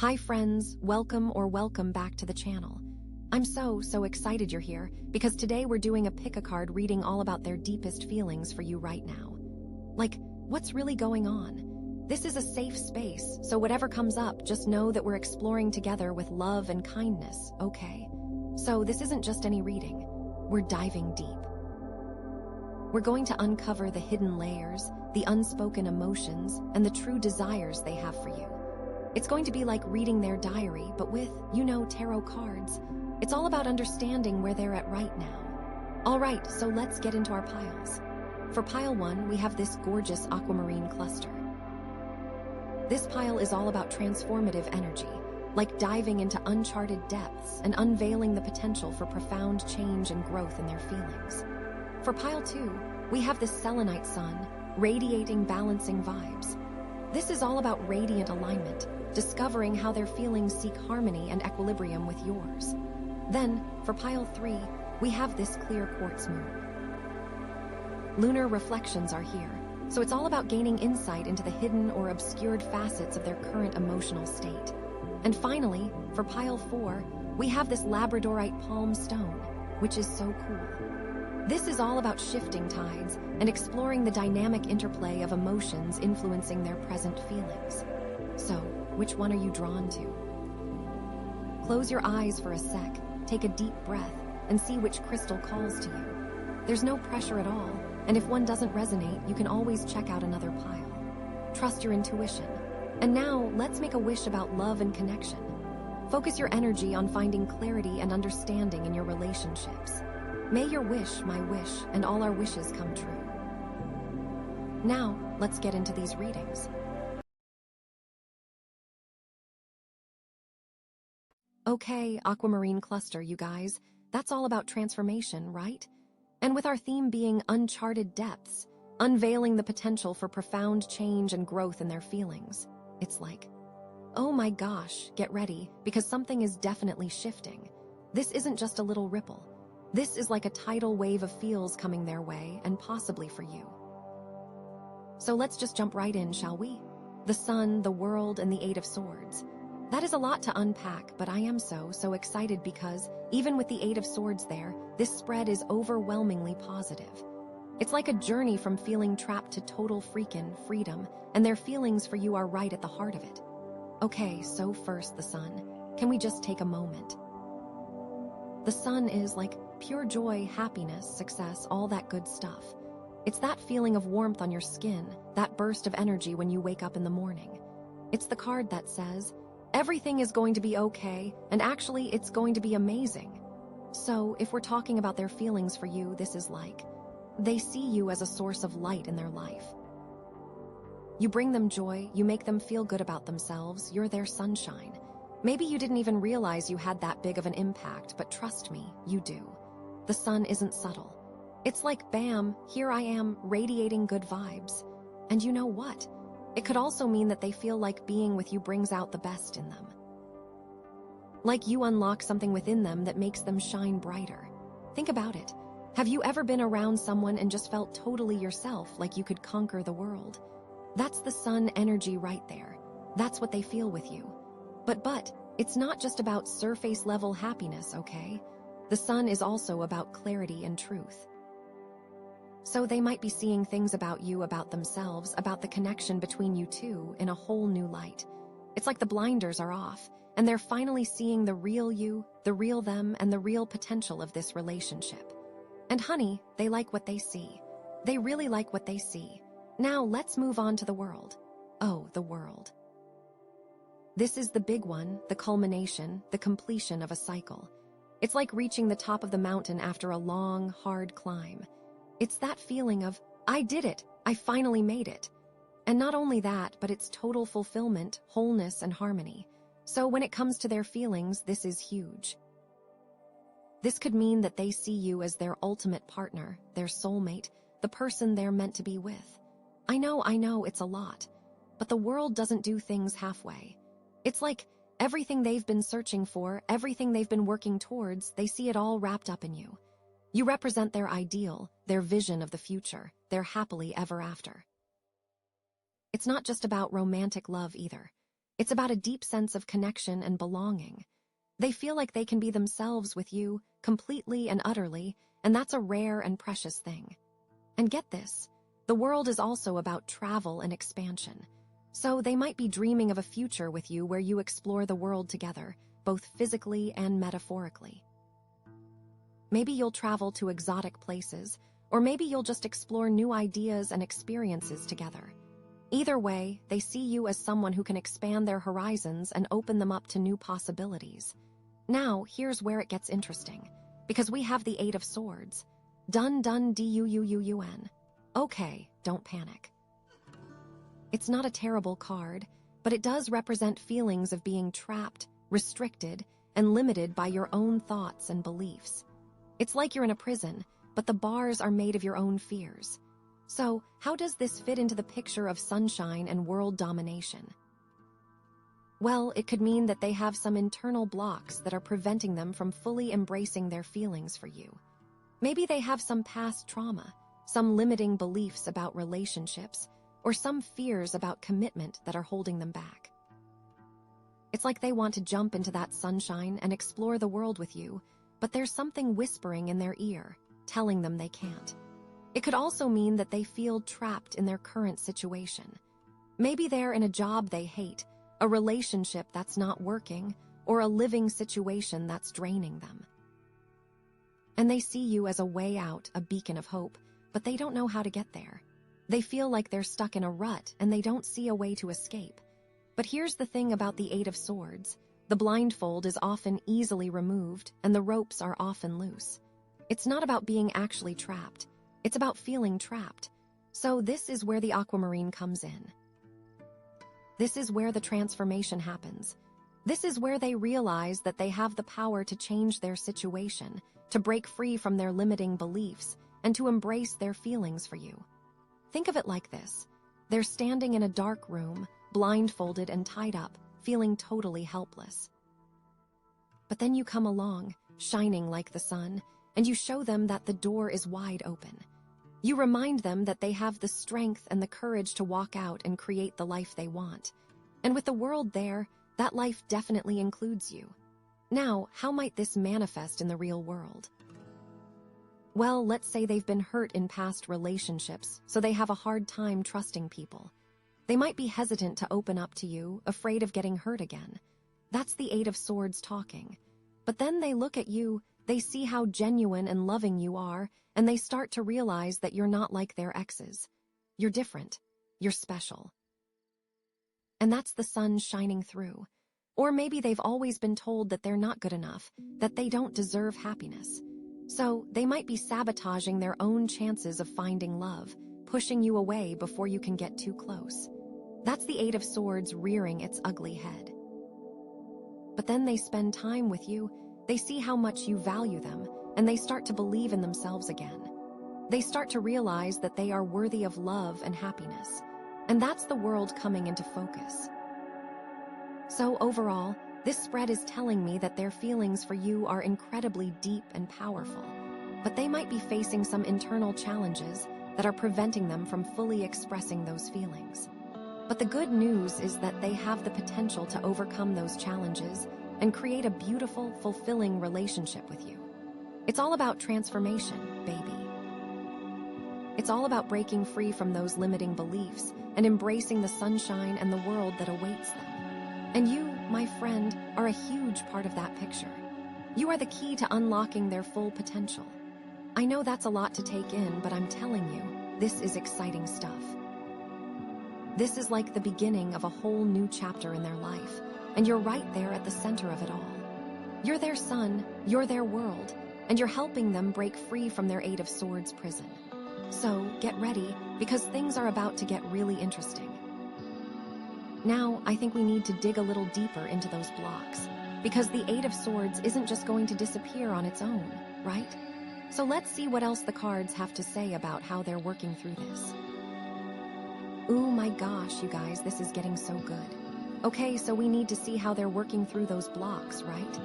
Hi friends, welcome back to the channel. I'm so excited you're here because today we're doing a pick-a-card reading all about their deepest feelings for you right now. Like, what's really going on? This is a safe space, so whatever comes up, just know that we're exploring together with love and kindness, okay? So this isn't just any reading, we're diving deep. We're going to uncover the hidden layers, the unspoken emotions, and the true desires they have for you. It's going to be like reading their diary, but with, tarot cards. It's all about understanding where they're at right now. All right, so let's get into our piles. For pile 1, we have this gorgeous aquamarine cluster. This pile is all about transformative energy, like diving into uncharted depths and unveiling the potential for profound change and growth in their feelings. For pile 2, we have this Selenite Sun, radiating balancing vibes. This is all about radiant alignment, discovering how their feelings seek harmony and equilibrium with yours. Then, for pile 3, we have this clear quartz moon. Lunar reflections are here, so it's all about gaining insight into the hidden or obscured facets of their current emotional state. And finally, for pile 4, we have this Labradorite palm stone, which is so cool. This is all about shifting tides and exploring the dynamic interplay of emotions influencing their present feelings. So, which one are you drawn to? Close your eyes for a sec, take a deep breath, and see which crystal calls to you. There's no pressure at all, and if one doesn't resonate, you can always check out another pile. Trust your intuition. And now, let's make a wish about love and connection. Focus your energy on finding clarity and understanding in your relationships. May your wish, my wish, and all our wishes come true. Now, let's get into these readings. Okay, Aquamarine cluster, you guys. That's all about transformation, right? And with our theme being uncharted depths, unveiling the potential for profound change and growth in their feelings, it's like, oh my gosh, get ready, because something is definitely shifting. This isn't just a little ripple. This is like a tidal wave of feels coming their way, and possibly for you. So let's just jump right in, shall we? The sun, the world, and the Eight of Swords. That is a lot to unpack, but I am so excited because, even with the Eight of Swords there, this spread is overwhelmingly positive. It's like a journey from feeling trapped to total freaking freedom, and their feelings for you are right at the heart of it. Okay, so first, the sun. Can we just take a moment? The sun is like pure joy, happiness, success, all that good stuff. It's that feeling of warmth on your skin, that burst of energy when you wake up in the morning. It's the card that says, everything is going to be okay, and actually it's going to be amazing. So, if we're talking about their feelings for you, this is like, they see you as a source of light in their life. You bring them joy, you make them feel good about themselves, you're their sunshine. Maybe you didn't even realize you had that big of an impact, but trust me, you do. The sun isn't subtle. It's like, bam, here I am, radiating good vibes. And you know what? It could also mean that they feel like being with you brings out the best in them. Like you unlock something within them that makes them shine brighter. Think about it. Have you ever been around someone and just felt totally yourself, like you could conquer the world? That's the sun energy right there. That's what they feel with you. But, it's not just about surface level happiness, okay? The sun is also about clarity and truth. So they might be seeing things about you, about themselves, about the connection between you two in a whole new light. It's like the blinders are off, and they're finally seeing the real you, the real them, and the real potential of this relationship. And honey, they like what they see. They really like what they see. Now let's move on to the world. Oh, the world. This is the big one, the culmination, the completion of a cycle. It's like reaching the top of the mountain after a long, hard climb. It's that feeling of, I did it, I finally made it. And not only that, but it's total fulfillment, wholeness, and harmony. So when it comes to their feelings, this is huge. This could mean that they see you as their ultimate partner, their soulmate, the person they're meant to be with. I know, it's a lot. But the world doesn't do things halfway. It's like everything they've been searching for, everything they've been working towards, they see it all wrapped up in you. You represent their ideal, their vision of the future, their happily ever after. It's not just about romantic love either. It's about a deep sense of connection and belonging. They feel like they can be themselves with you, completely and utterly, and that's a rare and precious thing. And get this, the world is also about travel and expansion. So they might be dreaming of a future with you where you explore the world together, both physically and metaphorically. Maybe you'll travel to exotic places, or maybe you'll just explore new ideas and experiences together. Either way, they see you as someone who can expand their horizons and open them up to new possibilities. Now, here's where it gets interesting, because we have the Eight of Swords. Dun dun duun. Okay, don't panic. It's not a terrible card, but it does represent feelings of being trapped, restricted, and limited by your own thoughts and beliefs. It's like you're in a prison, but the bars are made of your own fears. So, how does this fit into the picture of sunshine and world domination? Well, it could mean that they have some internal blocks that are preventing them from fully embracing their feelings for you. Maybe they have some past trauma, some limiting beliefs about relationships, or some fears about commitment that are holding them back. It's like they want to jump into that sunshine and explore the world with you, but there's something whispering in their ear, telling them they can't. It could also mean that they feel trapped in their current situation. Maybe they're in a job they hate, a relationship that's not working, or a living situation that's draining them. And they see you as a way out, a beacon of hope, but they don't know how to get there. They feel like they're stuck in a rut and they don't see a way to escape. But here's the thing about the Eight of Swords. The blindfold is often easily removed and the ropes are often loose. It's not about being actually trapped. It's about feeling trapped. So this is where the Aquamarine comes in. This is where the transformation happens. This is where they realize that they have the power to change their situation, to break free from their limiting beliefs, and to embrace their feelings for you. Think of it like this. They're standing in a dark room, blindfolded and tied up, feeling totally helpless. But then you come along, shining like the sun, and you show them that the door is wide open. You remind them that they have the strength and the courage to walk out and create the life they want. And with the world there, that life definitely includes you. Now, how might this manifest in the real world? Well, let's say they've been hurt in past relationships, so they have a hard time trusting people. They might be hesitant to open up to you, afraid of getting hurt again. That's the Eight of Swords talking. But then they look at you, they see how genuine and loving you are, and they start to realize that you're not like their exes. You're different. You're special. And that's the sun shining through. Or maybe they've always been told that they're not good enough, that they don't deserve happiness. So they might be sabotaging their own chances of finding love, pushing you away before you can get too close. That's the Eight of Swords rearing its ugly head. But then they spend time with you, they see how much you value them, and they start to believe in themselves again. They start to realize that they are worthy of love and happiness. And that's the world coming into focus. So overall, this spread is telling me that their feelings for you are incredibly deep and powerful, but they might be facing some internal challenges that are preventing them from fully expressing those feelings. But the good news is that they have the potential to overcome those challenges and create a beautiful, fulfilling relationship with you. It's all about transformation, baby. It's all about breaking free from those limiting beliefs and embracing the sunshine and the world that awaits them. And you, my friend, are a huge part of that picture. You are the key to unlocking their full potential. I know that's a lot to take in, but I'm telling you, this is exciting stuff. This is like the beginning of a whole new chapter in their life, and you're right there at the center of it all. You're their sun, you're their world, and you're helping them break free from their Eight of Swords prison. So, get ready, because things are about to get really interesting. Now, I think we need to dig a little deeper into those blocks, because the Eight of Swords isn't just going to disappear on its own, right? So let's see what else the cards have to say about how they're working through this. Ooh, my gosh, you guys, this is getting so good. Okay, so we need to see how they're working through those blocks, right?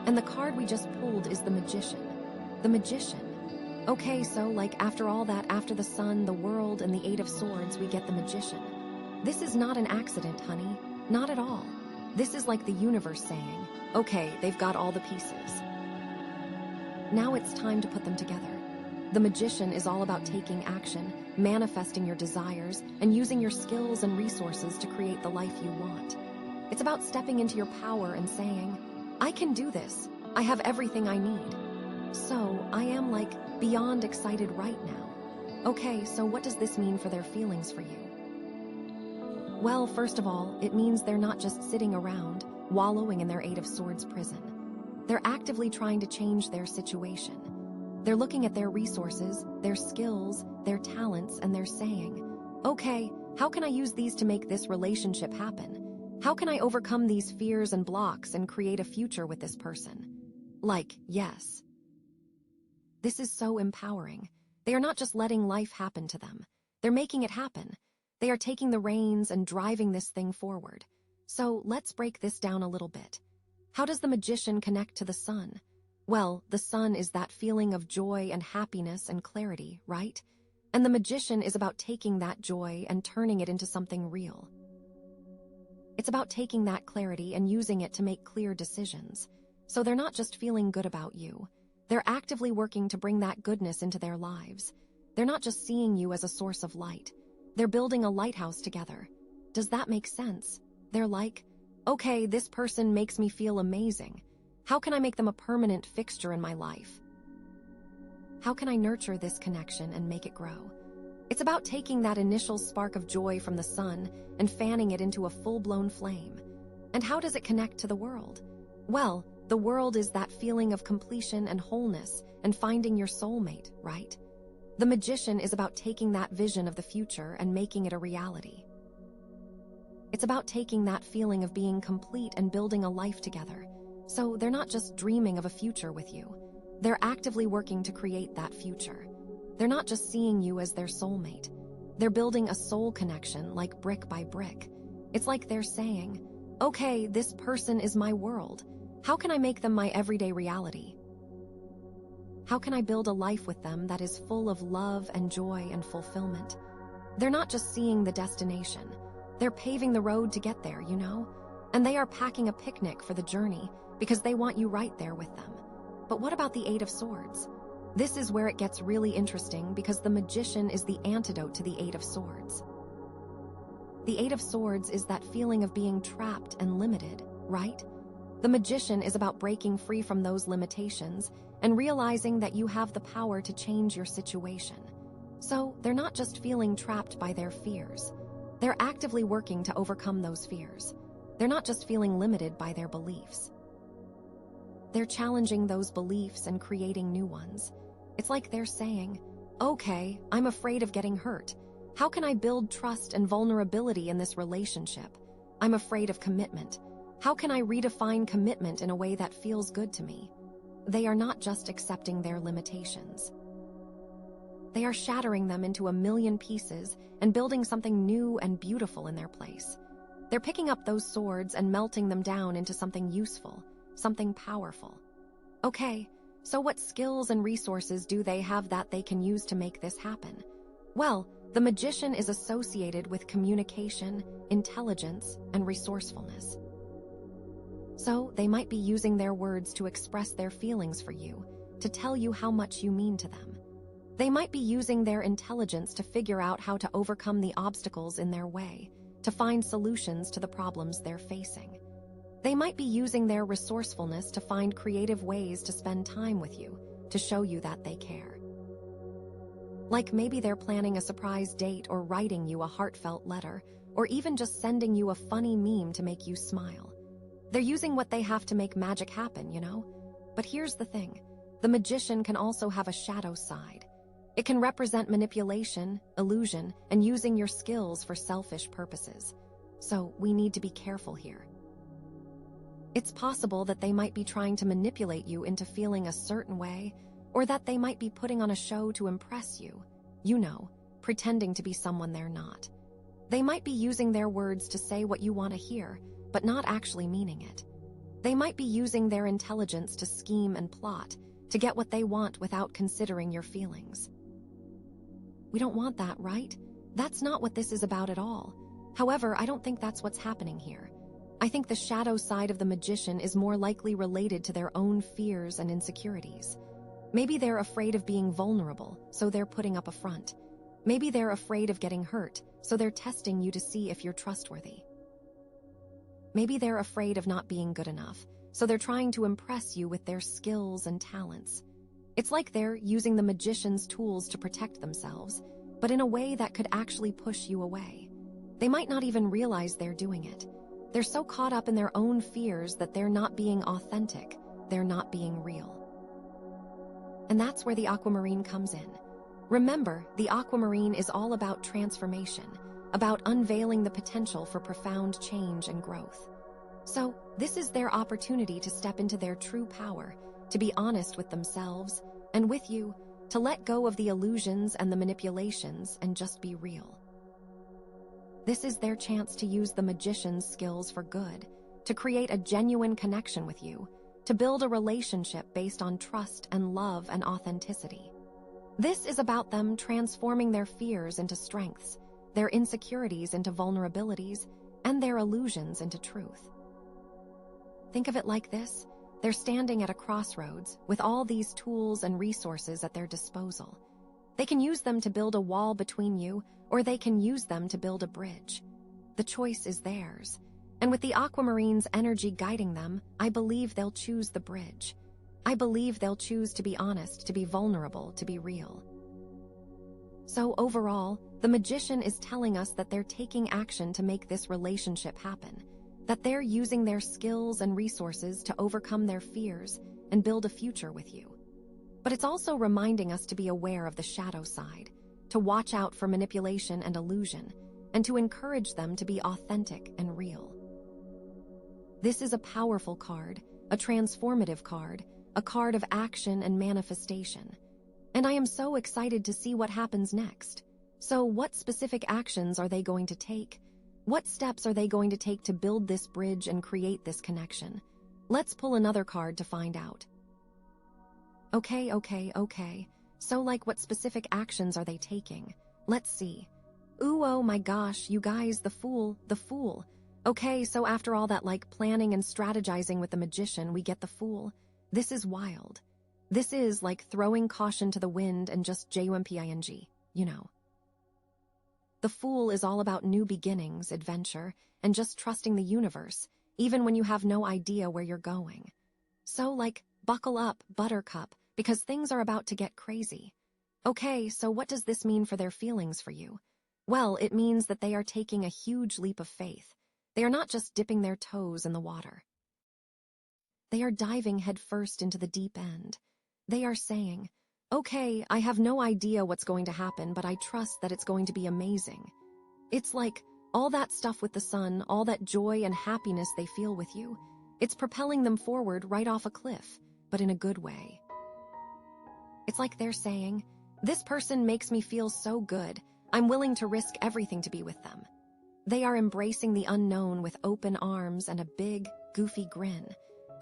And the card we just pulled is the Magician. The Magician. Okay, so like after all that, after the sun, the world, and the Eight of Swords, we get the Magician. This is not an accident, honey. Not at all. This is like the universe saying, okay, they've got all the pieces. Now it's time to put them together. The Magician is all about taking action, manifesting your desires, and using your skills and resources to create the life you want. It's about stepping into your power and saying, I can do this. I have everything I need. So I am like beyond excited right now. Okay, so what does this mean for their feelings for you? Well, first of all, it means they're not just sitting around, wallowing in their Eight of Swords prison. They're actively trying to change their situation. They're looking at their resources, their skills, their talents, and they're saying, okay, how can I use these to make this relationship happen? How can I overcome these fears and blocks and create a future with this person? Like, yes. This is so empowering. They are not just letting life happen to them. They're making it happen. They are taking the reins and driving this thing forward. So let's break this down a little bit. How does the Magician connect to the Sun? Well, the Sun is that feeling of joy and happiness and clarity, right? And the Magician is about taking that joy and turning it into something real. It's about taking that clarity and using it to make clear decisions. So they're not just feeling good about you. They're actively working to bring that goodness into their lives. They're not just seeing you as a source of light. They're building a lighthouse together. Does that make sense? They're like, okay, this person makes me feel amazing. How can I make them a permanent fixture in my life? How can I nurture this connection and make it grow? It's about taking that initial spark of joy from the Sun and fanning it into a full-blown flame. And how does it connect to the world? Well, the world is that feeling of completion and wholeness and finding your soulmate, right? The Magician is about taking that vision of the future and making it a reality. It's about taking that feeling of being complete and building a life together. So they're not just dreaming of a future with you. They're actively working to create that future. They're not just seeing you as their soulmate. They're building a soul connection like brick by brick. It's like they're saying, okay, this person is my world. How can I make them my everyday reality? How can I build a life with them that is full of love and joy and fulfillment? They're not just seeing the destination. They're paving the road to get there, you know? And they are packing a picnic for the journey because they want you right there with them. But what about the Eight of Swords? This is where it gets really interesting because the Magician is the antidote to the Eight of Swords. The Eight of Swords is that feeling of being trapped and limited, right? The Magician is about breaking free from those limitations and realizing that you have the power to change your situation. So they're not just feeling trapped by their fears. They're actively working to overcome those fears. They're not just feeling limited by their beliefs. They're challenging those beliefs and creating new ones. It's like they're saying, okay, I'm afraid of getting hurt. How can I build trust and vulnerability in this relationship? I'm afraid of commitment. How can I redefine commitment in a way that feels good to me? They are not just accepting their limitations. They are shattering them into a million pieces and building something new and beautiful in their place. They're picking up those swords and melting them down into something useful, something powerful. Okay, so what skills and resources do they have that they can use to make this happen? Well, the Magician is associated with communication, intelligence, and resourcefulness. So they might be using their words to express their feelings for you, to tell you how much you mean to them. They might be using their intelligence to figure out how to overcome the obstacles in their way, to find solutions to the problems they're facing. They might be using their resourcefulness to find creative ways to spend time with you, to show you that they care. Like maybe they're planning a surprise date or writing you a heartfelt letter, or even just sending you a funny meme to make you smile. They're using what they have to make magic happen, you know? But here's the thing. The Magician can also have a shadow side. It can represent manipulation, illusion, and using your skills for selfish purposes. So we need to be careful here. It's possible that they might be trying to manipulate you into feeling a certain way, or that they might be putting on a show to impress you. You know, pretending to be someone they're not. They might be using their words to say what you want to hear, but not actually meaning it. They might be using their intelligence to scheme and plot, to get what they want without considering your feelings. We don't want that, right? That's not what this is about at all. However, I don't think that's what's happening here. I think the shadow side of the magician is more likely related to their own fears and insecurities. Maybe they're afraid of being vulnerable, so they're putting up a front. Maybe they're afraid of getting hurt, so they're testing you to see if you're trustworthy. Maybe they're afraid of not being good enough, so they're trying to impress you with their skills and talents. It's like they're using the magician's tools to protect themselves, but in a way that could actually push you away. They might not even realize they're doing it. They're so caught up in their own fears that they're not being authentic, they're not being real. And that's where the Aquamarine comes in. Remember, the Aquamarine is all about transformation, about unveiling the potential for profound change and growth. So, this is their opportunity to step into their true power, to be honest with themselves, and with you, to let go of the illusions and the manipulations and just be real. This is their chance to use the magician's skills for good, to create a genuine connection with you, to build a relationship based on trust and love and authenticity. This is about them transforming their fears into strengths, their insecurities into vulnerabilities, and their illusions into truth. Think of it like this. They're standing at a crossroads with all these tools and resources at their disposal. They can use them to build a wall between you, or they can use them to build a bridge. The choice is theirs. And with the Aquamarine's energy guiding them, I believe they'll choose the bridge. I believe they'll choose to be honest, to be vulnerable, to be real. So overall, the magician is telling us that they're taking action to make this relationship happen, that they're using their skills and resources to overcome their fears and build a future with you. But it's also reminding us to be aware of the shadow side, to watch out for manipulation and illusion, and to encourage them to be authentic and real. This is a powerful card, a transformative card, a card of action and manifestation. And I am so excited to see what happens next. So what specific actions are they going to take? What steps are they going to take to build this bridge and create this connection? Let's pull another card to find out. Okay. So like what specific actions are they taking? Let's see. Ooh, oh my gosh, you guys, the Fool. Okay, so after all that like planning and strategizing with the magician, we get the Fool. This is wild. This is like throwing caution to the wind and just jumping, you know. The Fool is all about new beginnings, adventure, and just trusting the universe, even when you have no idea where you're going. So like, buckle up, Buttercup, because things are about to get crazy. Okay, so what does this mean for their feelings for you? Well, it means that they are taking a huge leap of faith. They are not just dipping their toes in the water. They are diving headfirst into the deep end. They are saying, okay, I have no idea what's going to happen, but I trust that it's going to be amazing. It's like all that stuff with the sun, all that joy and happiness they feel with you. It's propelling them forward right off a cliff, but in a good way. It's like they're saying, this person makes me feel so good, I'm willing to risk everything to be with them. They are embracing the unknown with open arms and a big, goofy grin.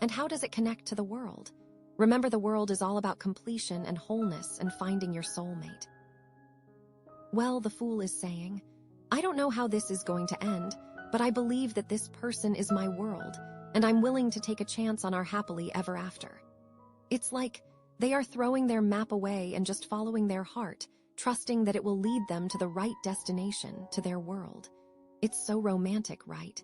And how does it connect to the world? Remember, the world is all about completion and wholeness and finding your soulmate. Well, the Fool is saying, I don't know how this is going to end, but I believe that this person is my world, and I'm willing to take a chance on our happily ever after. It's like they are throwing their map away and just following their heart, trusting that it will lead them to the right destination, to their world. It's so romantic, right?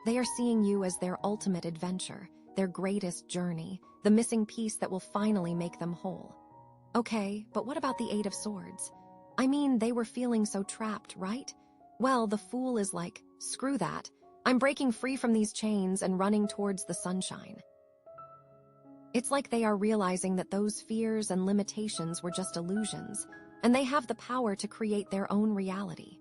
They are seeing you as their ultimate adventure, their greatest journey, the missing piece that will finally make them whole. Okay, but what about the Eight of Swords? I mean, they were feeling so trapped, right? Well, the Fool is like, screw that. I'm breaking free from these chains and running towards the sunshine. It's like they are realizing that those fears and limitations were just illusions, and they have the power to create their own reality.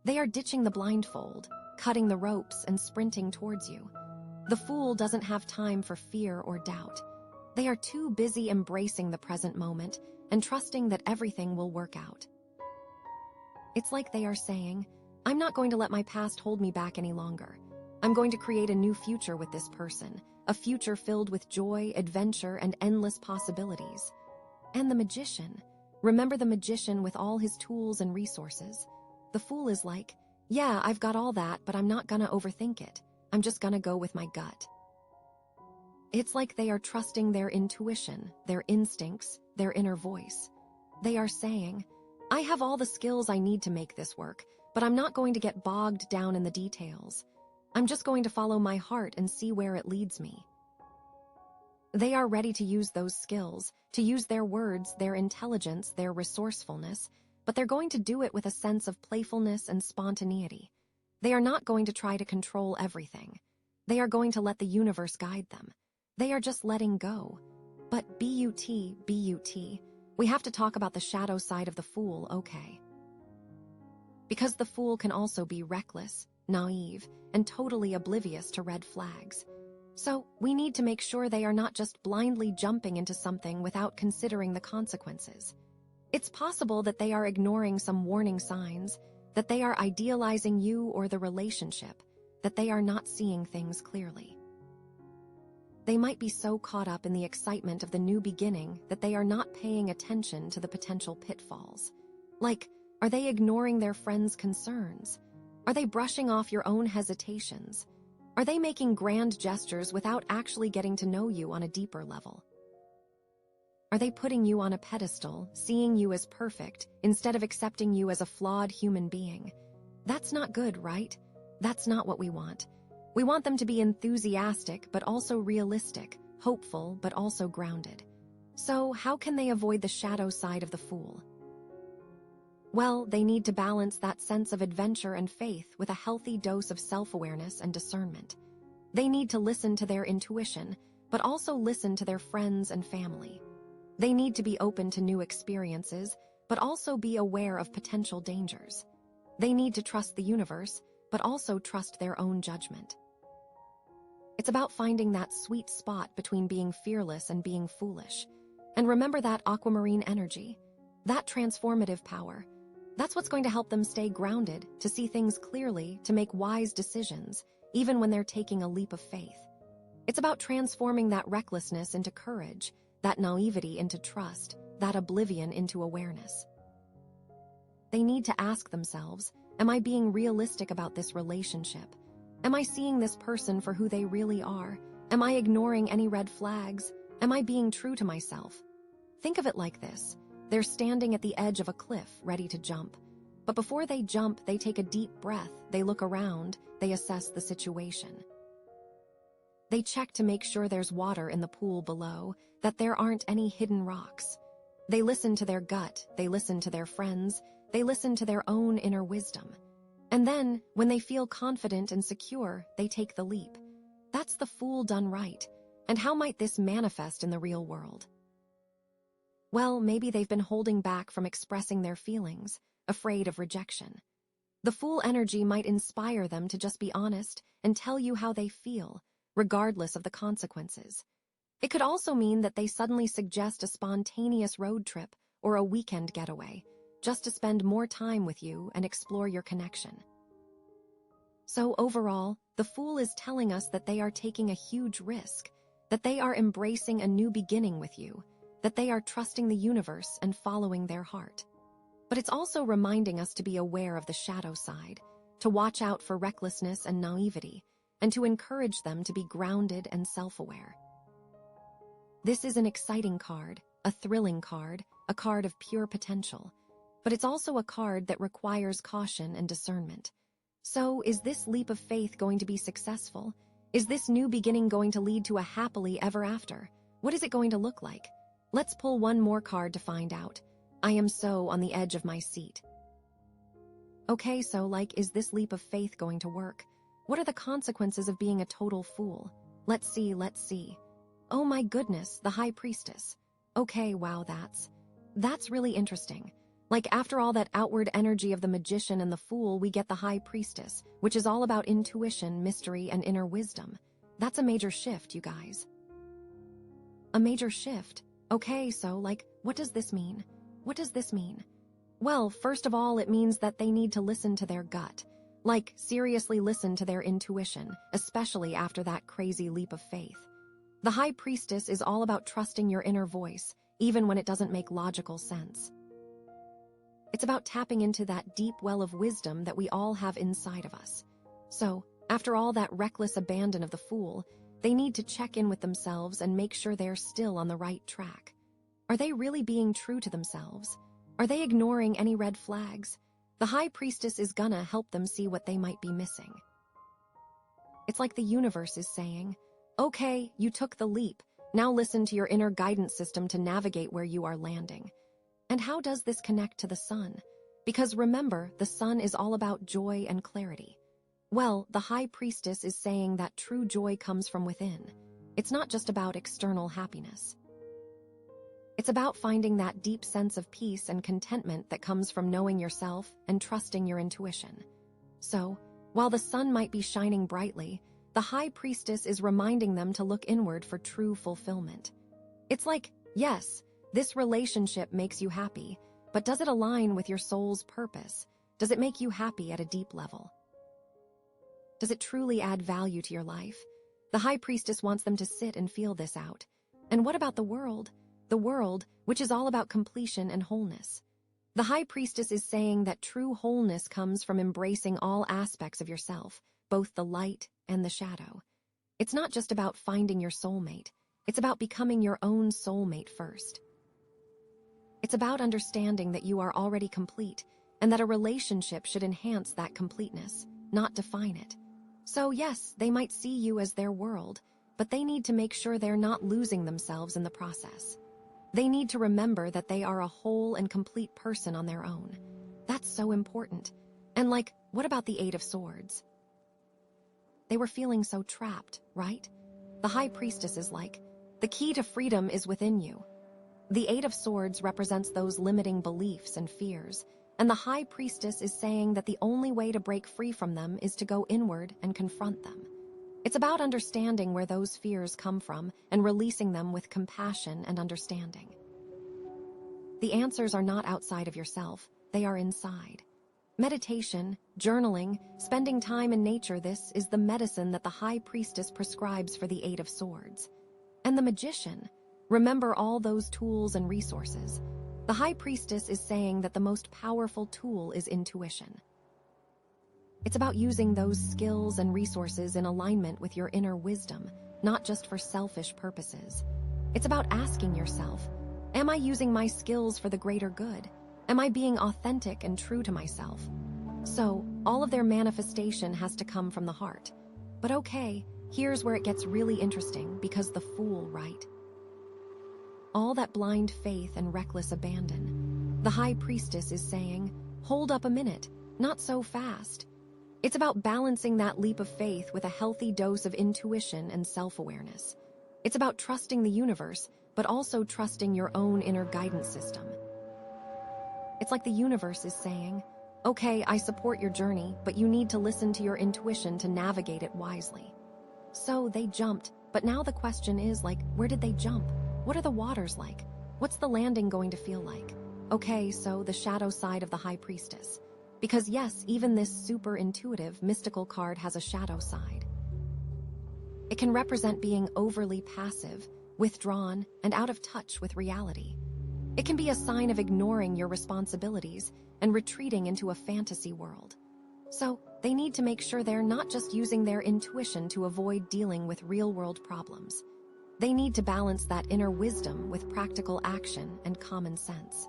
They are ditching the blindfold, cutting the ropes, and sprinting towards you. The Fool doesn't have time for fear or doubt. They are too busy embracing the present moment and trusting that everything will work out. It's like they are saying, I'm not going to let my past hold me back any longer. I'm going to create a new future with this person, a future filled with joy, adventure, and endless possibilities. And the magician. Remember the magician with all his tools and resources. The Fool is like, yeah, I've got all that, but I'm not gonna overthink it. I'm just gonna go with my gut. It's like they are trusting their intuition, their instincts, their inner voice. They are saying, I have all the skills I need to make this work, but I'm not going to get bogged down in the details. I'm just going to follow my heart and see where it leads me. They are ready to use those skills, to use their words, their intelligence, their resourcefulness, but they're going to do it with a sense of playfulness and spontaneity. They are not going to try to control everything. They are going to let the universe guide them. They are just letting go. But but, we have to talk about the shadow side of the fool, okay? Because the fool can also be reckless, naive, and totally oblivious to red flags. So, we need to make sure they are not just blindly jumping into something without considering the consequences. It's possible that they are ignoring some warning signs, that they are idealizing you or the relationship, that they are not seeing things clearly. They might be so caught up in the excitement of the new beginning that they are not paying attention to the potential pitfalls. Like, are they ignoring their friends' concerns? Are they brushing off your own hesitations? Are they making grand gestures without actually getting to know you on a deeper level? Are they putting you on a pedestal, seeing you as perfect, instead of accepting you as a flawed human being? That's not good, right? That's not what we want. We want them to be enthusiastic, but also realistic, hopeful, but also grounded. So, how can they avoid the shadow side of the fool? Well, they need to balance that sense of adventure and faith with a healthy dose of self-awareness and discernment. They need to listen to their intuition, but also listen to their friends and family. They need to be open to new experiences, but also be aware of potential dangers. They need to trust the universe, but also trust their own judgment. It's about finding that sweet spot between being fearless and being foolish. And remember that aquamarine energy, that transformative power. That's what's going to help them stay grounded, to see things clearly, to make wise decisions, even when they're taking a leap of faith. It's about transforming that recklessness into courage, that naivety into trust, that oblivion into awareness. They need to ask themselves, am I being realistic about this relationship? Am I seeing this person for who they really are? Am I ignoring any red flags? Am I being true to myself? Think of it like this. They're standing at the edge of a cliff, ready to jump. But before they jump, they take a deep breath, they look around, they assess the situation. They check to make sure there's water in the pool below, that there aren't any hidden rocks. They listen to their gut, they listen to their friends, they listen to their own inner wisdom. And then, when they feel confident and secure, they take the leap. That's the fool done right. And how might this manifest in the real world? Well, maybe they've been holding back from expressing their feelings, afraid of rejection. The fool energy might inspire them to just be honest and tell you how they feel, regardless of the consequences. It could also mean that they suddenly suggest a spontaneous road trip or a weekend getaway, just to spend more time with you and explore your connection. So overall, the fool is telling us that they are taking a huge risk, that they are embracing a new beginning with you, that they are trusting the universe and following their heart. But it's also reminding us to be aware of the shadow side, to watch out for recklessness and naivety, and to encourage them to be grounded and self-aware. This is an exciting card, a thrilling card, a card of pure potential. But it's also a card that requires caution and discernment. So, is this leap of faith going to be successful? Is this new beginning going to lead to a happily ever after? What is it going to look like? Let's pull one more card to find out. I am so on the edge of my seat. Okay, so is this leap of faith going to work? What are the consequences of being a total fool? Let's see. Oh my goodness, the High Priestess. Okay, wow, that's really interesting. After all that outward energy of the magician and the fool, we get the High Priestess, which is all about intuition, mystery, and inner wisdom. That's a major shift, you guys. A major shift? Okay, so, what does this mean? What does this mean? Well, first of all, it means that they need to listen to their gut. Seriously listen to their intuition, especially after that crazy leap of faith. The High Priestess is all about trusting your inner voice, even when it doesn't make logical sense. It's about tapping into that deep well of wisdom that we all have inside of us. So, After all that reckless abandon of the fool, they need to check in with themselves and make sure they're still on the right track. Are they really being true to themselves? Are they ignoring any red flags? The High Priestess is gonna help them see what they might be missing. It's like the universe is saying, okay, you took the leap. Now listen to your inner guidance system to navigate where you are landing. And how does this connect to the sun? Because remember, the sun is all about joy and clarity. Well, the High Priestess is saying that true joy comes from within. It's not just about external happiness. It's about finding that deep sense of peace and contentment that comes from knowing yourself and trusting your intuition. So, while the sun might be shining brightly, the High Priestess is reminding them to look inward for true fulfillment. It's like, yes, this relationship makes you happy, but does it align with your soul's purpose? Does it make you happy at a deep level? Does it truly add value to your life? The High Priestess wants them to sit and feel this out. And what about the world? The world, which is all about completion and wholeness. The High Priestess is saying that true wholeness comes from embracing all aspects of yourself, both the light and the shadow. It's not just about finding your soulmate. It's about becoming your own soulmate first. It's about understanding that you are already complete and that a relationship should enhance that completeness, not define it. So yes, they might see you as their world, but they need to make sure they're not losing themselves in the process. They need to remember that they are a whole and complete person on their own. That's so important. And what about the Eight of Swords? They were feeling so trapped, right? The High Priestess is like, the key to freedom is within you. The Eight of Swords represents those limiting beliefs and fears, and the High Priestess is saying that the only way to break free from them is to go inward and confront them. It's about understanding where those fears come from and releasing them with compassion and understanding. The answers are not outside of yourself, they are inside. Meditation, journaling, spending time in nature, this is the medicine that the High Priestess prescribes for the Eight of Swords. And the Magician, remember all those tools and resources. The High Priestess is saying that the most powerful tool is intuition. It's about using those skills and resources in alignment with your inner wisdom, not just for selfish purposes. It's about asking yourself, am I using my skills for the greater good? Am I being authentic and true to myself? So, all of their manifestation has to come from the heart. But okay, here's where it gets really interesting, because the Fool, right? All that blind faith and reckless abandon. The High Priestess is saying, hold up a minute, not so fast. It's about balancing that leap of faith with a healthy dose of intuition and self-awareness. It's about trusting the universe, but also trusting your own inner guidance system. It's like the universe is saying, okay, I support your journey, but you need to listen to your intuition to navigate it wisely. So they jumped, but now the question is where did they jump? What are the waters like? What's the landing going to feel like? Okay, so the shadow side of the High Priestess. Because yes, even this super intuitive, mystical card has a shadow side. It can represent being overly passive, withdrawn, and out of touch with reality. It can be a sign of ignoring your responsibilities and retreating into a fantasy world. So, they need to make sure they're not just using their intuition to avoid dealing with real-world problems. They need to balance that inner wisdom with practical action and common sense.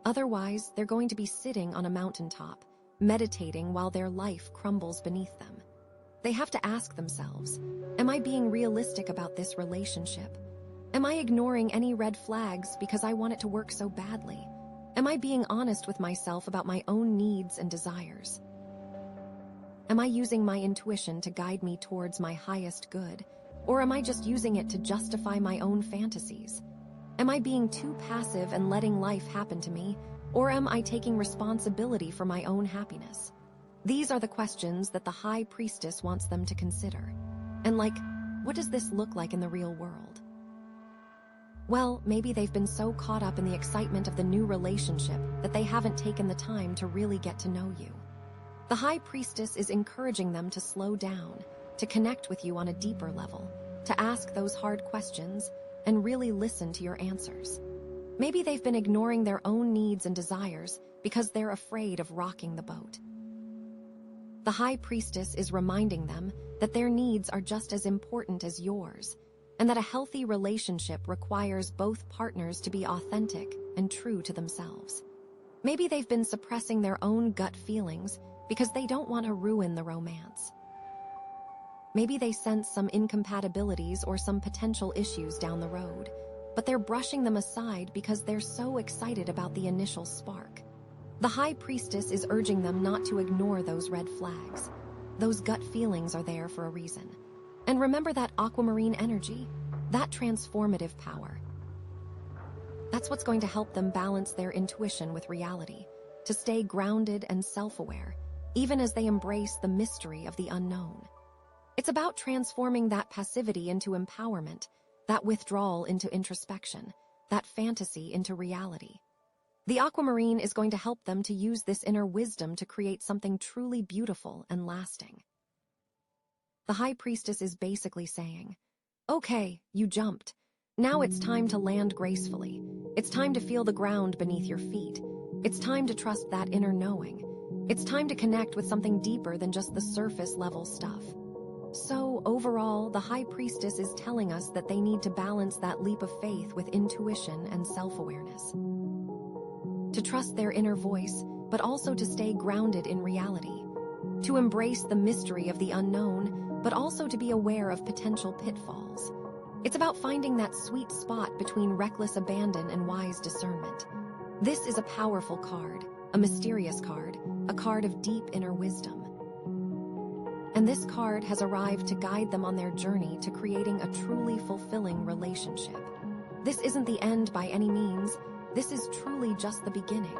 Otherwise, they're going to be sitting on a mountaintop, meditating while their life crumbles beneath them. They have to ask themselves, am I being realistic about this relationship? Am I ignoring any red flags because I want it to work so badly? Am I being honest with myself about my own needs and desires? Am I using my intuition to guide me towards my highest good? Or am I just using it to justify my own fantasies? Am I being too passive and letting life happen to me? Or am I taking responsibility for my own happiness? These are the questions that the High Priestess wants them to consider. And what does this look like in the real world? Well, maybe they've been so caught up in the excitement of the new relationship that they haven't taken the time to really get to know you. The High Priestess is encouraging them to slow down, to connect with you on a deeper level, to ask those hard questions, and really listen to your answers. Maybe they've been ignoring their own needs and desires because they're afraid of rocking the boat. The High Priestess is reminding them that their needs are just as important as yours, and that a healthy relationship requires both partners to be authentic and true to themselves. Maybe they've been suppressing their own gut feelings because they don't want to ruin the romance. Maybe they sense some incompatibilities or some potential issues down the road, but they're brushing them aside because they're so excited about the initial spark. The High Priestess is urging them not to ignore those red flags. Those gut feelings are there for a reason. And remember that aquamarine energy, that transformative power. That's what's going to help them balance their intuition with reality, to stay grounded and self-aware, even as they embrace the mystery of the unknown. It's about transforming that passivity into empowerment, that withdrawal into introspection, that fantasy into reality. The aquamarine is going to help them to use this inner wisdom to create something truly beautiful and lasting. The High Priestess is basically saying, okay, you jumped. Now it's time to land gracefully. It's time to feel the ground beneath your feet. It's time to trust that inner knowing. It's time to connect with something deeper than just the surface level stuff. So, overall, the High Priestess is telling us that they need to balance that leap of faith with intuition and self-awareness. To trust their inner voice, but also to stay grounded in reality. To embrace the mystery of the unknown, but also to be aware of potential pitfalls. It's about finding that sweet spot between reckless abandon and wise discernment. This is a powerful card, a mysterious card, a card of deep inner wisdom. And this card has arrived to guide them on their journey to creating a truly fulfilling relationship. This isn't the end by any means. This is truly just the beginning.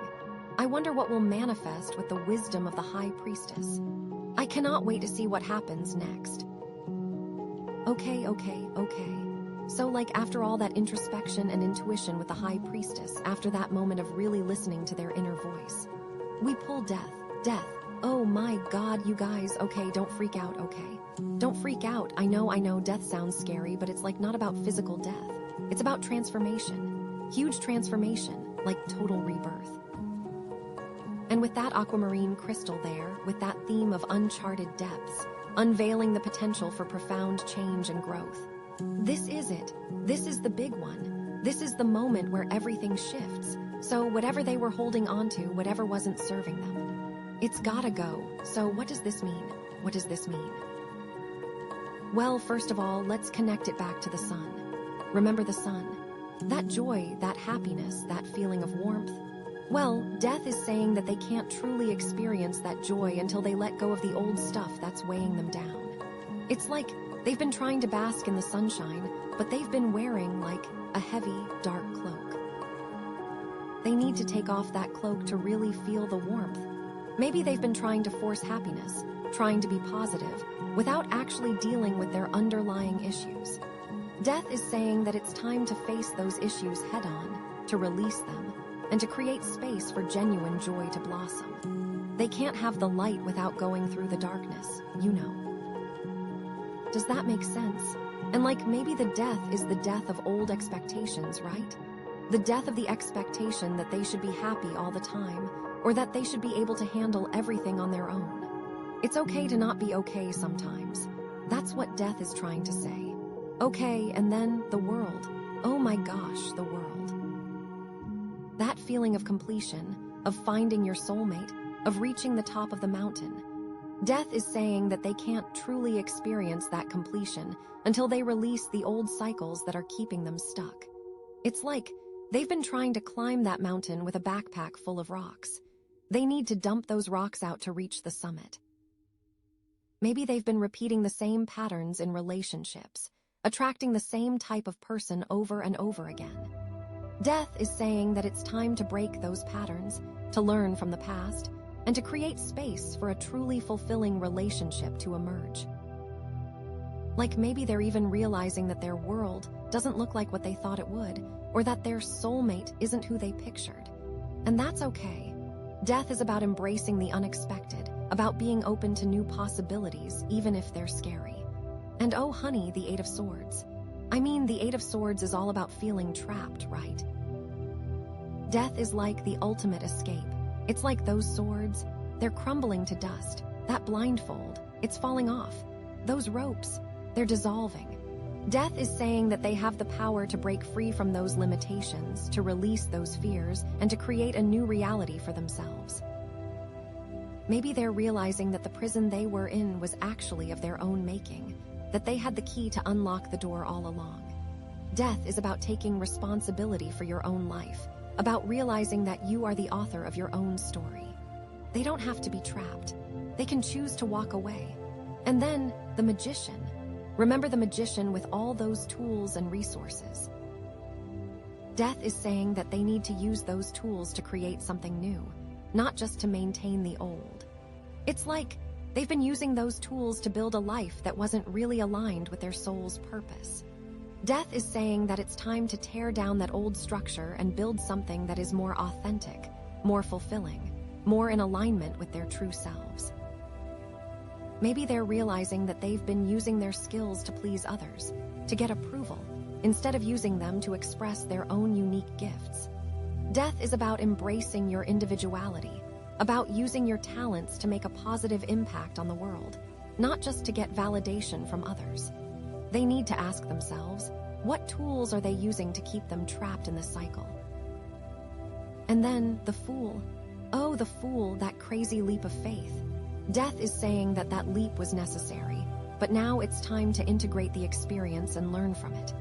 I wonder what will manifest with the wisdom of the High Priestess. I cannot wait to see what happens next. Okay. So after all that introspection and intuition with the High Priestess, after that moment of really listening to their inner voice, we pull death. Oh my God, you guys, okay, don't freak out, okay? Don't freak out. I know, death sounds scary, but it's not about physical death. It's about transformation. Huge transformation, like total rebirth. And with that aquamarine crystal there, with that theme of uncharted depths, unveiling the potential for profound change and growth. This is it. This is the big one. This is the moment where everything shifts. So whatever they were holding on to, whatever wasn't serving them, it's gotta go. So what does this mean? What does this mean? Well, first of all, let's connect it back to the sun. Remember the sun. That joy, that happiness, that feeling of warmth. Well, death is saying that they can't truly experience that joy until they let go of the old stuff that's weighing them down. It's like they've been trying to bask in the sunshine, but they've been wearing a heavy, dark cloak. They need to take off that cloak to really feel the warmth. Maybe they've been trying to force happiness, trying to be positive, without actually dealing with their underlying issues. Death is saying that it's time to face those issues head-on, to release them, and to create space for genuine joy to blossom. They can't have the light without going through the darkness, you know. Does that make sense? And maybe the death is the death of old expectations, right? The death of the expectation that they should be happy all the time, or that they should be able to handle everything on their own. It's okay to not be okay sometimes. That's what death is trying to say. Okay, and then the world. Oh my gosh, the world. That feeling of completion, of finding your soulmate, of reaching the top of the mountain. Death is saying that they can't truly experience that completion until they release the old cycles that are keeping them stuck. It's like they've been trying to climb that mountain with a backpack full of rocks. They need to dump those rocks out to reach the summit. Maybe they've been repeating the same patterns in relationships, attracting the same type of person over and over again. Death is saying that it's time to break those patterns, to learn from the past, and to create space for a truly fulfilling relationship to emerge. Maybe they're even realizing that their world doesn't look like what they thought it would, or that their soulmate isn't who they pictured. And that's okay. Death is about embracing the unexpected, about being open to new possibilities, even if they're scary. And oh honey, the Eight of Swords. The Eight of Swords is all about feeling trapped, right? Death is like the ultimate escape. It's like those swords, they're crumbling to dust. That blindfold, it's falling off. Those ropes, they're dissolving. Death is saying that they have the power to break free from those limitations, to release those fears, and to create a new reality for themselves. Maybe they're realizing that the prison they were in was actually of their own making, that they had the key to unlock the door all along. Death is about taking responsibility for your own life, about realizing that you are the author of your own story. They don't have to be trapped. They can choose to walk away. And then, the magician. Remember the magician with all those tools and resources. Death is saying that they need to use those tools to create something new, not just to maintain the old. It's like they've been using those tools to build a life that wasn't really aligned with their soul's purpose. Death is saying that it's time to tear down that old structure and build something that is more authentic, more fulfilling, more in alignment with their true selves. Maybe they're realizing that they've been using their skills to please others, to get approval, instead of using them to express their own unique gifts. Death is about embracing your individuality, about using your talents to make a positive impact on the world, not just to get validation from others. They need to ask themselves, what tools are they using to keep them trapped in this cycle? And then, the fool. Oh, the fool, that crazy leap of faith. Death is saying that that leap was necessary, but now it's time to integrate the experience and learn from it.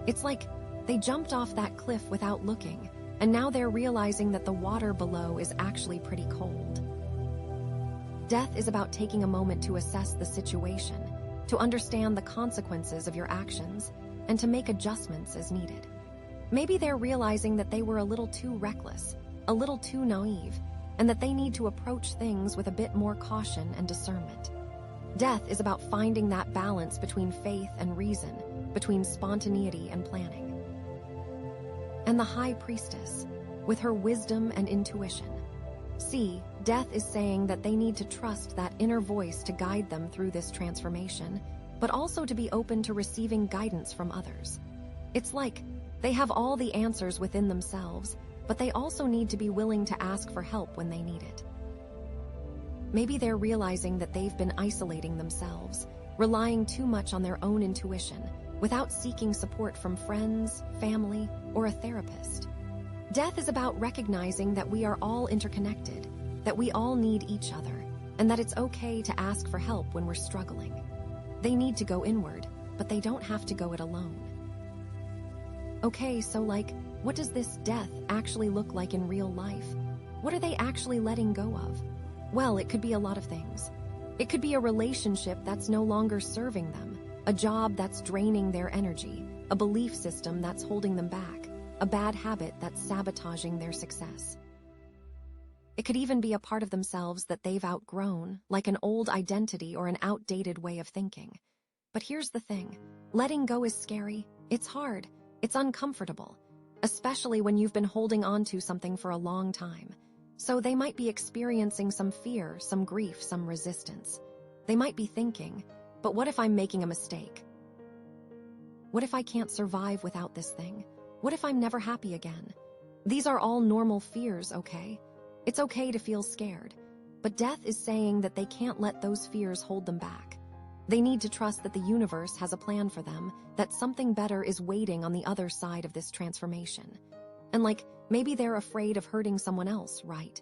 It's like they jumped off that cliff without looking, and now they're realizing that the water below is actually pretty cold. Death is about taking a moment to assess the situation, to understand the consequences of your actions, and to make adjustments as needed. Maybe they're realizing that they were a little too reckless, a little too naive, and that they need to approach things with a bit more caution and discernment. Death is about finding that balance between faith and reason, between spontaneity and planning. And the High Priestess, with her wisdom and intuition. See, Death is saying that they need to trust that inner voice to guide them through this transformation, but also to be open to receiving guidance from others. It's like they have all the answers within themselves, but they also need to be willing to ask for help when they need it. Maybe they're realizing that they've been isolating themselves, relying too much on their own intuition, without seeking support from friends, family, or a therapist. Death is about recognizing that we are all interconnected, that we all need each other, and that it's okay to ask for help when we're struggling. They need to go inward, but they don't have to go it alone. Okay, so what does this death actually look like in real life? What are they actually letting go of? Well, it could be a lot of things. It could be a relationship that's no longer serving them, a job that's draining their energy, a belief system that's holding them back, a bad habit that's sabotaging their success. It could even be a part of themselves that they've outgrown, like an old identity or an outdated way of thinking. But here's the thing, letting go is scary, it's hard, it's uncomfortable, especially when you've been holding on to something for a long time. So they might be experiencing some fear, some grief, some resistance. They might be thinking, but what if I'm making a mistake? What if I can't survive without this thing? What if I'm never happy again? These are all normal fears, okay? It's okay to feel scared, but Death is saying that they can't let those fears hold them back. They need to trust that the universe has a plan for them, that something better is waiting on the other side of this transformation. And maybe they're afraid of hurting someone else, right?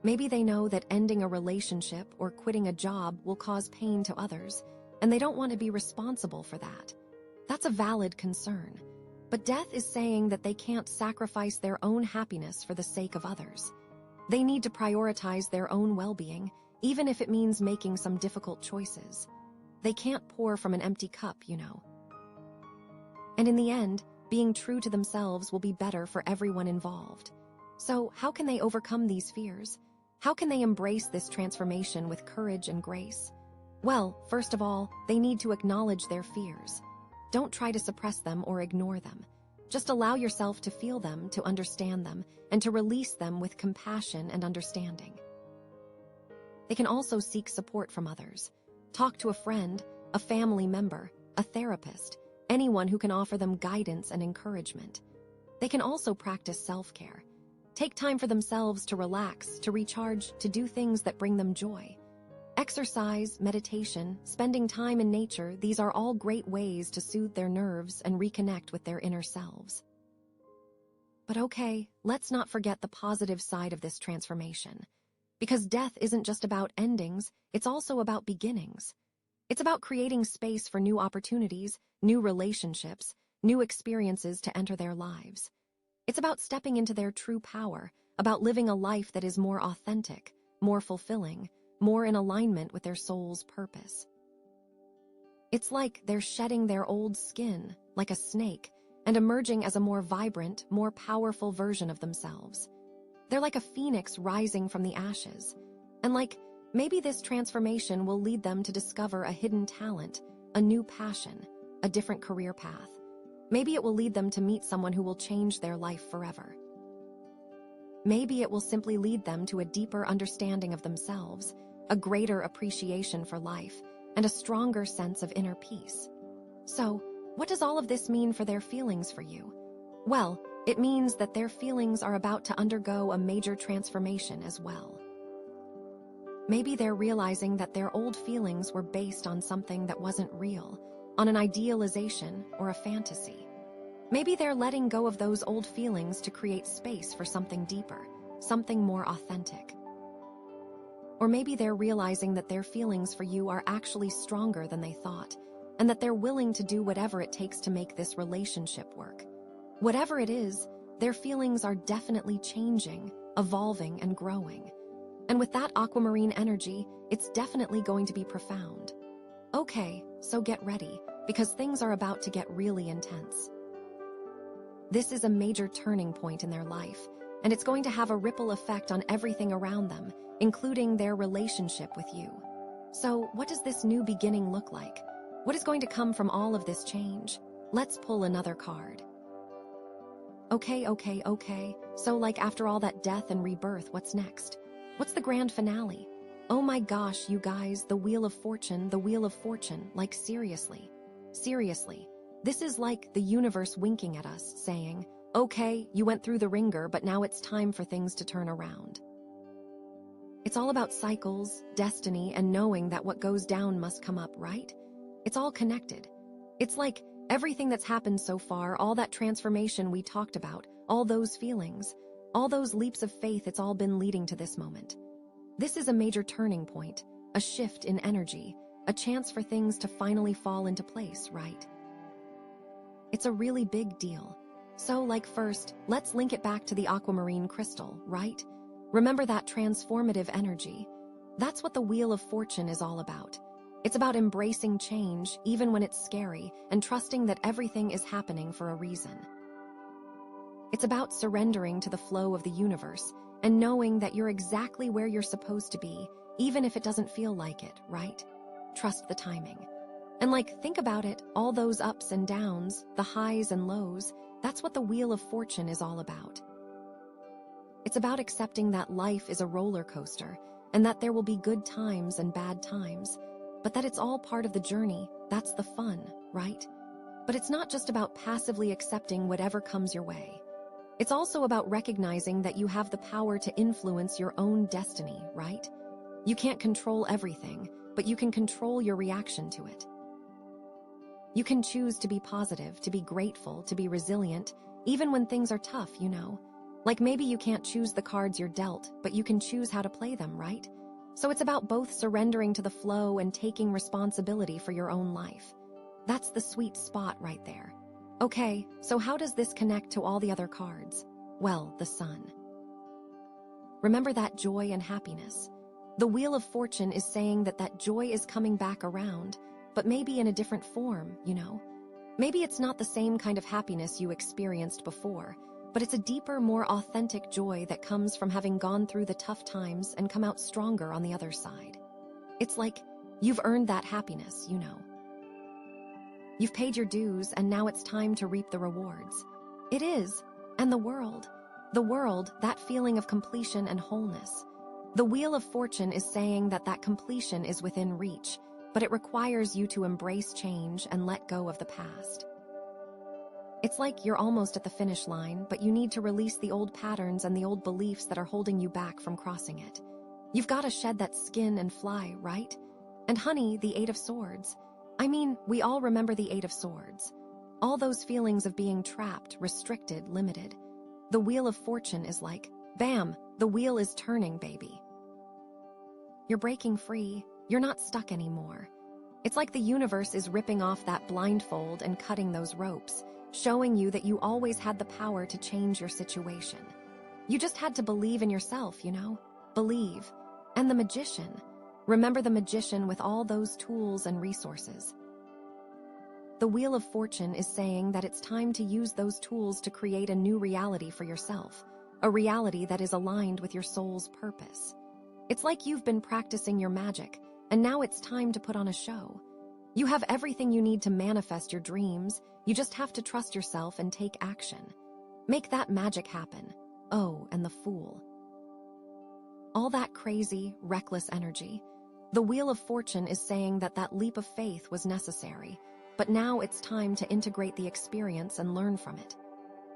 Maybe they know that ending a relationship or quitting a job will cause pain to others, and they don't want to be responsible for that. That's a valid concern. But Death is saying that they can't sacrifice their own happiness for the sake of others. They need to prioritize their own well-being, even if it means making some difficult choices. They can't pour from an empty cup, you know. And in the end, being true to themselves will be better for everyone involved. So, how can they overcome these fears? How can they embrace this transformation with courage and grace? Well, first of all, they need to acknowledge their fears. Don't try to suppress them or ignore them. Just allow yourself to feel them, to understand them, and to release them with compassion and understanding. They can also seek support from others. Talk to a friend, a family member, a therapist, anyone who can offer them guidance and encouragement. They can also practice self-care. Take time for themselves to relax, to recharge, to do things that bring them joy. Exercise, meditation, spending time in nature, these are all great ways to soothe their nerves and reconnect with their inner selves. But okay, let's not forget the positive side of this transformation. Because death isn't just about endings, it's also about beginnings. It's about creating space for new opportunities, new relationships, new experiences to enter their lives. It's about stepping into their true power, about living a life that is more authentic, more fulfilling, more in alignment with their soul's purpose. It's like they're shedding their old skin, like a snake, and emerging as a more vibrant, more powerful version of themselves. They're like a phoenix rising from the ashes. And maybe this transformation will lead them to discover a hidden talent, a new passion, a different career path. Maybe it will lead them to meet someone who will change their life forever. Maybe it will simply lead them to a deeper understanding of themselves, a greater appreciation for life, and a stronger sense of inner peace. So, what does all of this mean for their feelings for you? Well, it means that their feelings are about to undergo a major transformation as well. Maybe they're realizing that their old feelings were based on something that wasn't real, on an idealization or a fantasy. Maybe they're letting go of those old feelings to create space for something deeper, something more authentic. Or maybe they're realizing that their feelings for you are actually stronger than they thought, and that they're willing to do whatever it takes to make this relationship work. Whatever it is, their feelings are definitely changing, evolving, and growing. And with that aquamarine energy, it's definitely going to be profound. Okay, so get ready, because things are about to get really intense. This is a major turning point in their life, and it's going to have a ripple effect on everything around them, including their relationship with you. So, what does this new beginning look like? What is going to come from all of this change? Let's pull another card. Okay. So, after all that death and rebirth, what's next? What's the grand finale? Oh my gosh, you guys, the Wheel of Fortune, seriously. Seriously. This is like the universe winking at us, saying, okay, you went through the ringer, but now it's time for things to turn around. It's all about cycles, destiny, and knowing that what goes down must come up, right? It's all connected. It's like everything that's happened so far, all that transformation we talked about, all those feelings, all those leaps of faith, it's all been leading to this moment. This is a major turning point, a shift in energy, a chance for things to finally fall into place, right? It's a really big deal. So, first, let's link it back to the aquamarine crystal, right? Remember that transformative energy? That's what the Wheel of Fortune is all about. It's about embracing change, even when it's scary, and trusting that everything is happening for a reason. It's about surrendering to the flow of the universe and knowing that you're exactly where you're supposed to be, even if it doesn't feel like it, right? Trust the timing. And think about it, all those ups and downs, the highs and lows, that's what the Wheel of Fortune is all about. It's about accepting that life is a roller coaster and that there will be good times and bad times, but that it's all part of the journey. That's the fun, right? But it's not just about passively accepting whatever comes your way. It's also about recognizing that you have the power to influence your own destiny, right? You can't control everything, but you can control your reaction to it. You can choose to be positive, to be grateful, to be resilient, even when things are tough, Maybe you can't choose the cards you're dealt, but you can choose how to play them, right? So it's about both surrendering to the flow and taking responsibility for your own life. That's the sweet spot right there. Okay, so how does this connect to all the other cards? Well, the Sun. Remember that joy and happiness. The Wheel of Fortune is saying that joy is coming back around, but maybe in a different form, Maybe it's not the same kind of happiness you experienced before, but it's a deeper, more authentic joy that comes from having gone through the tough times and come out stronger on the other side. It's like you've earned that happiness, You've paid your dues, and now it's time to reap the rewards. It is. And the world, that feeling of completion and wholeness. The Wheel of Fortune is saying that completion is within reach, but it requires you to embrace change and let go of the past. It's like you're almost at the finish line, but you need to release the old patterns and the old beliefs that are holding you back from crossing it. You've got to shed that skin and fly, right? And honey, the Eight of Swords. I mean, we all remember the Eight of Swords. All those feelings of being trapped, restricted, limited. The Wheel of Fortune is like, bam, the wheel is turning, baby. You're breaking free. You're not stuck anymore. It's like the universe is ripping off that blindfold and cutting those ropes, showing you that you always had the power to change your situation. You just had to believe in yourself, you know? Believe. And the magician. Remember the magician with all those tools and resources. The Wheel of Fortune is saying that it's time to use those tools to create a new reality for yourself, a reality that is aligned with your soul's purpose. It's like you've been practicing your magic, and now it's time to put on a show. You have everything you need to manifest your dreams, you just have to trust yourself and take action. Make that magic happen. Oh, and the Fool. All that crazy, reckless energy. The Wheel of Fortune is saying that that leap of faith was necessary, but now it's time to integrate the experience and learn from it.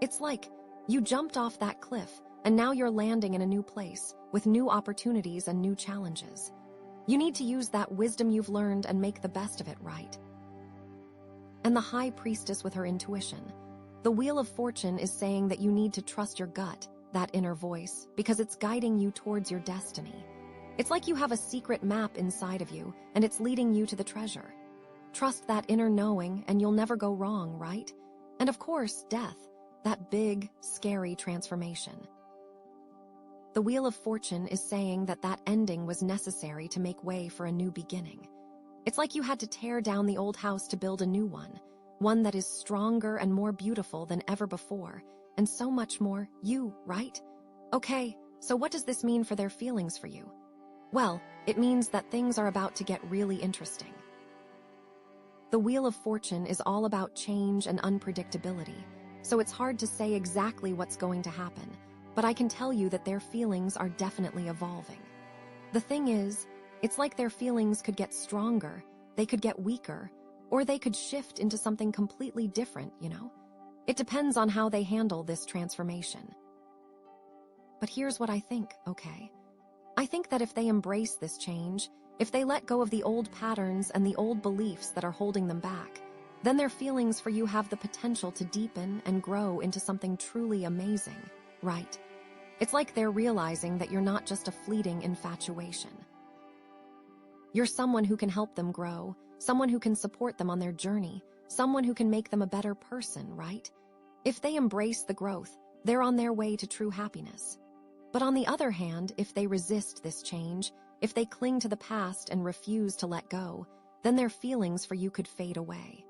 It's like you jumped off that cliff, and now you're landing in a new place, with new opportunities and new challenges. You need to use that wisdom you've learned and make the best of it, right? And the High Priestess with her intuition. The Wheel of Fortune is saying that you need to trust your gut, that inner voice, because it's guiding you towards your destiny. It's like you have a secret map inside of you, and it's leading you to the treasure. Trust that inner knowing, and you'll never go wrong, right? And of course, death, that big, scary transformation. The Wheel of Fortune is saying that that ending was necessary to make way for a new beginning. It's like you had to tear down the old house to build a new one that is stronger and more beautiful than ever before, and so much more you, right? Okay, so what does this mean for their feelings for you? Well, it means that things are about to get really interesting. The Wheel of Fortune is all about change and unpredictability, so it's hard to say exactly what's going to happen, but I can tell you that their feelings are definitely evolving. The thing is, it's like their feelings could get stronger, they could get weaker, or they could shift into something completely different, you know? It depends on how they handle this transformation. But here's what I think, okay? I think that if they embrace this change, if they let go of the old patterns and the old beliefs that are holding them back, then their feelings for you have the potential to deepen and grow into something truly amazing, right? It's like they're realizing that you're not just a fleeting infatuation. You're someone who can help them grow, someone who can support them on their journey, someone who can make them a better person, right? If they embrace the growth, they're on their way to true happiness. But on the other hand, if they resist this change, if they cling to the past and refuse to let go, then their feelings for you could fade away.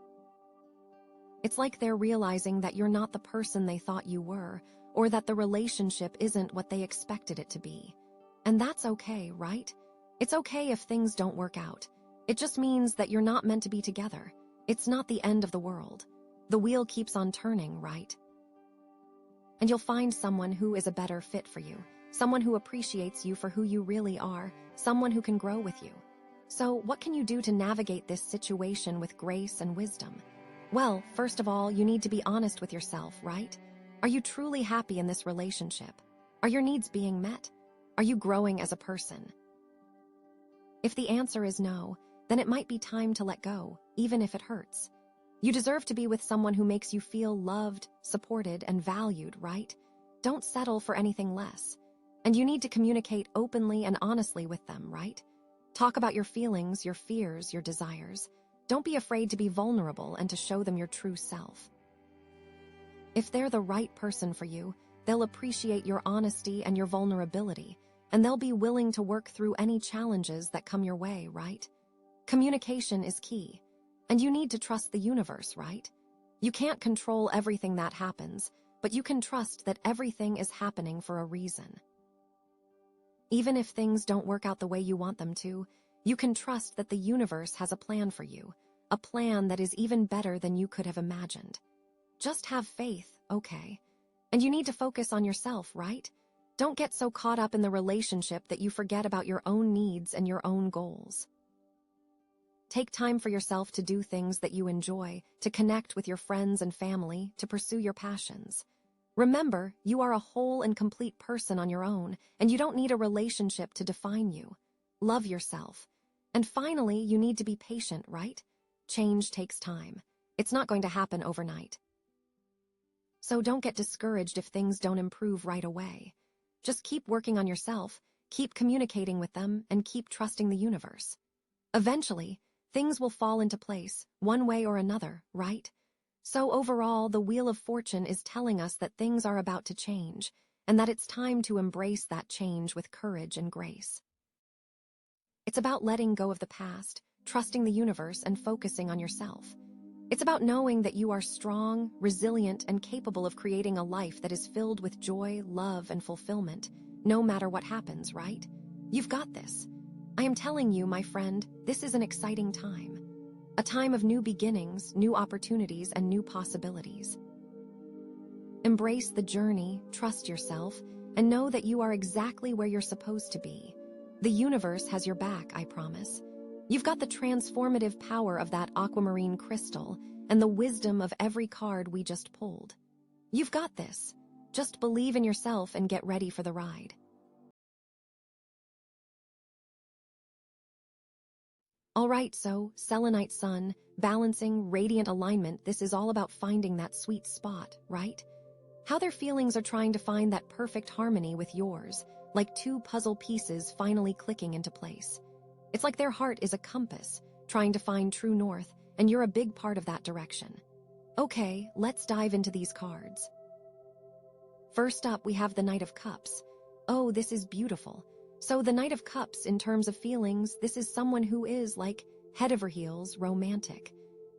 It's like they're realizing that you're not the person they thought you were, or that the relationship isn't what they expected it to be. And that's okay, right? It's okay if things don't work out. It just means that you're not meant to be together. It's not the end of the world. The wheel keeps on turning, right? And you'll find someone who is a better fit for you, someone who appreciates you for who you really are, someone who can grow with you. So what can you do to navigate this situation with grace and wisdom? Well, first of all, you need to be honest with yourself, right? Are you truly happy in this relationship? Are your needs being met? Are you growing as a person? If the answer is no, then it might be time to let go, even if it hurts. You deserve to be with someone who makes you feel loved, supported, and valued, right? Don't settle for anything less. And you need to communicate openly and honestly with them, right? Talk about your feelings, your fears, your desires. Don't be afraid to be vulnerable and to show them your true self. If they're the right person for you, they'll appreciate your honesty and your vulnerability, and they'll be willing to work through any challenges that come your way, right? Communication is key, and you need to trust the universe, right? You can't control everything that happens, but you can trust that everything is happening for a reason. Even if things don't work out the way you want them to, you can trust that the universe has a plan for you, a plan that is even better than you could have imagined. Just have faith, okay? And you need to focus on yourself, right? Don't get so caught up in the relationship that you forget about your own needs and your own goals. Take time for yourself to do things that you enjoy, to connect with your friends and family, to pursue your passions. Remember, you are a whole and complete person on your own, and you don't need a relationship to define you. Love yourself. And finally, you need to be patient, right? Change takes time. It's not going to happen overnight. So don't get discouraged if things don't improve right away. Just keep working on yourself, keep communicating with them, and keep trusting the universe. Eventually, things will fall into place, one way or another, right? So overall, the Wheel of Fortune is telling us that things are about to change, and that it's time to embrace that change with courage and grace. It's about letting go of the past, trusting the universe, and focusing on yourself. It's about knowing that you are strong, resilient, and capable of creating a life that is filled with joy, love, and fulfillment, no matter what happens, right? You've got this. I am telling you, my friend, this is an exciting time. A time of new beginnings, new opportunities, and new possibilities. Embrace the journey, trust yourself, and know that you are exactly where you're supposed to be. The universe has your back, I promise. You've got the transformative power of that aquamarine crystal and the wisdom of every card we just pulled. You've got this. Just believe in yourself and get ready for the ride. All right, so Selenite Sun, balancing, radiant alignment, this is all about finding that sweet spot, right? How their feelings are trying to find that perfect harmony with yours, like two puzzle pieces finally clicking into place. It's like their heart is a compass, trying to find true north, and you're a big part of that direction. Okay, let's dive into these cards. First up, we have the Knight of Cups. Oh, this is beautiful. So the Knight of Cups, in terms of feelings, this is someone who is, like, head over heels, romantic.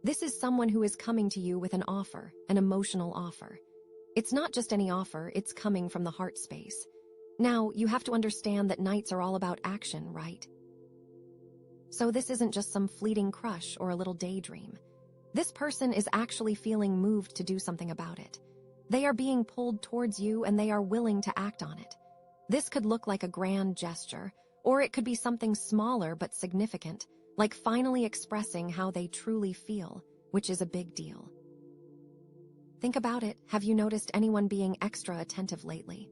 This is someone who is coming to you with an offer, an emotional offer. It's not just any offer, it's coming from the heart space. Now, you have to understand that knights are all about action, right? So this isn't just some fleeting crush or a little daydream. This person is actually feeling moved to do something about it. They are being pulled towards you and they are willing to act on it. This could look like a grand gesture, or it could be something smaller but significant, like finally expressing how they truly feel, which is a big deal. Think about it. Have you noticed anyone being extra attentive lately?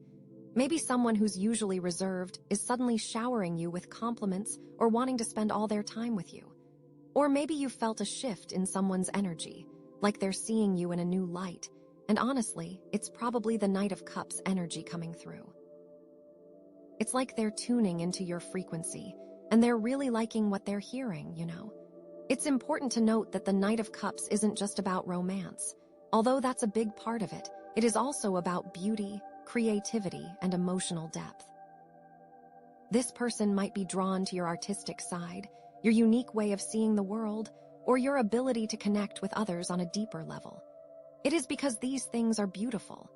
Maybe someone who's usually reserved is suddenly showering you with compliments or wanting to spend all their time with you. Or maybe you felt a shift in someone's energy, like they're seeing you in a new light, and honestly, it's probably the Knight of Cups energy coming through. It's like they're tuning into your frequency, and they're really liking what they're hearing, you know? It's important to note that the Knight of Cups isn't just about romance. Although that's a big part of it, it is also about beauty, creativity, and emotional depth. This person might be drawn to your artistic side, your unique way of seeing the world, or your ability to connect with others on a deeper level. It is because these things are beautiful.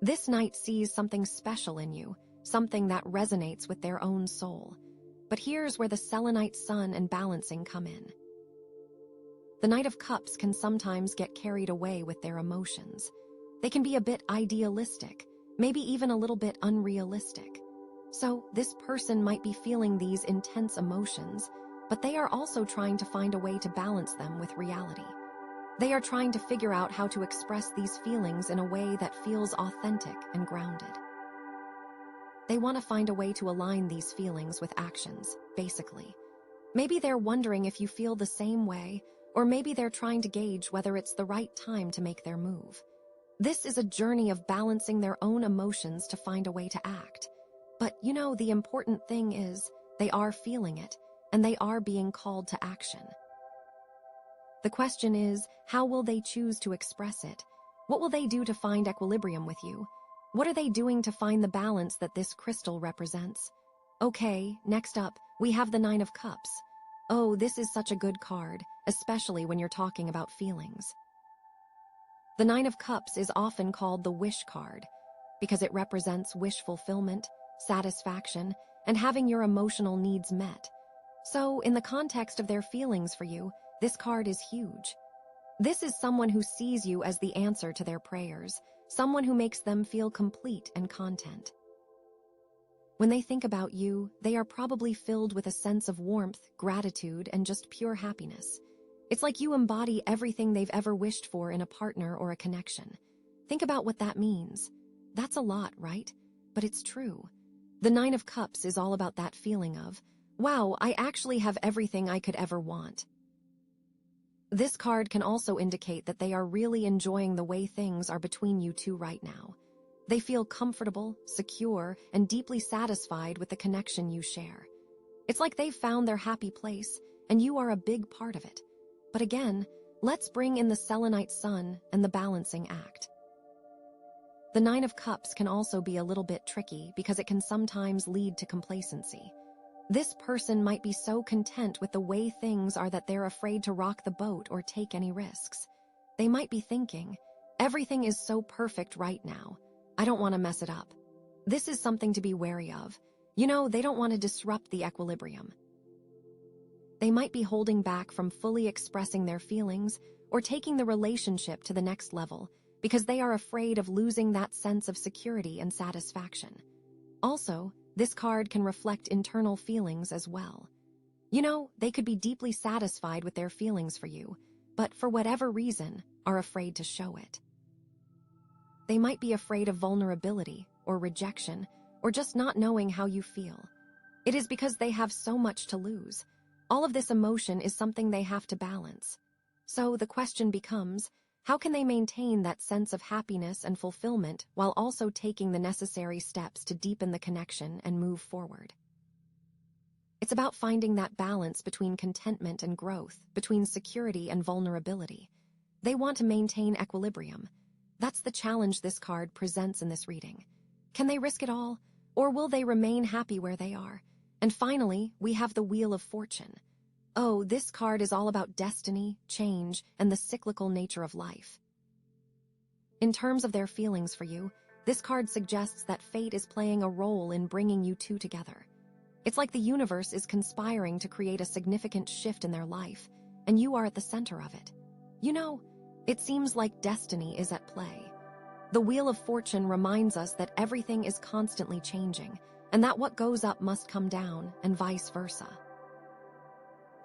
This knight sees something special in you, something that resonates with their own soul. But here's where the Selenite Sun and balancing come in. The Knight of Cups can sometimes get carried away with their emotions. They can be a bit idealistic, maybe even a little bit unrealistic. So this person might be feeling these intense emotions, but they are also trying to find a way to balance them with reality. They are trying to figure out how to express these feelings in a way that feels authentic and grounded. They want to find a way to align these feelings with actions, basically. Maybe they're wondering if you feel the same way, or maybe they're trying to gauge whether it's the right time to make their move. This is a journey of balancing their own emotions to find a way to act. But, you know, the important thing is, they are feeling it, and they are being called to action. The question is, how will they choose to express it? What will they do to find equilibrium with you? What are they doing to find the balance that this crystal represents? Okay, next up, we have the Nine of Cups. Oh, this is such a good card, especially when you're talking about feelings. The Nine of Cups is often called the wish card because it represents wish fulfillment, satisfaction, and having your emotional needs met. So, in the context of their feelings for you, this card is huge. This is someone who sees you as the answer to their prayers, someone who makes them feel complete and content. When they think about you, they are probably filled with a sense of warmth, gratitude, and just pure happiness. It's like you embody everything they've ever wished for in a partner or a connection. Think about what that means. That's a lot, right? But it's true. The Nine of Cups is all about that feeling of, wow, I actually have everything I could ever want. This card can also indicate that they are really enjoying the way things are between you two right now. They feel comfortable, secure, and deeply satisfied with the connection you share. It's like they've found their happy place, and you are a big part of it. But again, let's bring in the Selenite Sun and the balancing act. The Nine of Cups can also be a little bit tricky because it can sometimes lead to complacency. This person might be so content with the way things are that they're afraid to rock the boat or take any risks. They might be thinking, everything is so perfect right now. I don't want to mess it up. This is something to be wary of. You know, they don't want to disrupt the equilibrium. They might be holding back from fully expressing their feelings or taking the relationship to the next level because they are afraid of losing that sense of security and satisfaction. Also, this card can reflect internal feelings as well. You know, they could be deeply satisfied with their feelings for you, but for whatever reason, are afraid to show it. They might be afraid of vulnerability or rejection or just not knowing how you feel. It is because they have so much to lose. All of this emotion is something they have to balance. So the question becomes, how can they maintain that sense of happiness and fulfillment while also taking the necessary steps to deepen the connection and move forward? It's about finding that balance between contentment and growth, between security and vulnerability. They want to maintain equilibrium. That's the challenge this card presents in this reading. Can they risk it all, or will they remain happy where they are? And finally, we have the Wheel of Fortune. Oh, this card is all about destiny, change, and the cyclical nature of life. In terms of their feelings for you, this card suggests that fate is playing a role in bringing you two together. It's like the universe is conspiring to create a significant shift in their life, and you are at the center of it. You know, it seems like destiny is at play. The Wheel of Fortune reminds us that everything is constantly changing, and that what goes up must come down, and vice versa.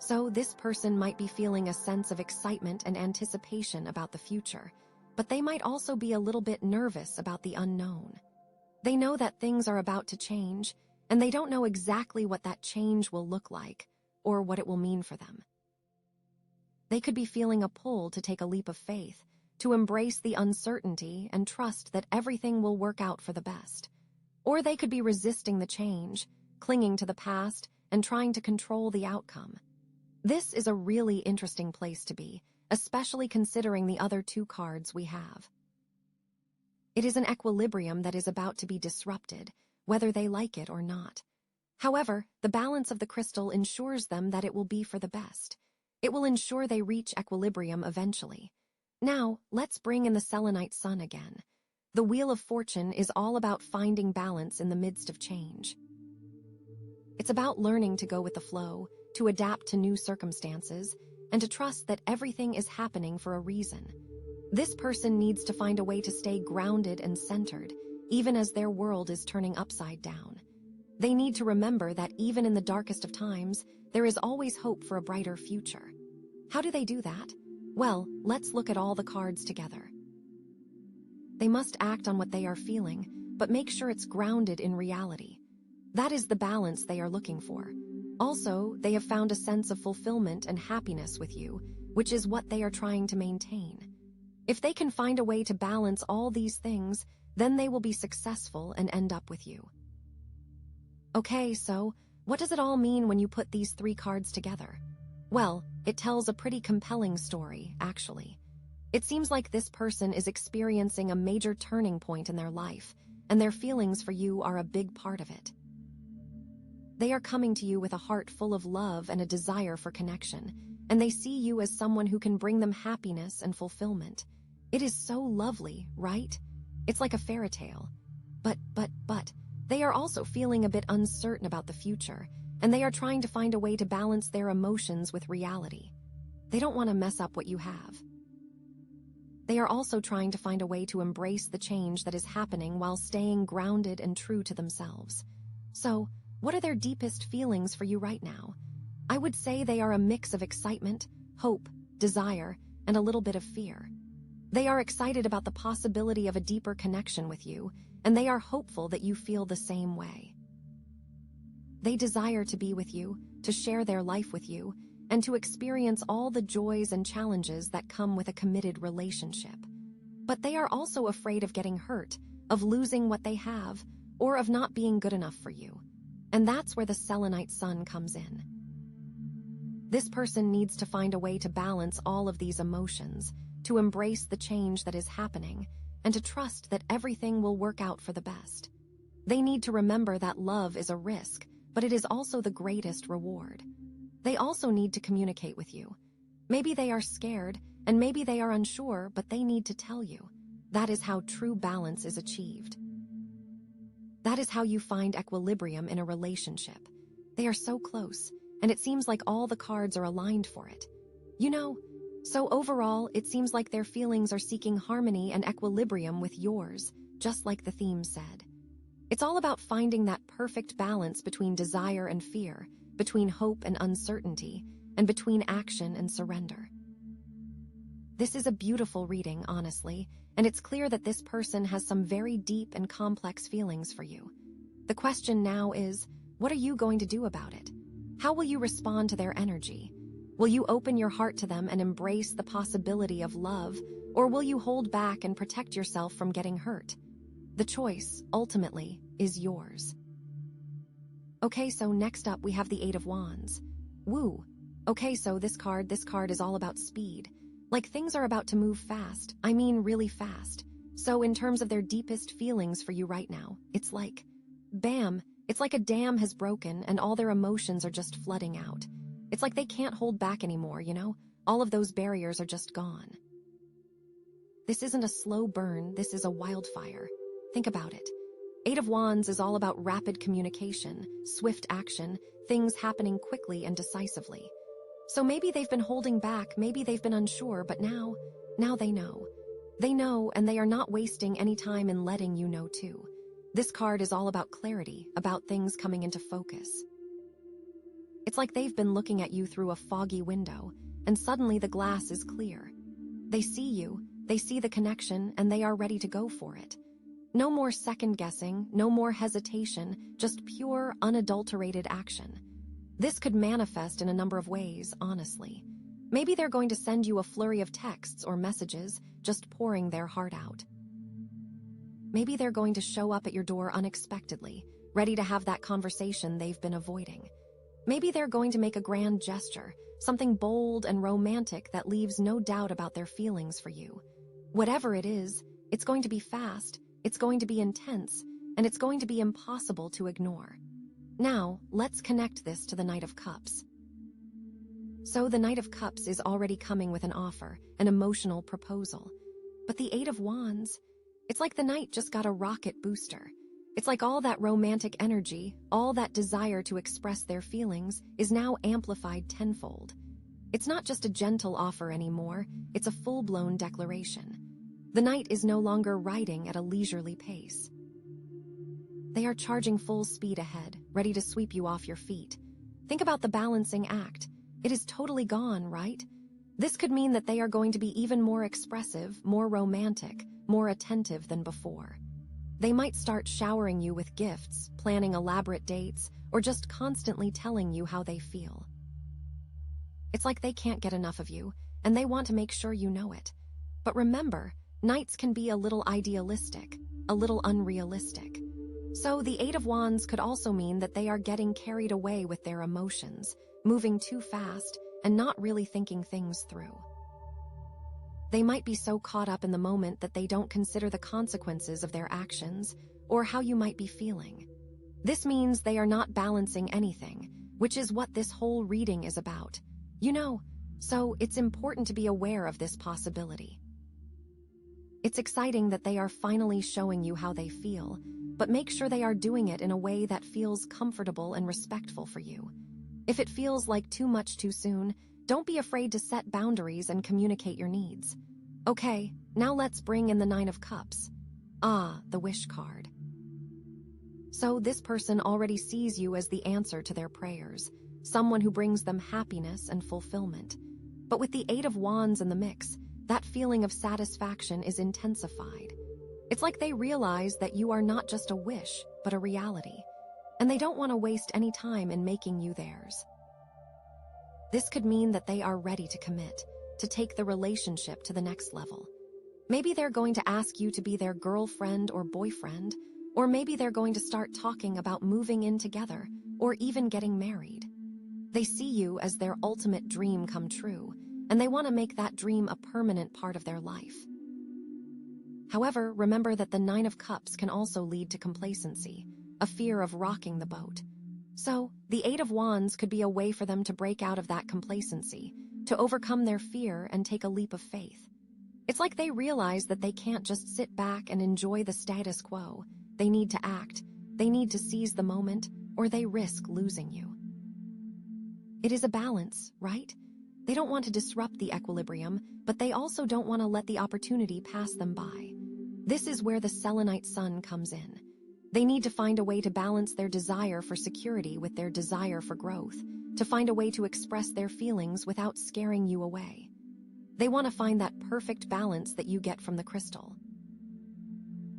So this person might be feeling a sense of excitement and anticipation about the future, but they might also be a little bit nervous about the unknown. They know that things are about to change, and they don't know exactly what that change will look like, or what it will mean for them. They could be feeling a pull to take a leap of faith, to embrace the uncertainty and trust that everything will work out for the best. Or they could be resisting the change, clinging to the past, and trying to control the outcome. This is a really interesting place to be, especially considering the other two cards we have. It is an equilibrium that is about to be disrupted, whether they like it or not. However, the balance of the crystal ensures them that it will be for the best. It will ensure they reach equilibrium eventually. Now, let's bring in the Selenite Sun again. The Wheel of Fortune is all about finding balance in the midst of change. It's about learning to go with the flow, to adapt to new circumstances, and to trust that everything is happening for a reason. This person needs to find a way to stay grounded and centered, even as their world is turning upside down. They need to remember that even in the darkest of times, there is always hope for a brighter future. How do they do that? Well, let's look at all the cards together. They must act on what they are feeling, but make sure it's grounded in reality. That is the balance they are looking for. Also, they have found a sense of fulfillment and happiness with you, which is what they are trying to maintain. If they can find a way to balance all these things, then they will be successful and end up with you. Okay, so what does it all mean when you put these three cards together? Well, it tells a pretty compelling story, actually. It seems like this person is experiencing a major turning point in their life, and their feelings for you are a big part of it. They are coming to you with a heart full of love and a desire for connection, and they see you as someone who can bring them happiness and fulfillment. It is so lovely, right? It's like a fairy tale. But, they are also feeling a bit uncertain about the future, and they are trying to find a way to balance their emotions with reality. They don't want to mess up what you have. They are also trying to find a way to embrace the change that is happening while staying grounded and true to themselves. So, what are their deepest feelings for you right now? I would say they are a mix of excitement, hope, desire, and a little bit of fear. They are excited about the possibility of a deeper connection with you, and they are hopeful that you feel the same way. They desire to be with you, to share their life with you, and to experience all the joys and challenges that come with a committed relationship. But they are also afraid of getting hurt, of losing what they have, or of not being good enough for you. And that's where the Selenite Sun comes in. This person needs to find a way to balance all of these emotions, to embrace the change that is happening, and to trust that everything will work out for the best. They need to remember that love is a risk, but it is also the greatest reward. They also need to communicate with you. Maybe they are scared, and maybe they are unsure, but they need to tell you. That is how true balance is achieved. That is how you find equilibrium in a relationship. They are so close, and it seems like all the cards are aligned for it. So overall, it seems like their feelings are seeking harmony and equilibrium with yours, just like the theme said. It's all about finding that perfect balance between desire and fear, between hope and uncertainty, and between action and surrender. This is a beautiful reading, honestly, and it's clear that this person has some very deep and complex feelings for you. The question now is, what are you going to do about it? How will you respond to their energy? Will you open your heart to them and embrace the possibility of love, or will you hold back and protect yourself from getting hurt? The choice, ultimately, is yours. Okay, so next up we have the Eight of Wands. Woo! Okay, so this card is all about speed. Like things are about to move fast, I mean really fast. So in terms of their deepest feelings for you right now, it's like, bam, it's like a dam has broken and all their emotions are just flooding out. It's like they can't hold back anymore, All of those barriers are just gone. This isn't a slow burn, this is a wildfire. Think about it. Eight of Wands is all about rapid communication, swift action, things happening quickly and decisively. So maybe they've been holding back, maybe they've been unsure, but now they know. They know, and they are not wasting any time in letting you know too. This card is all about clarity, about things coming into focus. It's like they've been looking at you through a foggy window, and suddenly the glass is clear. They see you, they see the connection, and they are ready to go for it. No more second-guessing, no more hesitation, just pure, unadulterated action. This could manifest in a number of ways, honestly. Maybe they're going to send you a flurry of texts or messages, just pouring their heart out. Maybe they're going to show up at your door unexpectedly, ready to have that conversation they've been avoiding. Maybe they're going to make a grand gesture, something bold and romantic that leaves no doubt about their feelings for you. Whatever it is, it's going to be fast, it's going to be intense, and it's going to be impossible to ignore. Now, let's connect this to the Knight of Cups. So the Knight of Cups is already coming with an offer, an emotional proposal. But the Eight of Wands, it's like the Knight just got a rocket booster. It's like all that romantic energy, all that desire to express their feelings is now amplified tenfold. It's not just a gentle offer anymore, it's a full-blown declaration. The Knight is no longer riding at a leisurely pace. They are charging full speed ahead, ready to sweep you off your feet. Think about the balancing act. It is totally gone, right? This could mean that they are going to be even more expressive, more romantic, more attentive than before. They might start showering you with gifts, planning elaborate dates, or just constantly telling you how they feel. It's like they can't get enough of you, and they want to make sure you know it. But remember, Knights can be a little idealistic, a little unrealistic. So the Eight of Wands could also mean that they are getting carried away with their emotions, moving too fast, and not really thinking things through. They might be so caught up in the moment that they don't consider the consequences of their actions or how you might be feeling. This means they are not balancing anything, which is what this whole reading is about. So it's important to be aware of this possibility. It's exciting that they are finally showing you how they feel, but make sure they are doing it in a way that feels comfortable and respectful for you. If it feels like too much too soon, don't be afraid to set boundaries and communicate your needs. Okay, now let's bring in the Nine of Cups. Ah, the Wish card. So this person already sees you as the answer to their prayers, someone who brings them happiness and fulfillment. But with the Eight of Wands in the mix, that feeling of satisfaction is intensified. It's like they realize that you are not just a wish, but a reality, and they don't want to waste any time in making you theirs. This could mean that they are ready to commit, to take the relationship to the next level. Maybe they're going to ask you to be their girlfriend or boyfriend, or maybe they're going to start talking about moving in together, or even getting married. They see you as their ultimate dream come true, and they want to make that dream a permanent part of their life. However, remember that the Nine of Cups can also lead to complacency, a fear of rocking the boat. So, the Eight of Wands could be a way for them to break out of that complacency, to overcome their fear and take a leap of faith. It's like they realize that they can't just sit back and enjoy the status quo. They need to act, they need to seize the moment, or they risk losing you. It is a balance, right? They don't want to disrupt the equilibrium, but they also don't want to let the opportunity pass them by. This is where the Selenite Sun comes in. They need to find a way to balance their desire for security with their desire for growth, to find a way to express their feelings without scaring you away. They want to find that perfect balance that you get from the crystal.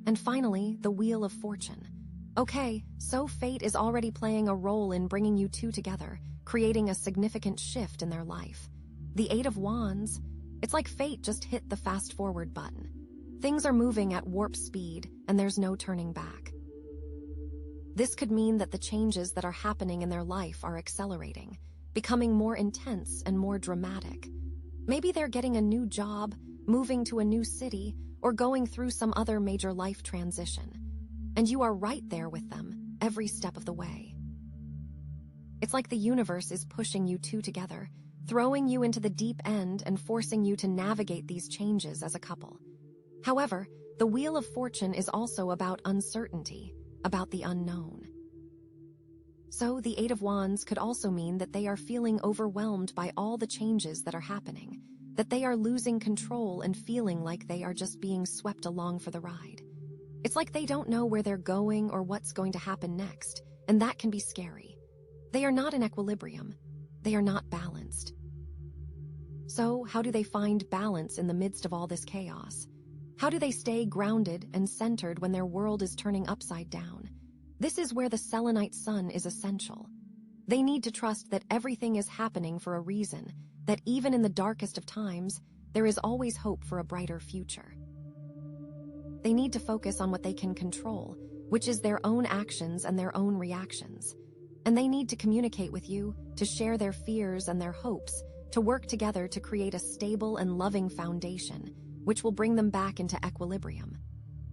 And finally, the Wheel of Fortune. Okay, so fate is already playing a role in bringing you two together, creating a significant shift in their life. The Eight of Wands, it's like fate just hit the fast-forward button. Things are moving at warp speed, and there's no turning back. This could mean that the changes that are happening in their life are accelerating, becoming more intense and more dramatic. Maybe they're getting a new job, moving to a new city, or going through some other major life transition. And you are right there with them, every step of the way. It's like the universe is pushing you two together, throwing you into the deep end and forcing you to navigate these changes as a couple. However, the Wheel of Fortune is also about uncertainty, about the unknown. So the Eight of Wands could also mean that they are feeling overwhelmed by all the changes that are happening, that they are losing control and feeling like they are just being swept along for the ride. It's like they don't know where they're going or what's going to happen next, and that can be scary. They are not in equilibrium. They are not balanced. So, how do they find balance in the midst of all this chaos? How do they stay grounded and centered when their world is turning upside down? This is where the Selenite Sun is essential. They need to trust that everything is happening for a reason, that even in the darkest of times, there is always hope for a brighter future. They need to focus on what they can control, which is their own actions and their own reactions. And they need to communicate with you, to share their fears and their hopes, to work together to create a stable and loving foundation, which will bring them back into equilibrium.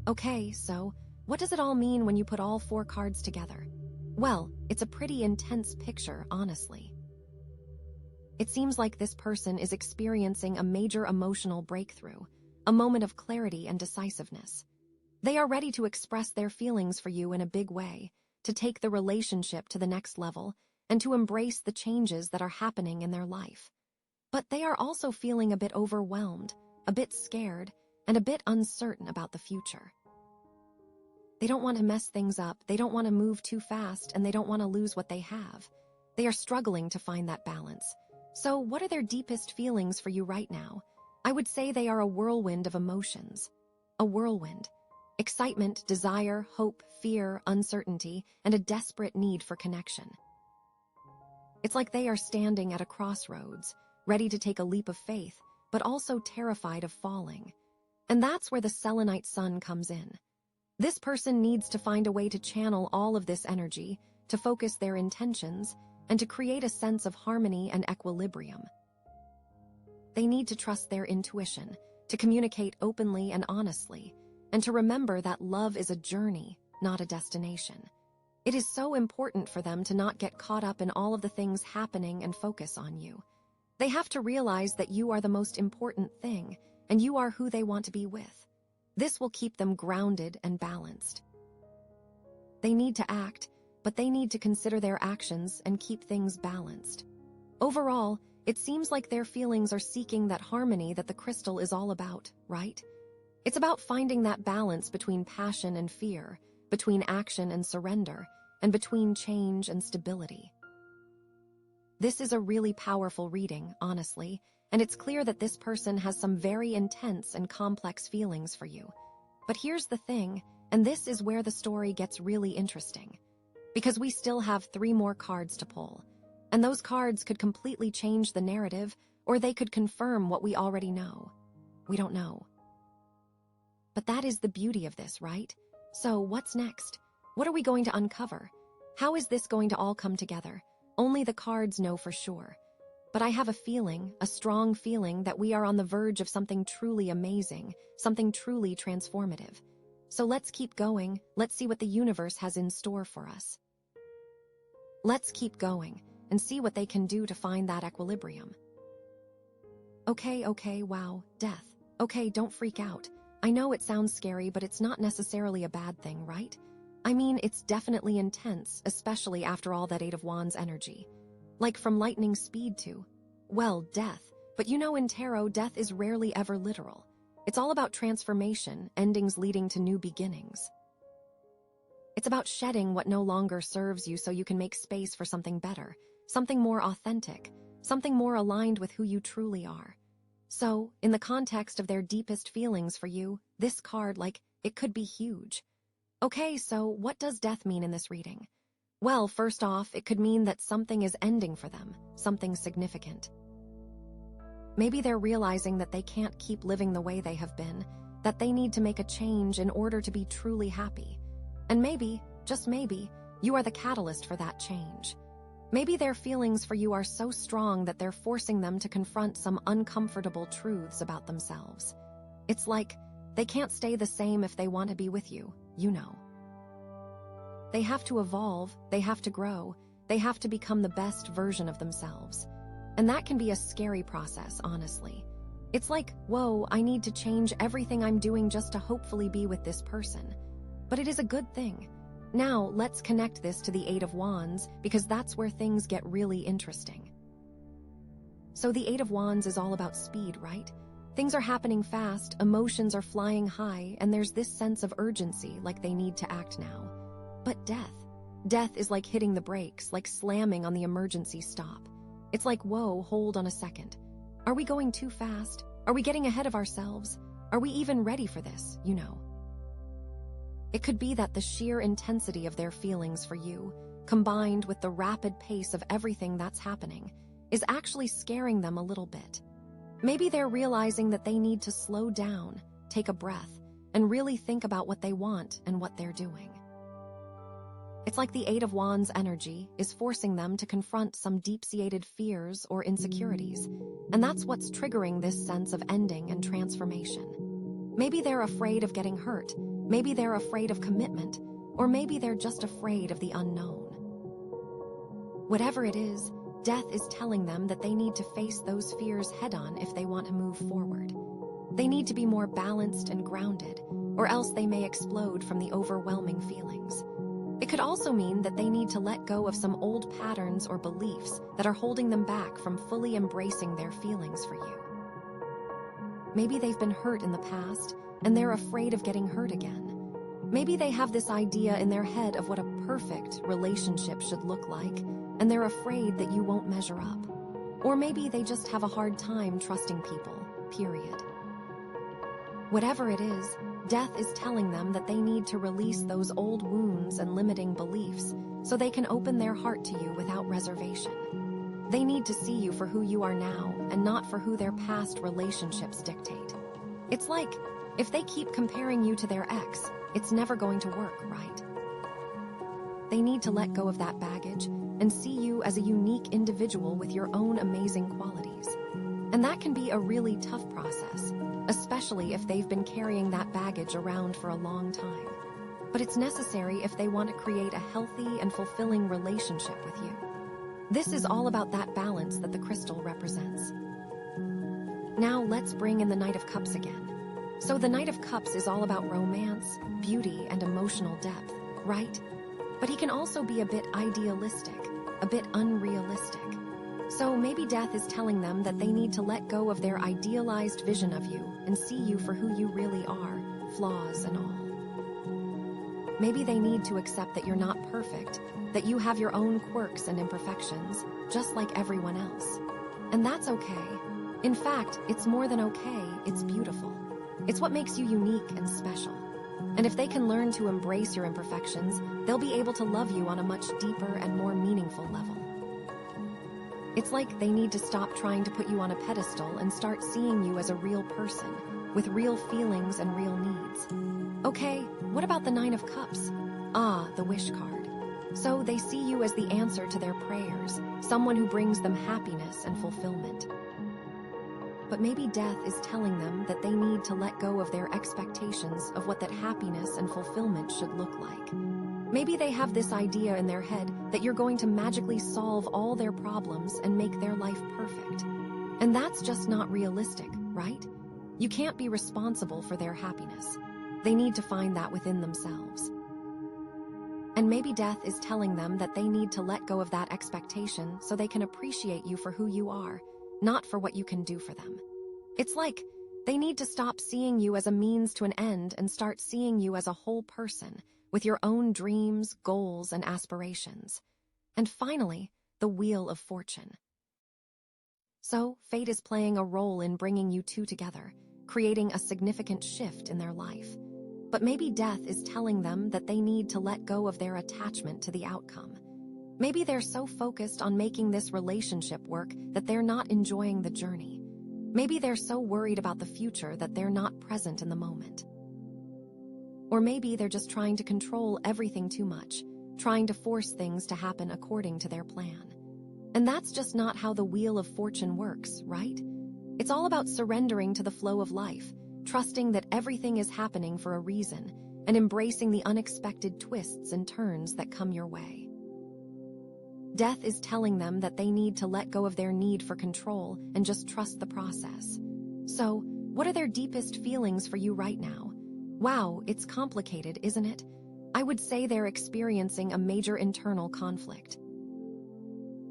Okay, so what does it all mean when you put all four cards together? Well, it's a pretty intense picture, honestly. It seems like this person is experiencing a major emotional breakthrough, a moment of clarity and decisiveness. They are ready to express their feelings for you in a big way, to take the relationship to the next level, and to embrace the changes that are happening in their life. But they are also feeling a bit overwhelmed, a bit scared, and a bit uncertain about the future. They don't want to mess things up, they don't want to move too fast, and they don't want to lose what they have. They are struggling to find that balance. So, what are their deepest feelings for you right now? I would say they are a whirlwind of emotions. A whirlwind. Excitement, desire, hope, fear, uncertainty, and a desperate need for connection. It's like they are standing at a crossroads, ready to take a leap of faith, but also terrified of falling. And that's where the Selenite Sun comes in. This person needs to find a way to channel all of this energy, to focus their intentions, and to create a sense of harmony and equilibrium. They need to trust their intuition, to communicate openly and honestly, and to remember that love is a journey, not a destination. It is so important for them to not get caught up in all of the things happening and focus on you. They have to realize that you are the most important thing, and you are who they want to be with. This will keep them grounded and balanced. They need to act, but they need to consider their actions and keep things balanced. Overall, it seems like their feelings are seeking that harmony that the crystal is all about, right? It's about finding that balance between passion and fear, between action and surrender, and between change and stability. This is a really powerful reading, honestly, and it's clear that this person has some very intense and complex feelings for you. But here's the thing, and this is where the story gets really interesting. Because we still have 3 more cards to pull, and those cards could completely change the narrative, or they could confirm what we already know. We don't know. But that is the beauty of this, right? So what's next? What are we going to uncover? How is this going to all come together? Only the cards know for sure. But I have a feeling, a strong feeling, that we are on the verge of something truly amazing, something truly transformative. So let's keep going. Let's see what the universe has in store for us. Let's keep going and see what they can do to find that equilibrium. Okay, wow, death. Okay, don't freak out. I know it sounds scary, but it's not necessarily a bad thing, right? I mean, it's definitely intense, especially after all that 8 of Wands energy. Like from lightning speed to, well, death. But you know, in tarot, death is rarely ever literal. It's all about transformation, endings leading to new beginnings. It's about shedding what no longer serves you so you can make space for something better, something more authentic, something more aligned with who you truly are. So, in the context of their deepest feelings for you, this card, it could be huge. Okay, so what does death mean in this reading? Well, first off, it could mean that something is ending for them, something significant. Maybe they're realizing that they can't keep living the way they have been, that they need to make a change in order to be truly happy. And maybe, just maybe, you are the catalyst for that change. Maybe their feelings for you are so strong that they're forcing them to confront some uncomfortable truths about themselves. It's like they can't stay the same if they want to be with you, you know. They have to evolve, they have to grow, they have to become the best version of themselves. And that can be a scary process, honestly. It's like, whoa, I need to change everything I'm doing just to hopefully be with this person. But it is a good thing. Now, let's connect this to the 8 of Wands, because that's where things get really interesting. So the 8 of Wands is all about speed, right? Things are happening fast, emotions are flying high, and there's this sense of urgency, like they need to act now. But death is like hitting the brakes, like slamming on the emergency stop. It's like, whoa, hold on a second. Are we going too fast? Are we getting ahead of ourselves? Are we even ready for this, you know? It could be that the sheer intensity of their feelings for you, combined with the rapid pace of everything that's happening, is actually scaring them a little bit. Maybe they're realizing that they need to slow down, take a breath, and really think about what they want and what they're doing. It's like the 8 of Wands energy is forcing them to confront some deep-seated fears or insecurities, and that's what's triggering this sense of ending and transformation. Maybe they're afraid of getting hurt, maybe they're afraid of commitment, or maybe they're just afraid of the unknown. Whatever it is, death is telling them that they need to face those fears head-on if they want to move forward. They need to be more balanced and grounded, or else they may explode from the overwhelming feelings. It could also mean that they need to let go of some old patterns or beliefs that are holding them back from fully embracing their feelings for you. Maybe they've been hurt in the past, and they're afraid of getting hurt again. Maybe they have this idea in their head of what a perfect relationship should look like, and they're afraid that you won't measure up. Or maybe they just have a hard time trusting people, period. Whatever it is, death is telling them that they need to release those old wounds and limiting beliefs so they can open their heart to you without reservation. They need to see you for who you are now and not for who their past relationships dictate. It's like, if they keep comparing you to their ex, it's never going to work, right? They need to let go of that baggage and see you as a unique individual with your own amazing qualities. And that can be a really tough process, especially if they've been carrying that baggage around for a long time. But it's necessary if they want to create a healthy and fulfilling relationship with you. This is all about that balance that the crystal represents. Now let's bring in the Knight of Cups again. So the Knight of Cups is all about romance, beauty, and emotional depth, right? But he can also be a bit idealistic, a bit unrealistic. So maybe death is telling them that they need to let go of their idealized vision of you and see you for who you really are, flaws and all. Maybe they need to accept that you're not perfect, that you have your own quirks and imperfections, just like everyone else. And that's okay. In fact, it's more than okay, it's beautiful. It's what makes you unique and special. And if they can learn to embrace your imperfections, they'll be able to love you on a much deeper and more meaningful level. It's like they need to stop trying to put you on a pedestal and start seeing you as a real person, with real feelings and real needs. Okay, what about the Nine of Cups? Ah, the wish card. So they see you as the answer to their prayers, someone who brings them happiness and fulfillment. But maybe death is telling them that they need to let go of their expectations of what that happiness and fulfillment should look like. Maybe they have this idea in their head that you're going to magically solve all their problems and make their life perfect. And that's just not realistic, right? You can't be responsible for their happiness. They need to find that within themselves. And maybe death is telling them that they need to let go of that expectation so they can appreciate you for who you are, not for what you can do for them. It's like they need to stop seeing you as a means to an end and start seeing you as a whole person with your own dreams, goals, and aspirations. And finally, the Wheel of Fortune. So, fate is playing a role in bringing you two together, creating a significant shift in their life. But maybe death is telling them that they need to let go of their attachment to the outcome. Maybe they're so focused on making this relationship work that they're not enjoying the journey. Maybe they're so worried about the future that they're not present in the moment. Or maybe they're just trying to control everything too much, trying to force things to happen according to their plan. And that's just not how the Wheel of Fortune works, right? It's all about surrendering to the flow of life, trusting that everything is happening for a reason, and embracing the unexpected twists and turns that come your way. Death is telling them that they need to let go of their need for control and just trust the process. So, what are their deepest feelings for you right now? Wow, it's complicated, isn't it? I would say they're experiencing a major internal conflict.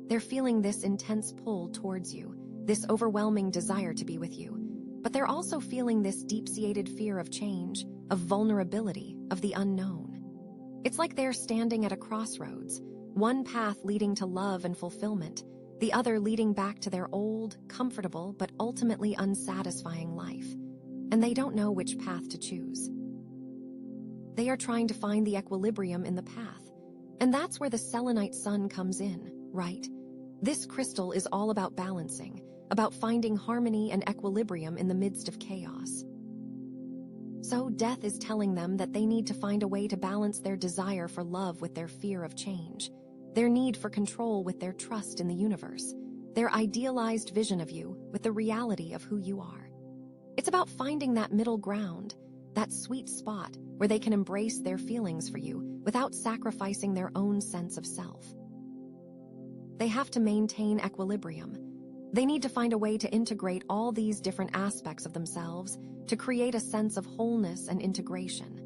They're feeling this intense pull towards you, this overwhelming desire to be with you, but they're also feeling this deep-seated fear of change, of vulnerability, of the unknown. It's like they're standing at a crossroads, one path leading to love and fulfillment, the other leading back to their old, comfortable, but ultimately unsatisfying life. And they don't know which path to choose. They are trying to find the equilibrium in the path. And that's where the Selenite Sun comes in, right? This crystal is all about balancing, about finding harmony and equilibrium in the midst of chaos. So death is telling them that they need to find a way to balance their desire for love with their fear of change, their need for control with their trust in the universe, their idealized vision of you with the reality of who you are. It's about finding that middle ground, that sweet spot where they can embrace their feelings for you without sacrificing their own sense of self. They have to maintain equilibrium. They need to find a way to integrate all these different aspects of themselves to create a sense of wholeness and integration.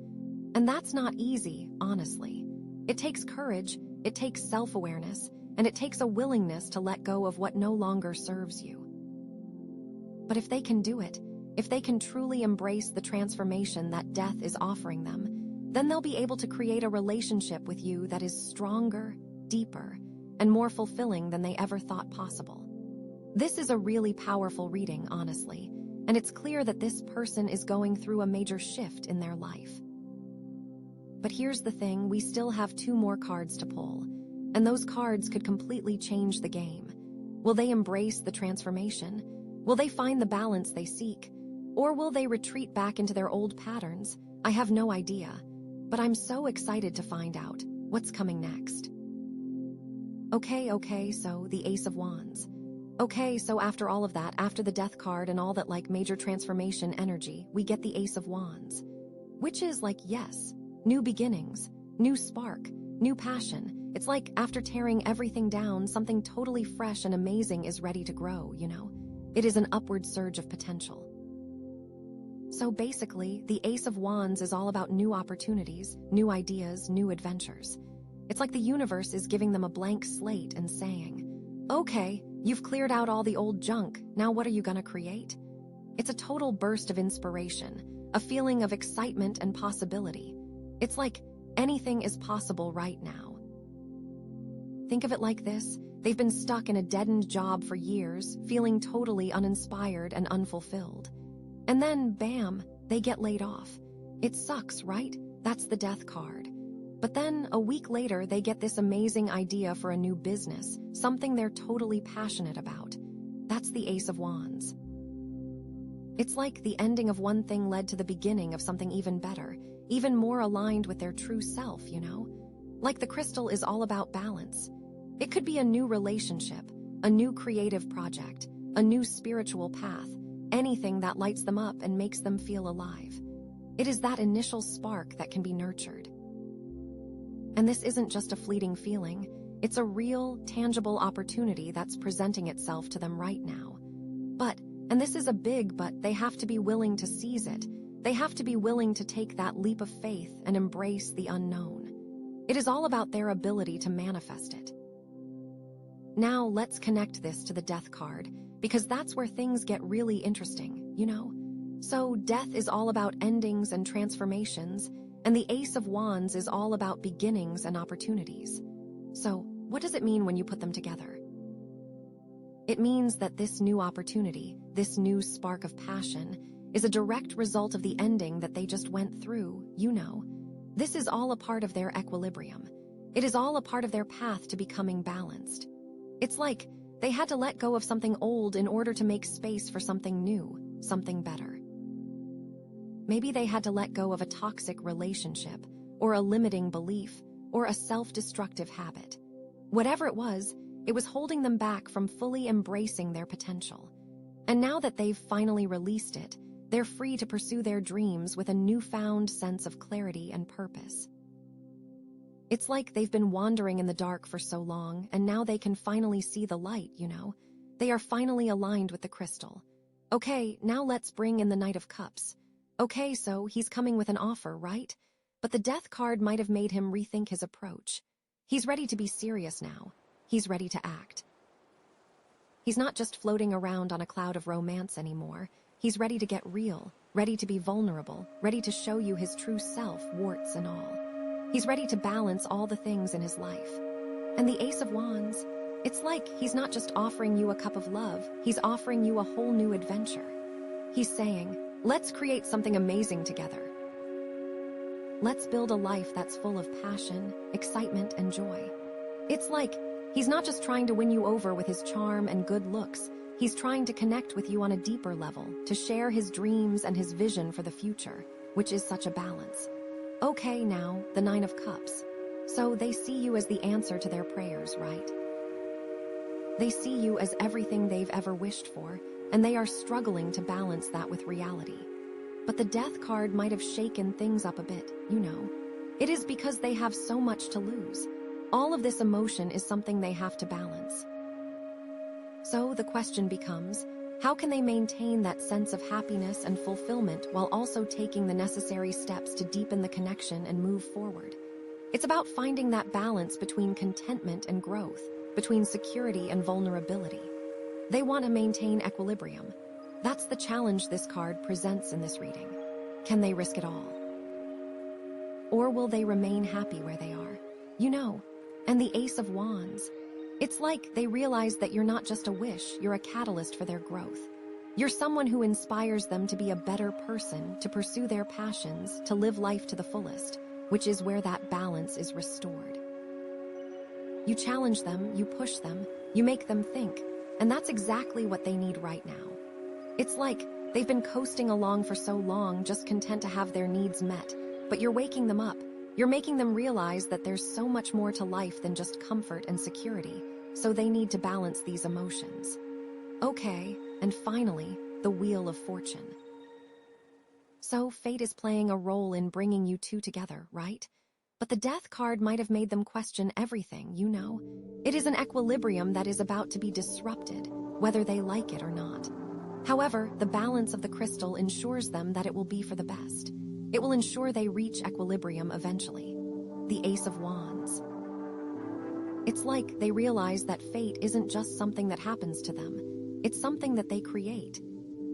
And that's not easy, honestly. It takes courage, it takes self-awareness, and it takes a willingness to let go of what no longer serves you. But if they can do it, if they can truly embrace the transformation that death is offering them, then they'll be able to create a relationship with you that is stronger, deeper, and more fulfilling than they ever thought possible. This is a really powerful reading, honestly, and it's clear that this person is going through a major shift in their life. But here's the thing, we still have 2 more cards to pull, and those cards could completely change the game. Will they embrace the transformation? Will they find the balance they seek? Or will they retreat back into their old patterns? I have no idea, but I'm so excited to find out what's coming next. Okay, so the Ace of Wands. Okay, so after all of that, after the Death card and all that like major transformation energy, we get the Ace of Wands, which is like, yes, new beginnings, new spark, new passion. It's like after tearing everything down, something totally fresh and amazing is ready to grow, you know? It is an upward surge of potential. So basically, the Ace of Wands is all about new opportunities, new ideas, new adventures. It's like the universe is giving them a blank slate and saying, okay, you've cleared out all the old junk, now what are you gonna create? It's a total burst of inspiration, a feeling of excitement and possibility. It's like anything is possible right now. Think of it like this, They've been stuck in a dead-end job for years, feeling totally uninspired and unfulfilled. And then, bam, they get laid off. It sucks, right? That's the death card. But then, a week later, they get this amazing idea for a new business, something they're totally passionate about. That's the Ace of Wands. It's like the ending of one thing led to the beginning of something even better, even more aligned with their true self, you know? Like the crystal is all about balance. It could be a new relationship, a new creative project, a new spiritual path, anything that lights them up and makes them feel alive. It is that initial spark that can be nurtured. And this isn't just a fleeting feeling, it's a real, tangible opportunity that's presenting itself to them right now. But, and this is a big but, they have to be willing to seize it. They have to be willing to take that leap of faith and embrace the unknown. It is all about their ability to manifest it. Now let's connect this to the death card, because that's where things get really interesting, you know? So death is all about endings and transformations, and the Ace of Wands is all about beginnings and opportunities. So, what does it mean when you put them together? It means that this new opportunity, this new spark of passion, is a direct result of the ending that they just went through, you know. This is all a part of their equilibrium. It is all a part of their path to becoming balanced. It's like they had to let go of something old in order to make space for something new, something better. Maybe they had to let go of a toxic relationship, or a limiting belief, or a self-destructive habit. Whatever it was holding them back from fully embracing their potential. And now that they've finally released it, they're free to pursue their dreams with a newfound sense of clarity and purpose. It's like they've been wandering in the dark for so long, and now they can finally see the light, you know? They are finally aligned with the crystal. Okay, now let's bring in the Knight of Cups. Okay, so he's coming with an offer, right? But the death card might have made him rethink his approach. He's ready to be serious now. He's ready to act. He's not just floating around on a cloud of romance anymore. He's ready to get real, ready to be vulnerable, ready to show you his true self, warts and all. He's ready to balance all the things in his life. And the Ace of Wands, it's like he's not just offering you a cup of love, he's offering you a whole new adventure. He's saying, let's create something amazing together. Let's build a life that's full of passion, excitement, and joy. It's like he's not just trying to win you over with his charm and good looks, he's trying to connect with you on a deeper level, to share his dreams and his vision for the future, which is such a balance. Okay, now, the Nine of Cups. So they see you as the answer to their prayers, right? They see you as everything they've ever wished for, and they are struggling to balance that with reality. But the death card might have shaken things up a bit, you know. It is because they have so much to lose. All of this emotion is something they have to balance. So the question becomes, how can they maintain that sense of happiness and fulfillment while also taking the necessary steps to deepen the connection and move forward? It's about finding that balance between contentment and growth, between security and vulnerability. They want to maintain equilibrium. That's the challenge this card presents in this reading. Can they risk it all? Or will they remain happy where they are? You know, and the Ace of Wands. It's like they realize that you're not just a wish, you're a catalyst for their growth. You're someone who inspires them to be a better person, to pursue their passions, to live life to the fullest, which is where that balance is restored. You challenge them, you push them, you make them think, and that's exactly what they need right now. It's like they've been coasting along for so long, just content to have their needs met, but you're waking them up. You're making them realize that there's so much more to life than just comfort and security, so they need to balance these emotions. Okay, and finally, the Wheel of Fortune. So fate is playing a role in bringing you two together, right? But the death card might have made them question everything, you know? It is an equilibrium that is about to be disrupted, whether they like it or not. However, the balance of the crystal ensures them that it will be for the best. It will ensure they reach equilibrium eventually. The Ace of Wands. It's like they realize that fate isn't just something that happens to them. It's something that they create.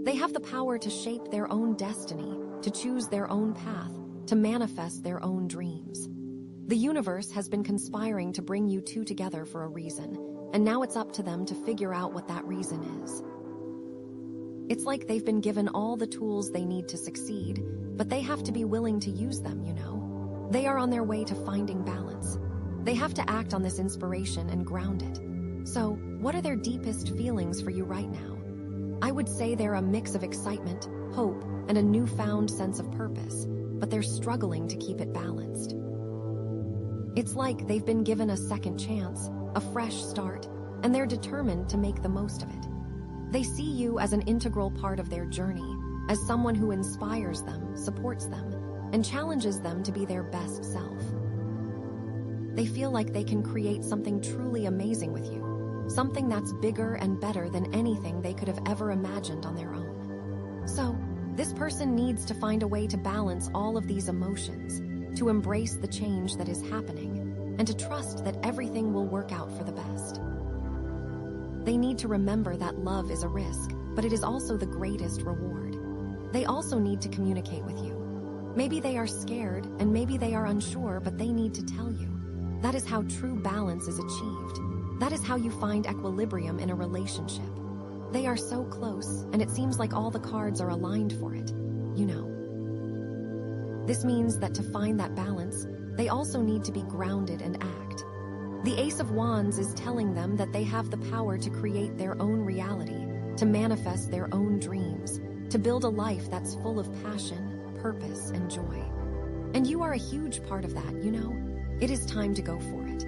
They have the power to shape their own destiny, to choose their own path, to manifest their own dreams. The universe has been conspiring to bring you two together for a reason, and now it's up to them to figure out what that reason is. It's like they've been given all the tools they need to succeed, but they have to be willing to use them, you know? They are on their way to finding balance. They have to act on this inspiration and ground it. So, what are their deepest feelings for you right now? I would say they're a mix of excitement, hope, and a newfound sense of purpose, but they're struggling to keep it balanced. It's like they've been given a second chance, a fresh start, and they're determined to make the most of it. They see you as an integral part of their journey, as someone who inspires them, supports them, and challenges them to be their best self. They feel like they can create something truly amazing with you, something that's bigger and better than anything they could have ever imagined on their own. So, this person needs to find a way to balance all of these emotions, to embrace the change that is happening, and to trust that everything will work out for the best. They need to remember that love is a risk, but it is also the greatest reward. They also need to communicate with you. Maybe they are scared, and maybe they are unsure, but they need to tell you. That is how true balance is achieved. That is how you find equilibrium in a relationship. They are so close, and it seems like all the cards are aligned for it, you know. This means that to find that balance, they also need to be grounded and act. The Ace of Wands is telling them that they have the power to create their own reality, to manifest their own dreams, to build a life that's full of passion, purpose, and joy. And you are a huge part of that, you know? It is time to go for it.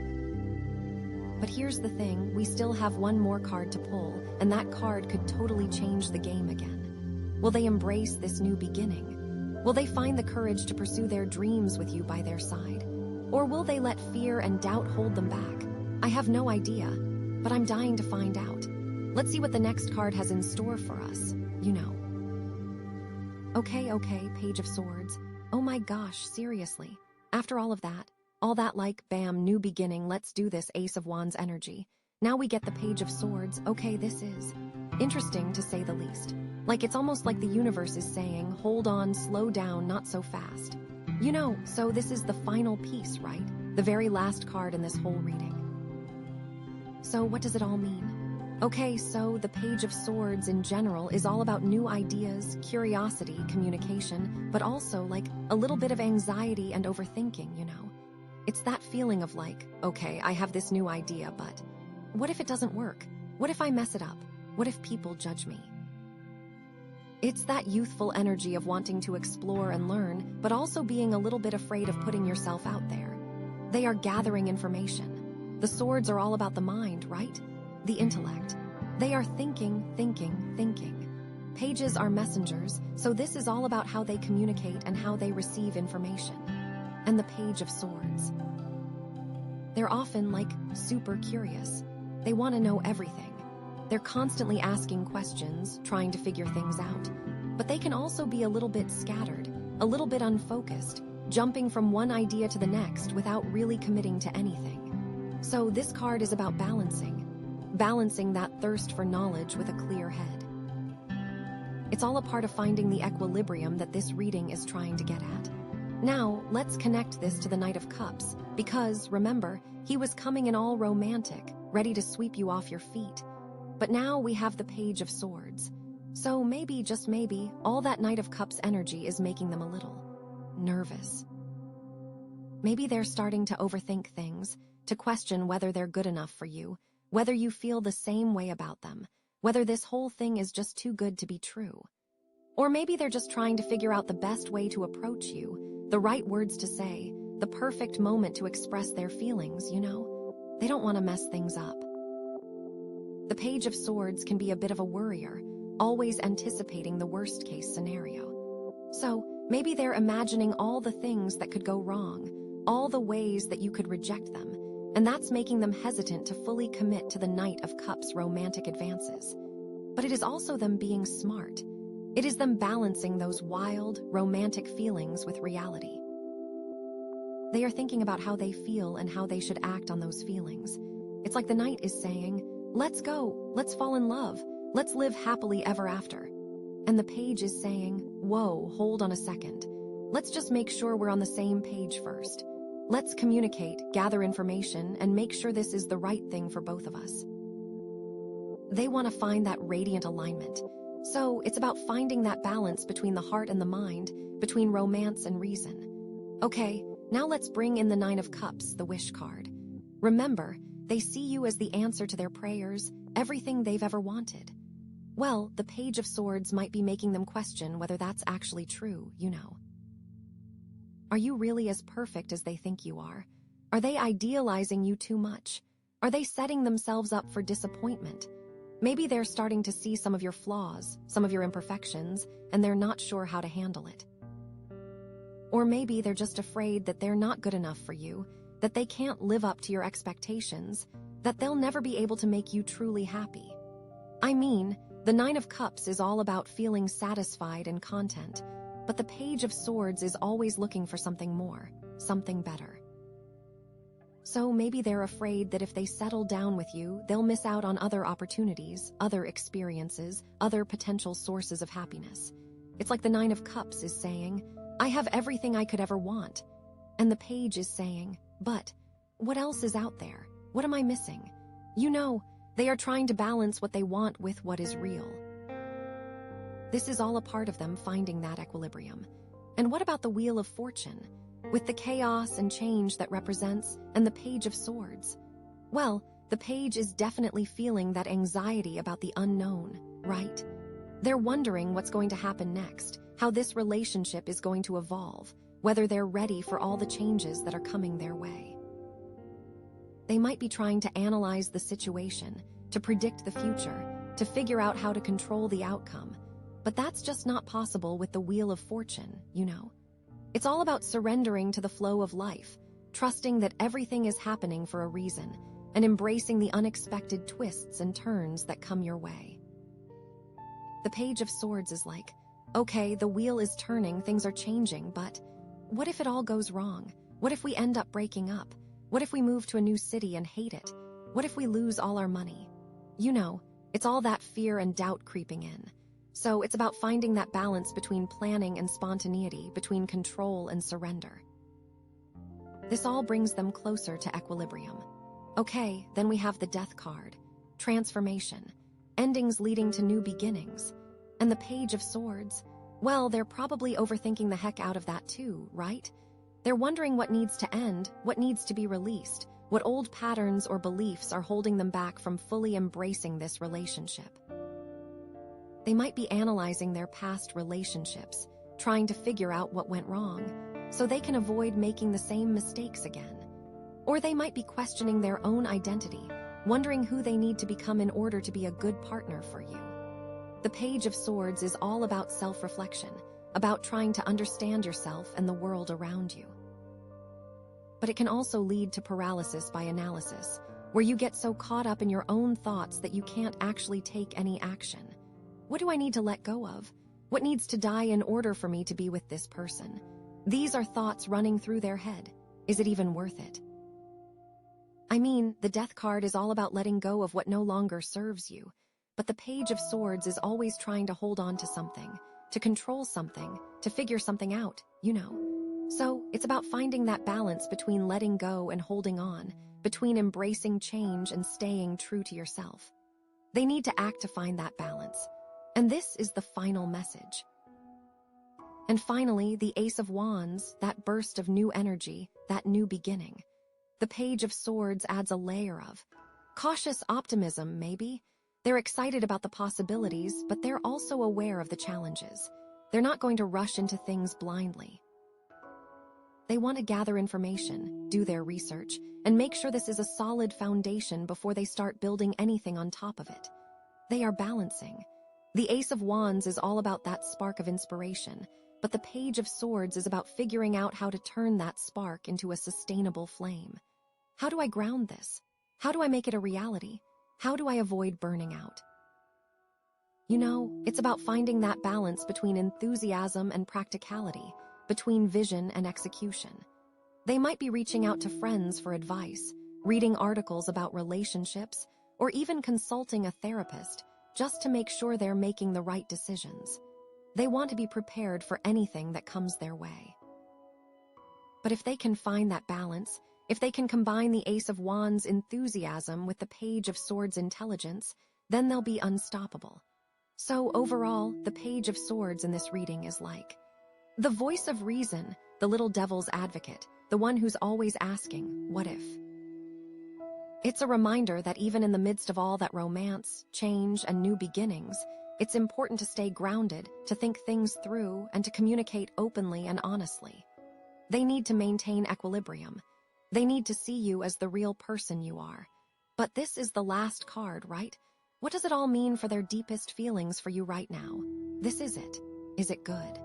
But here's the thing, we still have one more card to pull, and that card could totally change the game again. Will they embrace this new beginning? Will they find the courage to pursue their dreams with you by their side? Or will they let fear and doubt hold them back? I have no idea, but I'm dying to find out. Let's see what the next card has in store for us, you know. Okay, Page of Swords. Oh my gosh, seriously. After all that like, bam, new beginning, let's do this, Ace of Wands energy. Now we get the Page of Swords. Okay, this is interesting to say the least. Like, it's almost like the universe is saying, hold on, slow down, not so fast. You know, so this is the final piece, right? The very last card in this whole reading. So what does it all mean? Okay, so the Page of Swords in general is all about new ideas, curiosity, communication, but also like a little bit of anxiety and overthinking, you know? It's that feeling of like, okay, I have this new idea, but what if it doesn't work? What if I mess it up? What if people judge me? It's that youthful energy of wanting to explore and learn, but also being a little bit afraid of putting yourself out there. They are gathering information. The swords are all about the mind, right? The intellect. They are thinking. Pages are messengers, so this is all about how they communicate and how they receive information. And the Page of Swords. They're often like super curious. They want to know everything. They're constantly asking questions, trying to figure things out. But they can also be a little bit scattered, a little bit unfocused, jumping from one idea to the next without really committing to anything. So this card is about balancing that thirst for knowledge with a clear head. It's all a part of finding the equilibrium that this reading is trying to get at. Now, let's connect this to the Knight of Cups, because, remember, he was coming in all romantic, ready to sweep you off your feet. But now we have the Page of Swords. So maybe, just maybe, all that Knight of Cups energy is making them a little nervous. Maybe they're starting to overthink things, to question whether they're good enough for you, whether you feel the same way about them, whether this whole thing is just too good to be true. Or maybe they're just trying to figure out the best way to approach you, the right words to say, the perfect moment to express their feelings, you know? They don't want to mess things up. The Page of Swords can be a bit of a worrier, always anticipating the worst-case scenario. So, maybe they're imagining all the things that could go wrong, all the ways that you could reject them, and that's making them hesitant to fully commit to the Knight of Cups' romantic advances. But it is also them being smart. It is them balancing those wild, romantic feelings with reality. They are thinking about how they feel and how they should act on those feelings. It's like the Knight is saying, let's go, let's fall in love, let's live happily ever after. And the Page is saying, whoa, hold on a second. Let's just make sure we're on the same page first. Let's communicate, gather information, and make sure this is the right thing for both of us. They want to find that radiant alignment. So it's about finding that balance between the heart and the mind, between romance and reason. Okay, now let's bring in the Nine of Cups, the wish card. Remember, they see you as the answer to their prayers, everything they've ever wanted. Well, the Page of Swords might be making them question whether that's actually true, you know. Are you really as perfect as they think you are? Are they idealizing you too much? Are they setting themselves up for disappointment? Maybe they're starting to see some of your flaws, some of your imperfections, and they're not sure how to handle it. Or maybe they're just afraid that they're not good enough for you, that they can't live up to your expectations, that they'll never be able to make you truly happy. I mean, the Nine of Cups is all about feeling satisfied and content, but the Page of Swords is always looking for something more, something better. So maybe they're afraid that if they settle down with you, they'll miss out on other opportunities, other experiences, other potential sources of happiness. It's like the Nine of Cups is saying, I have everything I could ever want. And the Page is saying, but what else is out there? What am I missing? You know, they are trying to balance what they want with what is real. This is all a part of them finding that equilibrium. And what about the Wheel of Fortune? With the chaos and change that represents, and the Page of Swords? Well, the Page is definitely feeling that anxiety about the unknown, right? They're wondering what's going to happen next, how this relationship is going to evolve, whether they're ready for all the changes that are coming their way. They might be trying to analyze the situation, to predict the future, to figure out how to control the outcome. But that's just not possible with the Wheel of Fortune, you know. It's all about surrendering to the flow of life, trusting that everything is happening for a reason, and embracing the unexpected twists and turns that come your way. The Page of Swords is like, okay, the wheel is turning, things are changing, but what if it all goes wrong? What if we end up breaking up? What if we move to a new city and hate it? What if we lose all our money? You know, it's all that fear and doubt creeping in. So it's about finding that balance between planning and spontaneity, between control and surrender. This all brings them closer to equilibrium. Okay, then we have the Death card, transformation, endings leading to new beginnings. And the Page of Swords, well, they're probably overthinking the heck out of that too, right? They're wondering what needs to end, what needs to be released, what old patterns or beliefs are holding them back from fully embracing this relationship. They might be analyzing their past relationships, trying to figure out what went wrong, so they can avoid making the same mistakes again. Or they might be questioning their own identity, wondering who they need to become in order to be a good partner for you. The Page of Swords is all about self-reflection, about trying to understand yourself and the world around you. But it can also lead to paralysis by analysis, where you get so caught up in your own thoughts that you can't actually take any action. What do I need to let go of? What needs to die in order for me to be with this person? These are thoughts running through their head. Is it even worth it? I mean, the Death card is all about letting go of what no longer serves you, but the Page of Swords is always trying to hold on to something, to control something, to figure something out, you know. So it's about finding that balance between letting go and holding on, between embracing change and staying true to yourself. They need to act to find that balance. And this is the final message. And finally, the Ace of Wands, that burst of new energy, that new beginning. The Page of Swords adds a layer of cautious optimism, maybe. They're excited about the possibilities, but they're also aware of the challenges. They're not going to rush into things blindly. They want to gather information, do their research, and make sure this is a solid foundation before they start building anything on top of it. They are balancing. The Ace of Wands is all about that spark of inspiration, but the Page of Swords is about figuring out how to turn that spark into a sustainable flame. How do I ground this? How do I make it a reality? How do I avoid burning out? You know, it's about finding that balance between enthusiasm and practicality, between vision and execution. They might be reaching out to friends for advice, reading articles about relationships, or even consulting a therapist, just to make sure they're making the right decisions. They want to be prepared for anything that comes their way. But if they can find that balance, if they can combine the Ace of Wands enthusiasm with the Page of Swords intelligence, then they'll be unstoppable. So overall, the Page of Swords in this reading is like the voice of reason, the little devil's advocate, the one who's always asking, what if? It's a reminder that even in the midst of all that romance, change, and new beginnings, it's important to stay grounded, to think things through, and to communicate openly and honestly. They need to maintain equilibrium. They need to see you as the real person you are. But this is the last card, right? What does it all mean for their deepest feelings for you right now? This is it. Is it good?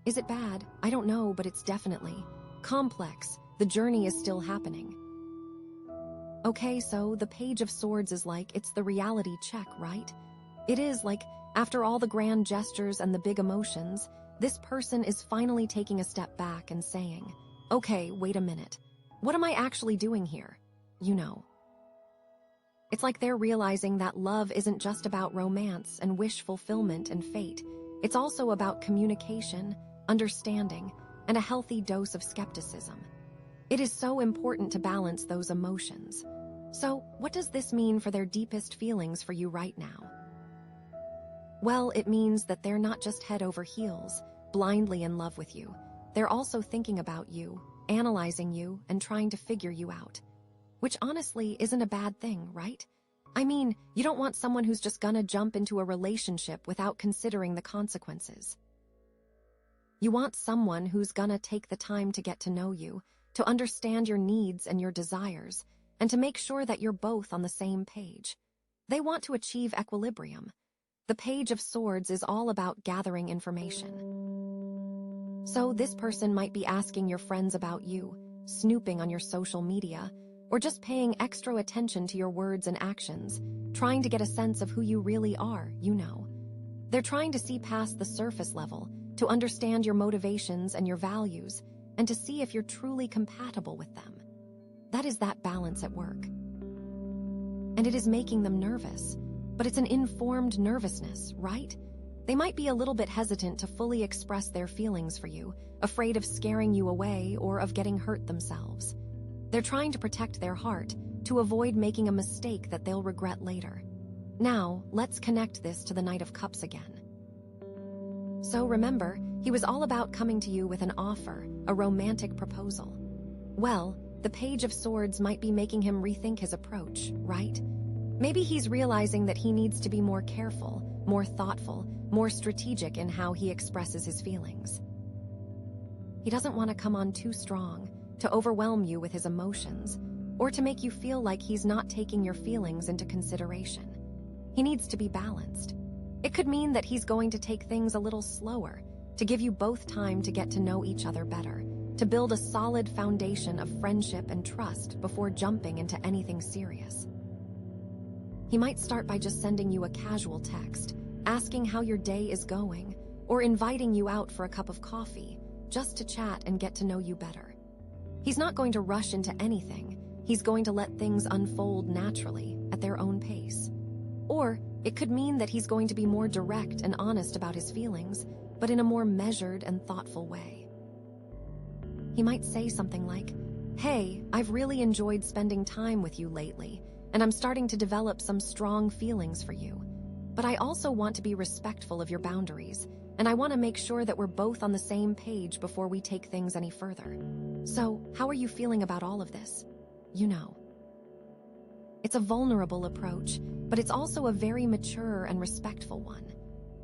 Is it bad? I don't know, but it's definitely complex. The journey is still happening. Okay, so the Page of Swords is like, it's the reality check, right? It is like, after all the grand gestures and the big emotions, this person is finally taking a step back and saying, okay, wait a minute. What am I actually doing here? You know. It's like they're realizing that love isn't just about romance and wish fulfillment and fate. It's also about communication, understanding, and a healthy dose of skepticism. It is so important to balance those emotions. So, what does this mean for their deepest feelings for you right now? Well, it means that they're not just head over heels, blindly in love with you. They're also thinking about you, analyzing you, and trying to figure you out. Which honestly isn't a bad thing, right? I mean, you don't want someone who's just gonna jump into a relationship without considering the consequences. You want someone who's gonna take the time to get to know you, to understand your needs and your desires, and to make sure that you're both on the same page. They want to achieve equilibrium. The Page of Swords is all about gathering information. So this person might be asking your friends about you, snooping on your social media, or just paying extra attention to your words and actions, trying to get a sense of who you really are, you know. They're trying to see past the surface level, to understand your motivations and your values, and to see if you're truly compatible with them. That is that balance at work. And it is making them nervous, but it's an informed nervousness, right? They might be a little bit hesitant to fully express their feelings for you, afraid of scaring you away or of getting hurt themselves. They're trying to protect their heart, to avoid making a mistake that they'll regret later. Now, let's connect this to the Knight of Cups again. So remember, he was all about coming to you with an offer, a romantic proposal. Well, the Page of Swords might be making him rethink his approach, right? Maybe he's realizing that he needs to be more careful, more thoughtful, more strategic in how he expresses his feelings. He doesn't want to come on too strong, to overwhelm you with his emotions, or to make you feel like he's not taking your feelings into consideration. He needs to be balanced. It could mean that he's going to take things a little slower, to give you both time to get to know each other better, to build a solid foundation of friendship and trust before jumping into anything serious. He might start by just sending you a casual text, asking how your day is going, or inviting you out for a cup of coffee, just to chat and get to know you better. He's not going to rush into anything. He's going to let things unfold naturally, at their own pace. Or it could mean that he's going to be more direct and honest about his feelings, but in a more measured and thoughtful way. He might say something like, "Hey, I've really enjoyed spending time with you lately, and I'm starting to develop some strong feelings for you. But I also want to be respectful of your boundaries, and I want to make sure that we're both on the same page before we take things any further. So, how are you feeling about all of this?" You know. It's a vulnerable approach, but it's also a very mature and respectful one.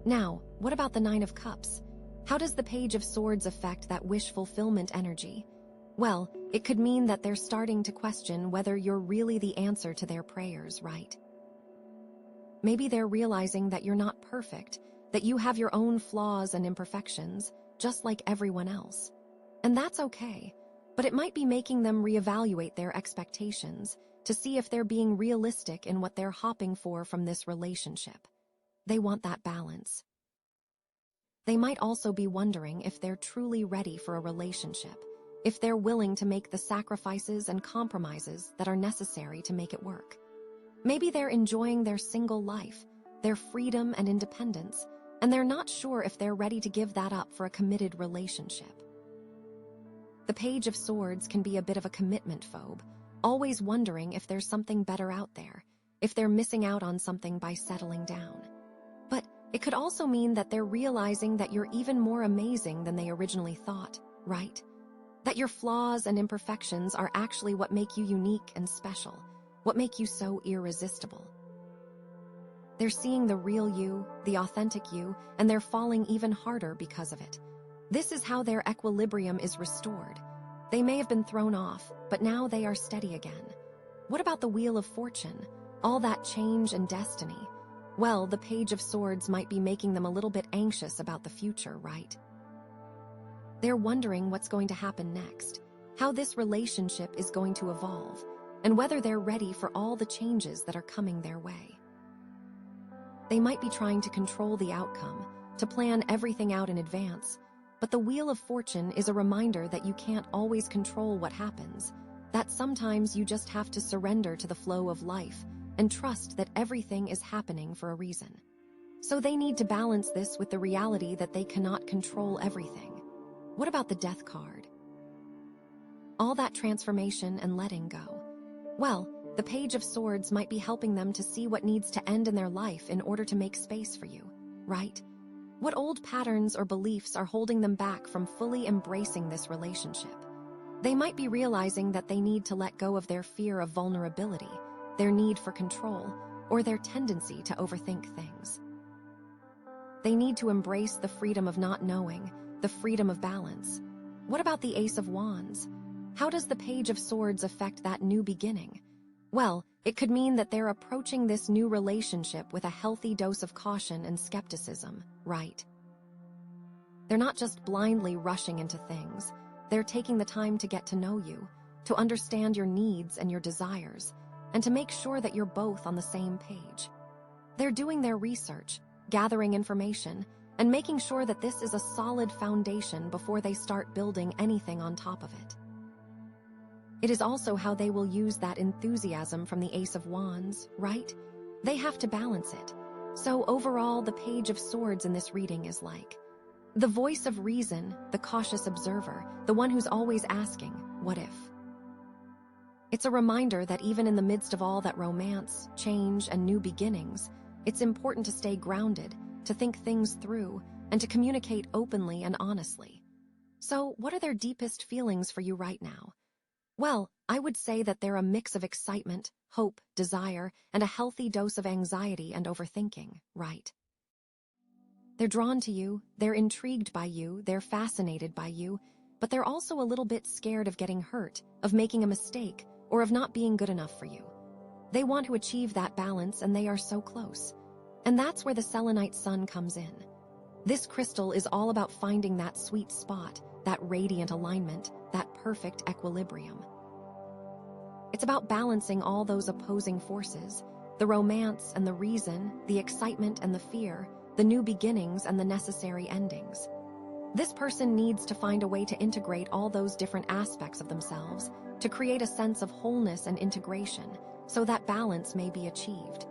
Now, what about the Nine of Cups? How does the Page of Swords affect that wish fulfillment energy? Well, it could mean that they're starting to question whether you're really the answer to their prayers, right? Maybe they're realizing that you're not perfect, that you have your own flaws and imperfections, just like everyone else. And that's okay, but it might be making them reevaluate their expectations to see if they're being realistic in what they're hoping for from this relationship. They want that balance. They might also be wondering if they're truly ready for a relationship, if they're willing to make the sacrifices and compromises that are necessary to make it work. Maybe they're enjoying their single life, their freedom and independence, and they're not sure if they're ready to give that up for a committed relationship. The Page of Swords can be a bit of a commitment phobe, always wondering if there's something better out there, if they're missing out on something by settling down. But it could also mean that they're realizing that you're even more amazing than they originally thought, right? That your flaws and imperfections are actually what make you unique and special, what make you so irresistible. They're seeing the real you, the authentic you, and they're falling even harder because of it. This is how their equilibrium is restored. They may have been thrown off, but now they are steady again. What about the Wheel of Fortune? All that change and destiny? Well, the Page of Swords might be making them a little bit anxious about the future, right? They're wondering what's going to happen next, how this relationship is going to evolve, and whether they're ready for all the changes that are coming their way. They might be trying to control the outcome, to plan everything out in advance, but the Wheel of Fortune is a reminder that you can't always control what happens, that sometimes you just have to surrender to the flow of life and trust that everything is happening for a reason. So they need to balance this with the reality that they cannot control everything. What about the Death card? All that transformation and letting go. Well, the Page of Swords might be helping them to see what needs to end in their life in order to make space for you, right? What old patterns or beliefs are holding them back from fully embracing this relationship? They might be realizing that they need to let go of their fear of vulnerability, their need for control, or their tendency to overthink things. They need to embrace the freedom of not knowing, the freedom of balance. What about the Ace of Wands? How does the Page of Swords affect that new beginning? Well, it could mean that they're approaching this new relationship with a healthy dose of caution and skepticism, right? They're not just blindly rushing into things. They're taking the time to get to know you, to understand your needs and your desires, and to make sure that you're both on the same page. They're doing their research, gathering information, and making sure that this is a solid foundation before they start building anything on top of it. It is also how they will use that enthusiasm from the Ace of Wands, right? They have to balance it. So overall, the Page of Swords in this reading is like the voice of reason, the cautious observer, the one who's always asking, what if? It's a reminder that even in the midst of all that romance, change, and new beginnings, it's important to stay grounded, to think things through, and to communicate openly and honestly. So, what are their deepest feelings for you right now? Well, I would say that they're a mix of excitement, hope, desire, and a healthy dose of anxiety and overthinking, right? They're drawn to you, they're intrigued by you, they're fascinated by you, but they're also a little bit scared of getting hurt, of making a mistake, or of not being good enough for you. They want to achieve that balance, and they are so close. And that's where the Selenite Sun comes in. This crystal is all about finding that sweet spot, that radiant alignment, that perfect equilibrium. It's about balancing all those opposing forces, the romance and the reason, the excitement and the fear, the new beginnings and the necessary endings. This person needs to find a way to integrate all those different aspects of themselves, to create a sense of wholeness and integration, so that balance may be achieved.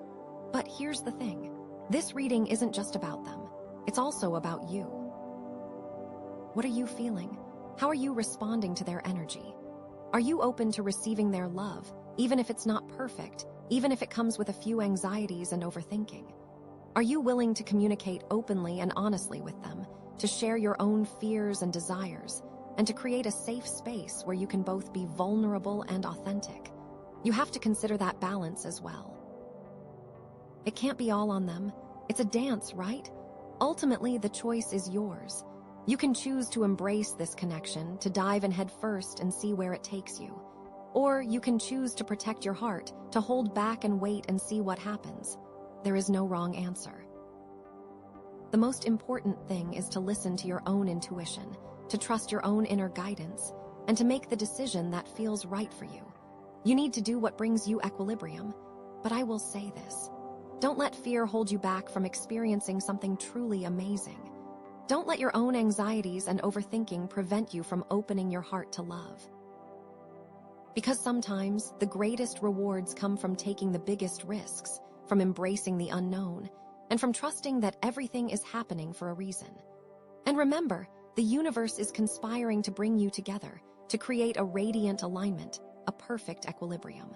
But here's the thing. This reading isn't just about them. It's also about you. What are you feeling? How are you responding to their energy? Are you open to receiving their love, even if it's not perfect, even if it comes with a few anxieties and overthinking? Are you willing to communicate openly and honestly with them, to share your own fears and desires, and to create a safe space where you can both be vulnerable and authentic? You have to consider that balance as well. It can't be all on them. It's a dance, right? Ultimately, the choice is yours. You can choose to embrace this connection, to dive in head first and see where it takes you. Or you can choose to protect your heart, to hold back and wait and see what happens. There is no wrong answer. The most important thing is to listen to your own intuition, to trust your own inner guidance, and to make the decision that feels right for you. You need to do what brings you equilibrium. But I will say this. Don't let fear hold you back from experiencing something truly amazing. Don't let your own anxieties and overthinking prevent you from opening your heart to love. Because sometimes the greatest rewards come from taking the biggest risks, from embracing the unknown, and from trusting that everything is happening for a reason. And remember, the universe is conspiring to bring you together, to create a radiant alignment, a perfect equilibrium.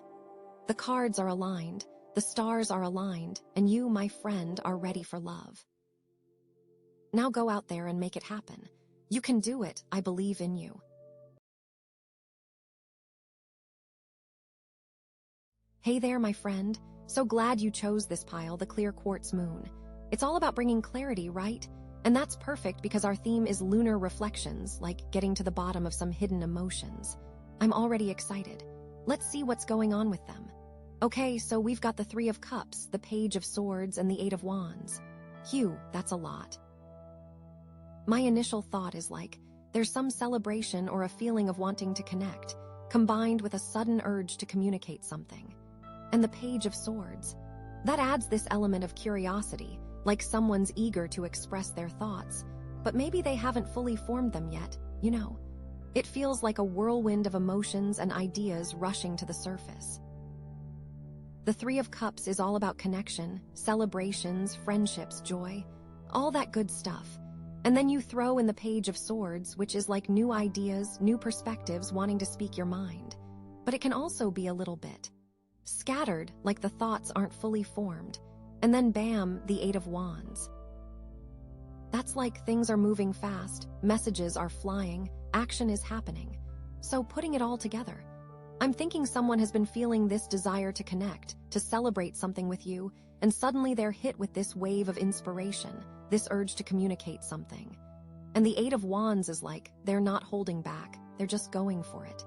The cards are aligned, the stars are aligned, and you, my friend, are ready for love. Now go out there and make it happen. You can do it. I believe in you. Hey there, my friend. So glad you chose this pile, the clear quartz moon. It's all about bringing clarity, right? And that's perfect because our theme is lunar reflections, like getting to the bottom of some hidden emotions. I'm already excited. Let's see what's going on with them. Okay, so we've got the Three of Cups, the Page of Swords, and the Eight of Wands. Phew, that's a lot. My initial thought is like, there's some celebration or a feeling of wanting to connect, combined with a sudden urge to communicate something. And the Page of Swords. That adds this element of curiosity, like someone's eager to express their thoughts, but maybe they haven't fully formed them yet, you know. It feels like a whirlwind of emotions and ideas rushing to the surface. The Three of Cups is all about connection, celebrations, friendships, joy, all that good stuff. And then you throw in the Page of Swords, which is like new ideas, new perspectives wanting to speak your mind. But it can also be a little bit scattered, like the thoughts aren't fully formed. And then bam, the Eight of Wands. That's like things are moving fast, messages are flying, action is happening. So putting it all together, I'm thinking someone has been feeling this desire to connect, to celebrate something with you, and suddenly they're hit with this wave of inspiration, this urge to communicate something. And the Eight of Wands is like, they're not holding back, they're just going for it.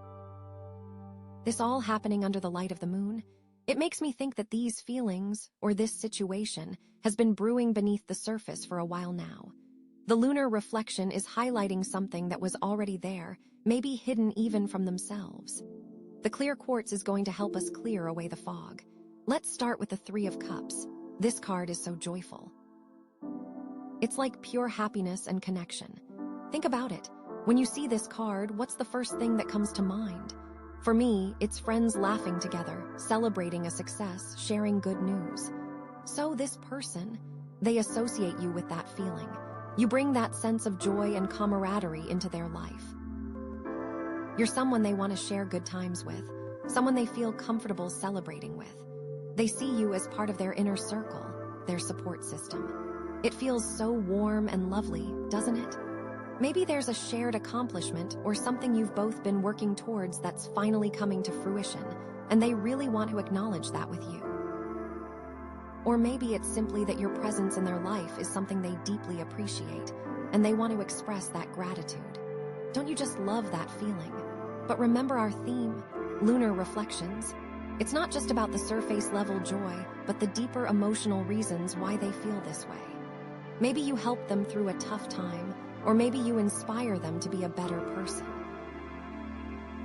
This all happening under the light of the moon, it makes me think that these feelings, or this situation, has been brewing beneath the surface for a while now. The lunar reflection is highlighting something that was already there, maybe hidden even from themselves. The clear quartz is going to help us clear away the fog. Let's start with the Three of Cups. This card is so joyful. It's like pure happiness and connection. Think about it. When you see this card, what's the first thing that comes to mind? For me, it's friends laughing together, celebrating a success, sharing good news. So this person, they associate you with that feeling. You bring that sense of joy and camaraderie into their life. You're someone they want to share good times with, someone they feel comfortable celebrating with. They see you as part of their inner circle, their support system. It feels so warm and lovely, doesn't it? Maybe there's a shared accomplishment or something you've both been working towards that's finally coming to fruition, and they really want to acknowledge that with you. Or maybe it's simply that your presence in their life is something they deeply appreciate, and they want to express that gratitude. Don't you just love that feeling? But remember our theme, lunar reflections. It's not just about the surface level joy, but the deeper emotional reasons why they feel this way. Maybe you help them through a tough time, or maybe you inspire them to be a better person.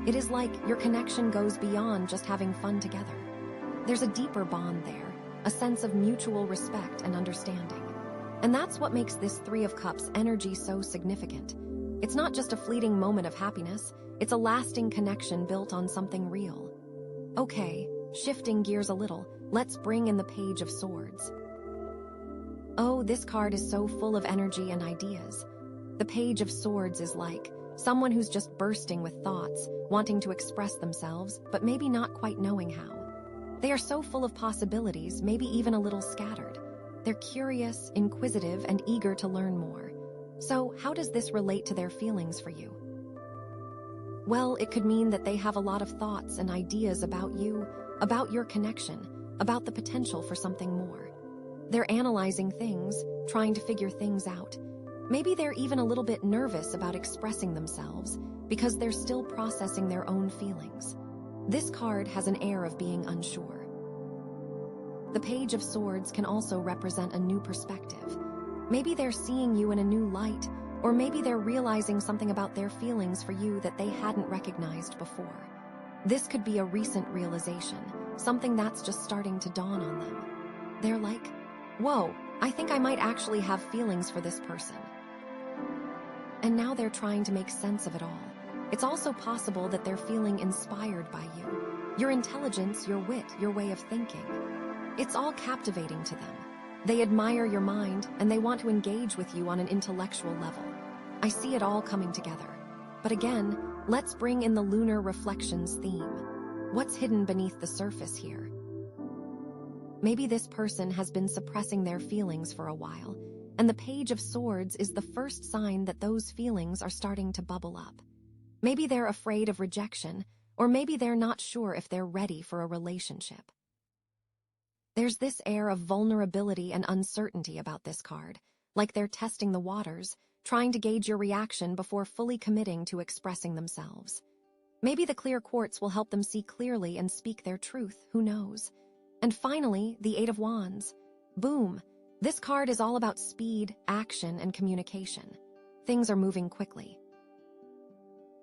It is like your connection goes beyond just having fun together. There's a deeper bond there, a sense of mutual respect and understanding. And that's what makes this Three of Cups energy so significant. It's not just a fleeting moment of happiness, it's a lasting connection built on something real. Okay, shifting gears a little, let's bring in the Page of Swords. Oh, this card is so full of energy and ideas. The Page of Swords is like someone who's just bursting with thoughts, wanting to express themselves, but maybe not quite knowing how. They are so full of possibilities, maybe even a little scattered. They're curious, inquisitive, and eager to learn more. So, how does this relate to their feelings for you? Well, it could mean that they have a lot of thoughts and ideas about you, about your connection, about the potential for something more. They're analyzing things, trying to figure things out. Maybe they're even a little bit nervous about expressing themselves because they're still processing their own feelings. This card has an air of being unsure. The Page of Swords can also represent a new perspective. Maybe they're seeing you in a new light, or maybe they're realizing something about their feelings for you that they hadn't recognized before. This could be a recent realization, something that's just starting to dawn on them. They're like, whoa, I think I might actually have feelings for this person. And now they're trying to make sense of it all. It's also possible that they're feeling inspired by you. Your intelligence, your wit, your way of thinking. It's all captivating to them. They admire your mind, and they want to engage with you on an intellectual level. I see it all coming together. But again, Let's bring in the lunar reflections theme. What's hidden beneath the surface here? Maybe this person has been suppressing their feelings for a while, and the Page of Swords is the first sign that those feelings are starting to bubble up. Maybe they're afraid of rejection, or maybe they're not sure if they're ready for a relationship. There's this air of vulnerability and uncertainty about this card, like they're testing the waters, trying to gauge your reaction before fully committing to expressing themselves. Maybe the clear quartz will help them see clearly and speak their truth, who knows? And finally, the Eight of Wands. Boom! This card is all about speed, action, and communication. Things are moving quickly.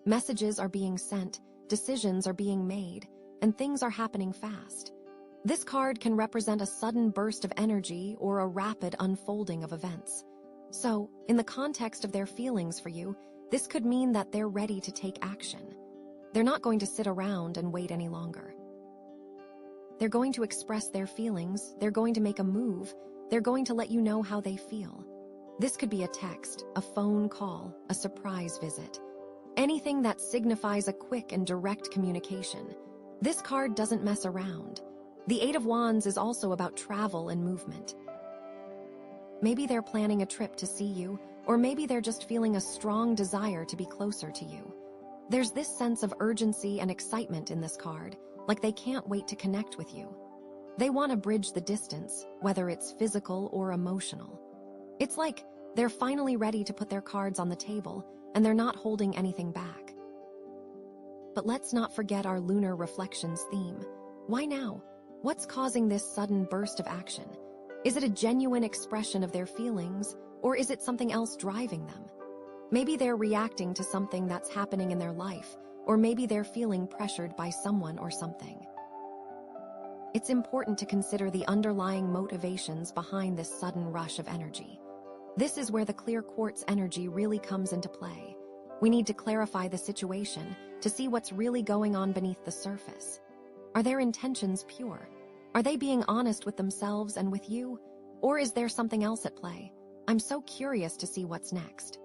Messages are being sent, decisions are being made, and things are happening fast. This card can represent a sudden burst of energy or a rapid unfolding of events. So, in the context of their feelings for you, this could mean that they're ready to take action. They're not going to sit around and wait any longer. They're going to express their feelings, they're going to make a move, they're going to let you know how they feel. This could be a text, a phone call, a surprise visit. Anything that signifies a quick and direct communication. This card doesn't mess around. The Eight of Wands is also about travel and movement. Maybe they're planning a trip to see you, or maybe they're just feeling a strong desire to be closer to you. There's this sense of urgency and excitement in this card, like they can't wait to connect with you. They want to bridge the distance, whether it's physical or emotional. It's like they're finally ready to put their cards on the table, and they're not holding anything back. But let's not forget our lunar reflections theme. Why now? What's causing this sudden burst of action? Is it a genuine expression of their feelings, or is it something else driving them? Maybe they're reacting to something that's happening in their life, or maybe they're feeling pressured by someone or something. It's important to consider the underlying motivations behind this sudden rush of energy. This is where the clear quartz energy really comes into play. We need to clarify the situation to see what's really going on beneath the surface. Are their intentions pure? Are they being honest with themselves and with you? Or is there something else at play? I'm so curious to see what's next.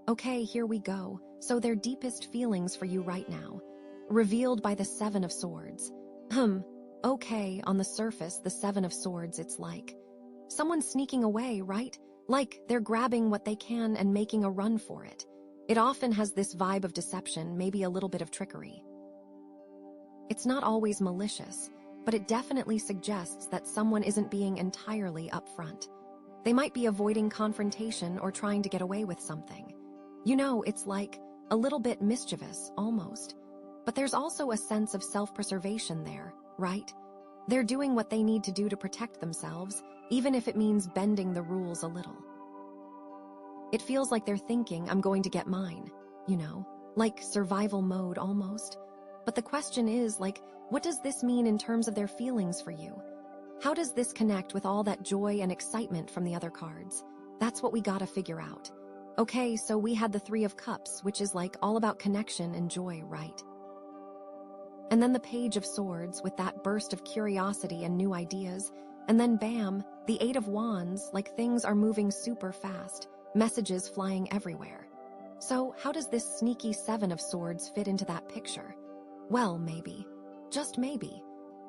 Okay, here we go. So their deepest feelings for you right now, revealed by the Seven of Swords. Okay, on the surface, the Seven of Swords, it's like someone sneaking away, right? Like they're grabbing what they can and making a run for it. It often has this vibe of deception, maybe a little bit of trickery. It's not always malicious, but it definitely suggests that someone isn't being entirely upfront. They might be avoiding confrontation or trying to get away with something. You know, it's like a little bit mischievous, almost. But there's also a sense of self-preservation there, right? They're doing what they need to do to protect themselves, even if it means bending the rules a little. It feels like they're thinking, I'm going to get mine, you know, like survival mode almost. But the question is, like, what does this mean in terms of their feelings for you? How does this connect with all that joy and excitement from the other cards? That's what we gotta figure out. Okay, so we had the Three of Cups, which is like all about connection and joy, right? And then the Page of Swords with that burst of curiosity and new ideas. And then bam, the Eight of Wands, like things are moving super fast, messages flying everywhere. So how does this sneaky Seven of Swords fit into that picture? Well, maybe, just maybe,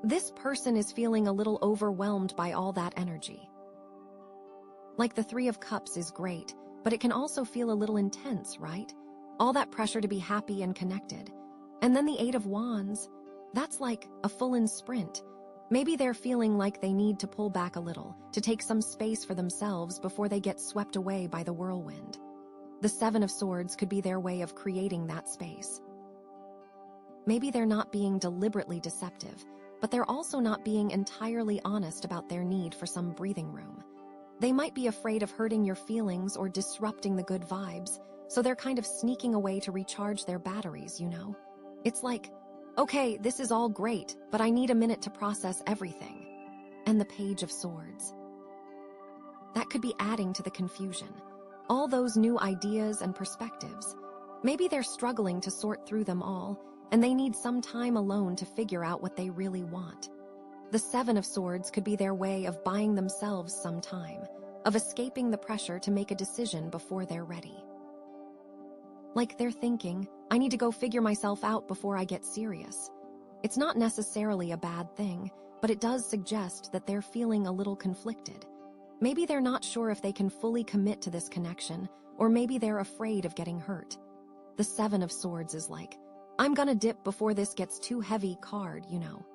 this person is feeling a little overwhelmed by all that energy. Like the Three of Cups is great, but it can also feel a little intense, right? All that pressure to be happy and connected. And then the Eight of Wands, that's like a full-in sprint. Maybe they're feeling like they need to pull back a little, to take some space for themselves before they get swept away by the whirlwind. The Seven of Swords could be their way of creating that space. Maybe they're not being deliberately deceptive, but they're also not being entirely honest about their need for some breathing room. They might be afraid of hurting your feelings or disrupting the good vibes, so they're kind of sneaking away to recharge their batteries, you know? It's like, okay, this is all great, but I need a minute to process everything. And the Page of Swords. That could be adding to the confusion. All those new ideas and perspectives. Maybe they're struggling to sort through them all, and they need some time alone to figure out what they really want. The Seven of Swords could be their way of buying themselves some time, of escaping the pressure to make a decision before they're ready. Like they're thinking, I need to go figure myself out before I get serious. It's not necessarily a bad thing, but it does suggest that they're feeling a little conflicted. Maybe they're not sure if they can fully commit to this connection, or maybe they're afraid of getting hurt. The Seven of Swords is like, I'm gonna dip before this gets too heavy card, you know.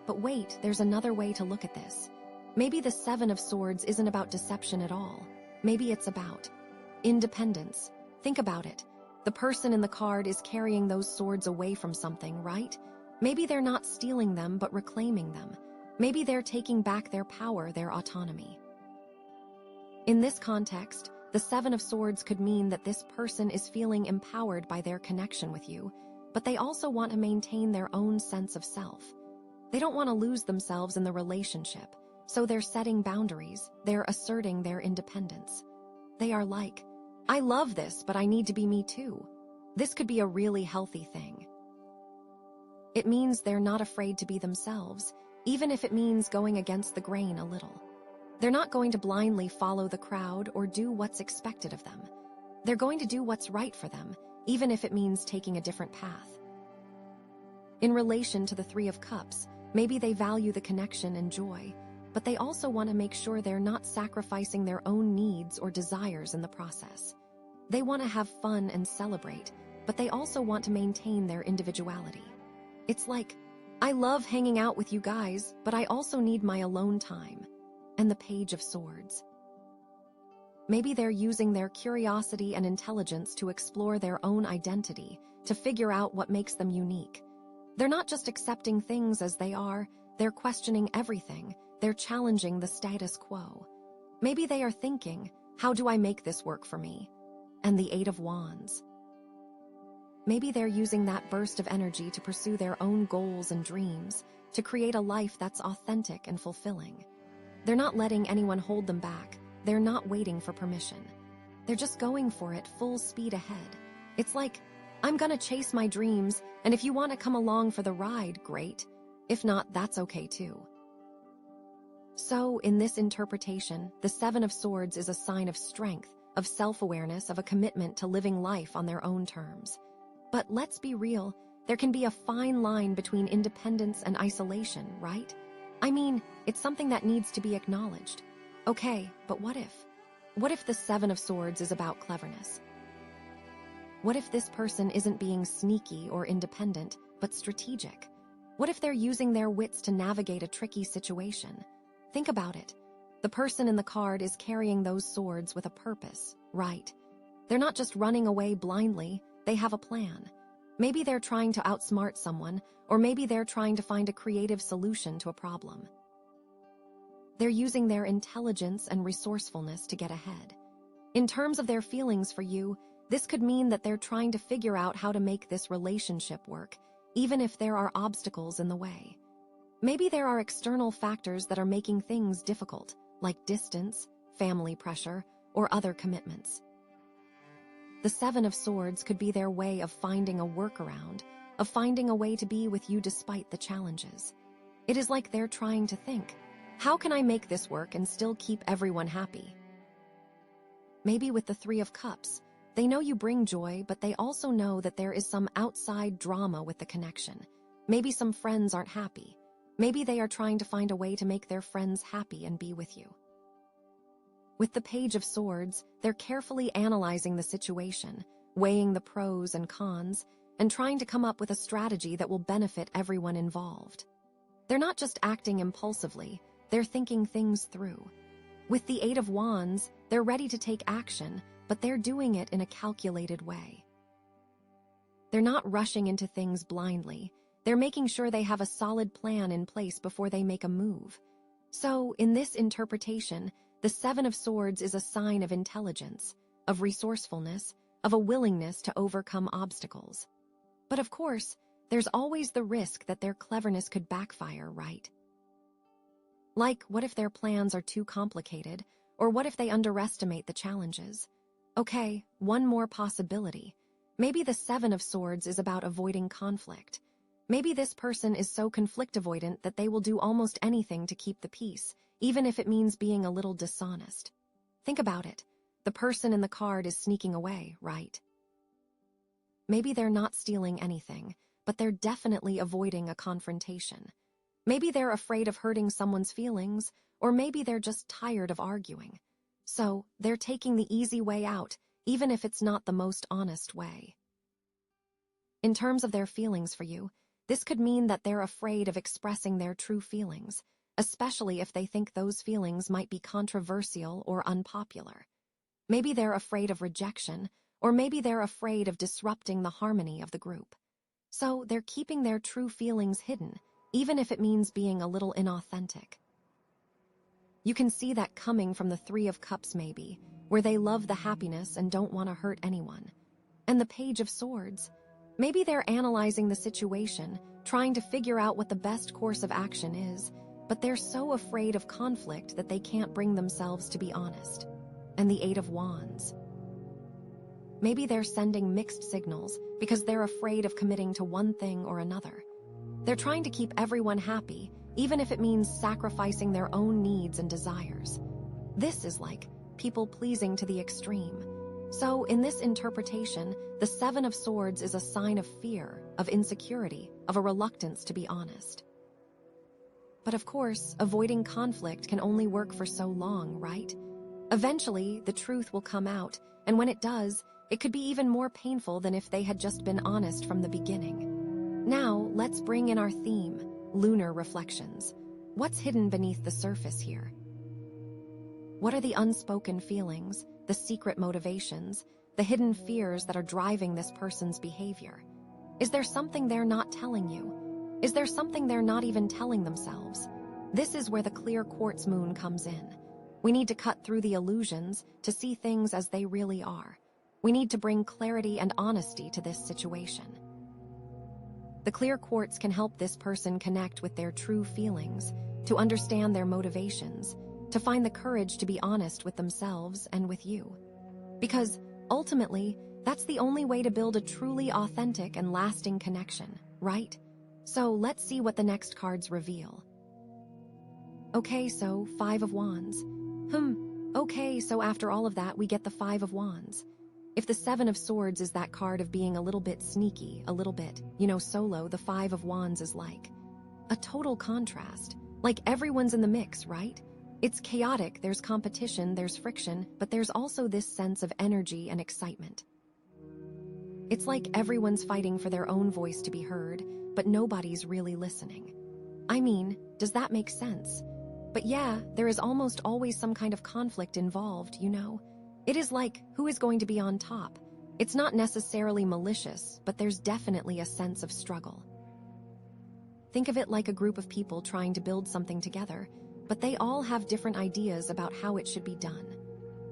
But wait, there's another way to look at this. Maybe the Seven of Swords isn't about deception at all. Maybe it's about independence. Think about it. The person in the card is carrying those swords away from something, right? Maybe they're not stealing them, but reclaiming them. Maybe they're taking back their power, their autonomy. In this context, the Seven of Swords could mean that this person is feeling empowered by their connection with you, but they also want to maintain their own sense of self. They don't want to lose themselves in the relationship, so they're setting boundaries, they're asserting their independence. They are like, I love this, but I need to be me too. This could be a really healthy thing. It means they're not afraid to be themselves, even if it means going against the grain a little. They're not going to blindly follow the crowd or do what's expected of them. They're going to do what's right for them, even if it means taking a different path. In relation to the Three of Cups, maybe they value the connection and joy, but they also want to make sure they're not sacrificing their own needs or desires in the process. They want to have fun and celebrate, but they also want to maintain their individuality. It's like, I love hanging out with you guys, but I also need my alone time. And the Page of Swords. Maybe they're using their curiosity and intelligence to explore their own identity, to figure out what makes them unique. They're not just accepting things as they are, they're questioning everything, they're challenging the status quo. Maybe they are thinking, how do I make this work for me? And the Eight of Wands. Maybe they're using that burst of energy to pursue their own goals and dreams, to create a life that's authentic and fulfilling. They're not letting anyone hold them back. They're not waiting for permission. They're just going for it full speed ahead. It's like, I'm gonna chase my dreams, and if you want to come along for the ride, great. If not, that's okay too. So, in this interpretation, the Seven of Swords is a sign of strength, of self-awareness, of a commitment to living life on their own terms. But let's be real, there can be a fine line between independence and isolation, right? I mean, it's something that needs to be acknowledged. Okay, but what if? What if the Seven of Swords is about cleverness? What if this person isn't being sneaky or independent, but strategic? What if they're using their wits to navigate a tricky situation? Think about it. The person in the card is carrying those swords with a purpose, right? They're not just running away blindly, they have a plan. Maybe they're trying to outsmart someone, or maybe they're trying to find a creative solution to a problem. They're using their intelligence and resourcefulness to get ahead. In terms of their feelings for you, this could mean that they're trying to figure out how to make this relationship work, even if there are obstacles in the way. Maybe there are external factors that are making things difficult, like distance, family pressure, or other commitments. The Seven of Swords could be their way of finding a workaround, of finding a way to be with you despite the challenges. It is like they're trying to think, how can I make this work and still keep everyone happy? Maybe with the Three of Cups, they know you bring joy, but they also know that there is some outside drama with the connection. Maybe some friends aren't happy. Maybe they are trying to find a way to make their friends happy and be with you. With the Page of Swords, they're carefully analyzing the situation, weighing the pros and cons, and trying to come up with a strategy that will benefit everyone involved. They're not just acting impulsively, they're thinking things through. With the Eight of Wands, they're ready to take action, but they're doing it in a calculated way. They're not rushing into things blindly. They're making sure they have a solid plan in place before they make a move. So, in this interpretation, the Seven of Swords is a sign of intelligence, of resourcefulness, of a willingness to overcome obstacles. But of course, there's always the risk that their cleverness could backfire, right? Like, what if their plans are too complicated, or what if they underestimate the challenges? Okay, one more possibility. Maybe the Seven of Swords is about avoiding conflict. Maybe this person is so conflict avoidant that they will do almost anything to keep the peace, even if it means being a little dishonest. Think about it. The person in the card is sneaking away, right? Maybe they're not stealing anything, but they're definitely avoiding a confrontation. Maybe they're afraid of hurting someone's feelings, or maybe they're just tired of arguing. So, they're taking the easy way out, even if it's not the most honest way. In terms of their feelings for you, this could mean that they're afraid of expressing their true feelings, especially if they think those feelings might be controversial or unpopular. Maybe they're afraid of rejection, or maybe they're afraid of disrupting the harmony of the group. So they're keeping their true feelings hidden, even if it means being a little inauthentic. You can see that coming from the Three of Cups maybe, where they love the happiness and don't want to hurt anyone. And the Page of Swords, maybe they're analyzing the situation, trying to figure out what the best course of action is, but they're so afraid of conflict that they can't bring themselves to be honest. And the Eight of Wands. Maybe they're sending mixed signals because they're afraid of committing to one thing or another. They're trying to keep everyone happy, even if it means sacrificing their own needs and desires. This is like people-pleasing to the extreme. So, in this interpretation, the Seven of Swords is a sign of fear, of insecurity, of a reluctance to be honest. But of course, avoiding conflict can only work for so long, right? Eventually, the truth will come out, and when it does, it could be even more painful than if they had just been honest from the beginning. Now, let's bring in our theme, lunar reflections. What's hidden beneath the surface here? What are the unspoken feelings, the secret motivations, the hidden fears that are driving this person's behavior? Is there something they're not telling you? Is there something they're not even telling themselves? This is where the clear quartz moon comes in. We need to cut through the illusions to see things as they really are. We need to bring clarity and honesty to this situation. The clear quartz can help this person connect with their true feelings, to understand their motivations, to find the courage to be honest with themselves and with you. Because, ultimately, that's the only way to build a truly authentic and lasting connection, right? So let's see what the next cards reveal. Okay, so Five of Wands. Okay, so after all of that, we get the Five of Wands. If the Seven of Swords is that card of being a little bit sneaky, a little bit, solo, the Five of Wands is like a total contrast. Like everyone's in the mix, right? It's chaotic, there's competition, there's friction, but there's also this sense of energy and excitement. It's like everyone's fighting for their own voice to be heard, but nobody's really listening. I mean, does that make sense? But yeah, there is almost always some kind of conflict involved, It is like, who is going to be on top? It's not necessarily malicious, but there's definitely a sense of struggle. Think of it like a group of people trying to build something together, but they all have different ideas about how it should be done.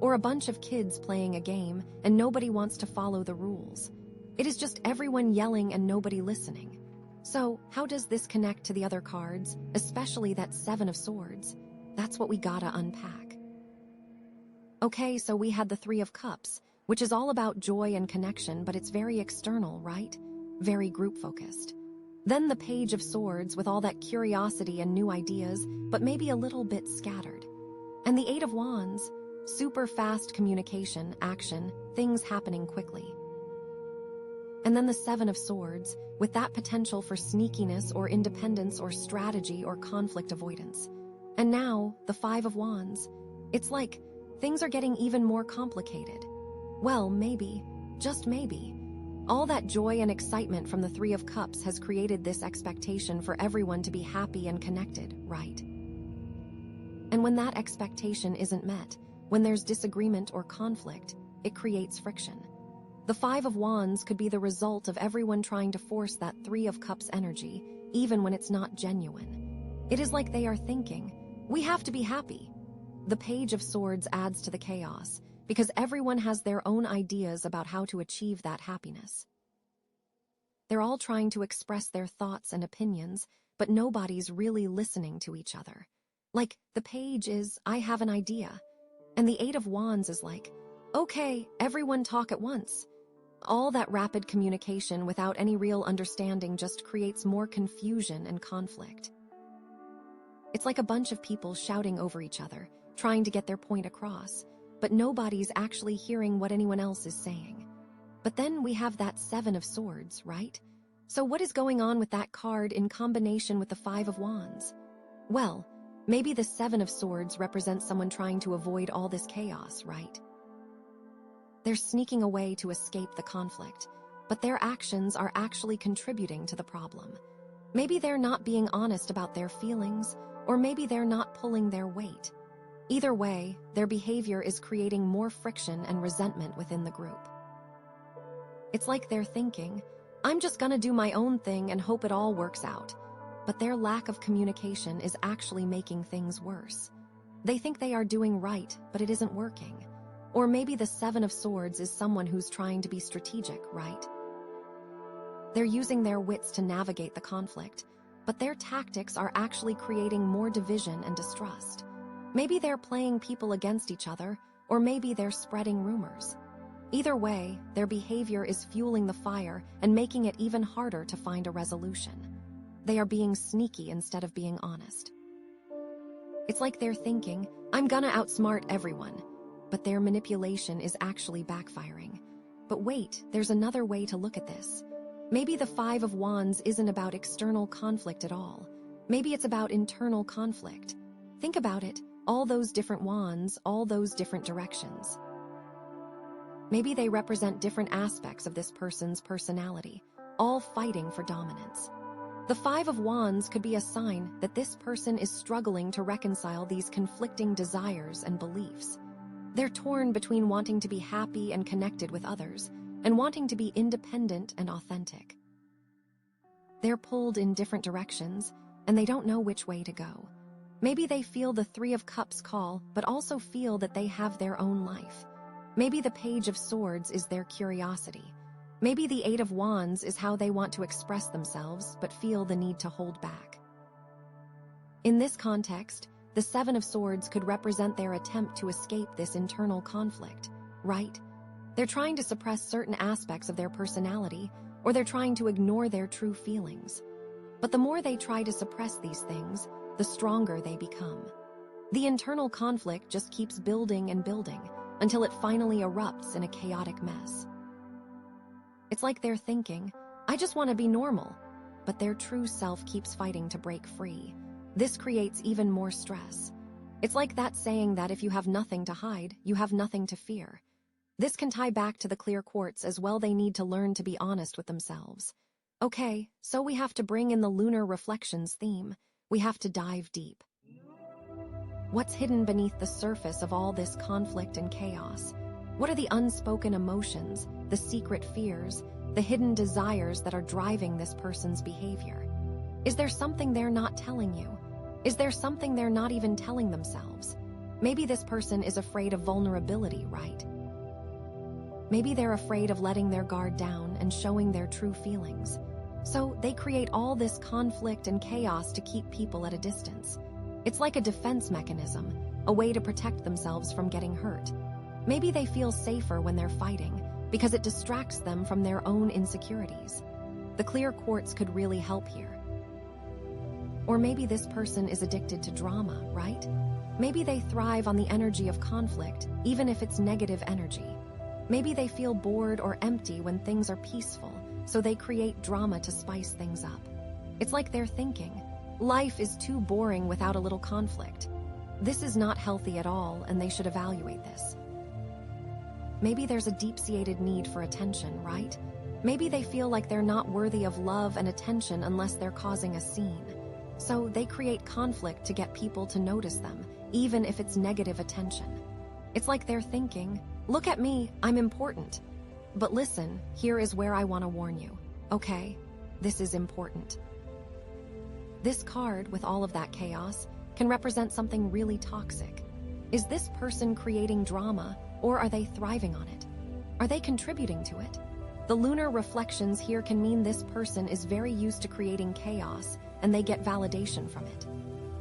Or a bunch of kids playing a game, and nobody wants to follow the rules. It is just everyone yelling and nobody listening. So, how does this connect to the other cards, especially that Seven of Swords? That's what we gotta unpack. Okay, so we had the Three of Cups, which is all about joy and connection, but it's very external, right? Very group-focused. Then the Page of Swords with all that curiosity and new ideas, but maybe a little bit scattered. And the Eight of Wands, super fast communication, action, things happening quickly. And then the Seven of Swords, with that potential for sneakiness or independence or strategy or conflict avoidance. And now, the Five of Wands. It's like, things are getting even more complicated. Well, maybe, just maybe. All that joy and excitement from the Three of Cups has created this expectation for everyone to be happy and connected, right? And when that expectation isn't met, when there's disagreement or conflict, it creates friction. The Five of Wands could be the result of everyone trying to force that Three of Cups energy, even when it's not genuine. It is like they are thinking, we have to be happy. The Page of Swords adds to the chaos, because everyone has their own ideas about how to achieve that happiness. They're all trying to express their thoughts and opinions, but nobody's really listening to each other. Like, the Page is, I have an idea. And the Eight of Wands is like, okay, everyone talk at once. All that rapid communication without any real understanding just creates more confusion and conflict. It's like a bunch of people shouting over each other, trying to get their point across, but nobody's actually hearing what anyone else is saying. But then we have that Seven of Swords, right? So what is going on with that card in combination with the Five of Wands? Well, maybe the Seven of Swords represents someone trying to avoid all this chaos, right? They're sneaking away to escape the conflict, but their actions are actually contributing to the problem. Maybe they're not being honest about their feelings, or maybe they're not pulling their weight. Either way, their behavior is creating more friction and resentment within the group. It's like they're thinking, I'm just gonna do my own thing and hope it all works out. But their lack of communication is actually making things worse. They think they are doing right, but it isn't working. Or maybe the Seven of Swords is someone who's trying to be strategic, right? They're using their wits to navigate the conflict, but their tactics are actually creating more division and distrust. Maybe they're playing people against each other, or maybe they're spreading rumors. Either way, their behavior is fueling the fire and making it even harder to find a resolution. They are being sneaky instead of being honest. It's like they're thinking, I'm gonna outsmart everyone, but their manipulation is actually backfiring. But wait, there's another way to look at this. Maybe the Five of Wands isn't about external conflict at all. Maybe it's about internal conflict. Think about it, all those different wands, all those different directions. Maybe they represent different aspects of this person's personality, all fighting for dominance. The Five of Wands could be a sign that this person is struggling to reconcile these conflicting desires and beliefs. They're torn between wanting to be happy and connected with others, and wanting to be independent and authentic. They're pulled in different directions, and they don't know which way to go. Maybe they feel the Three of Cups call, but also feel that they have their own life. Maybe the Page of Swords is their curiosity. Maybe the Eight of Wands is how they want to express themselves, but feel the need to hold back. In this context, the Seven of Swords could represent their attempt to escape this internal conflict, right? They're trying to suppress certain aspects of their personality, or they're trying to ignore their true feelings. But the more they try to suppress these things, the stronger they become. The internal conflict just keeps building and building until it finally erupts in a chaotic mess. It's like they're thinking, I just want to be normal, but their true self keeps fighting to break free. This creates even more stress. It's like that saying that if you have nothing to hide, you have nothing to fear. This can tie back to the clear quartz as well. They need to learn to be honest with themselves. Okay, so we have to bring in the lunar reflections theme. We have to dive deep. What's hidden beneath the surface of all this conflict and chaos? What are the unspoken emotions, the secret fears, the hidden desires that are driving this person's behavior? Is there something they're not telling you? Is there something they're not even telling themselves? Maybe this person is afraid of vulnerability, right? Maybe they're afraid of letting their guard down and showing their true feelings. So they create all this conflict and chaos to keep people at a distance. It's like a defense mechanism, a way to protect themselves from getting hurt. Maybe they feel safer when they're fighting because it distracts them from their own insecurities. The clear quartz could really help here. Or maybe this person is addicted to drama, right? Maybe they thrive on the energy of conflict, even if it's negative energy. Maybe they feel bored or empty when things are peaceful, so they create drama to spice things up. It's like they're thinking, life is too boring without a little conflict. This is not healthy at all, and they should evaluate this. Maybe there's a deep-seated need for attention, right? Maybe they feel like they're not worthy of love and attention unless they're causing a scene. So they create conflict to get people to notice them, even if it's negative attention. It's like they're thinking, look at me, I'm important. But listen, here is where I want to warn you. Okay, this is important. This card, with all of that chaos, can represent something really toxic. Is this person creating drama, or are they thriving on it? Are they contributing to it? The lunar reflections here can mean this person is very used to creating chaos, and they get validation from it.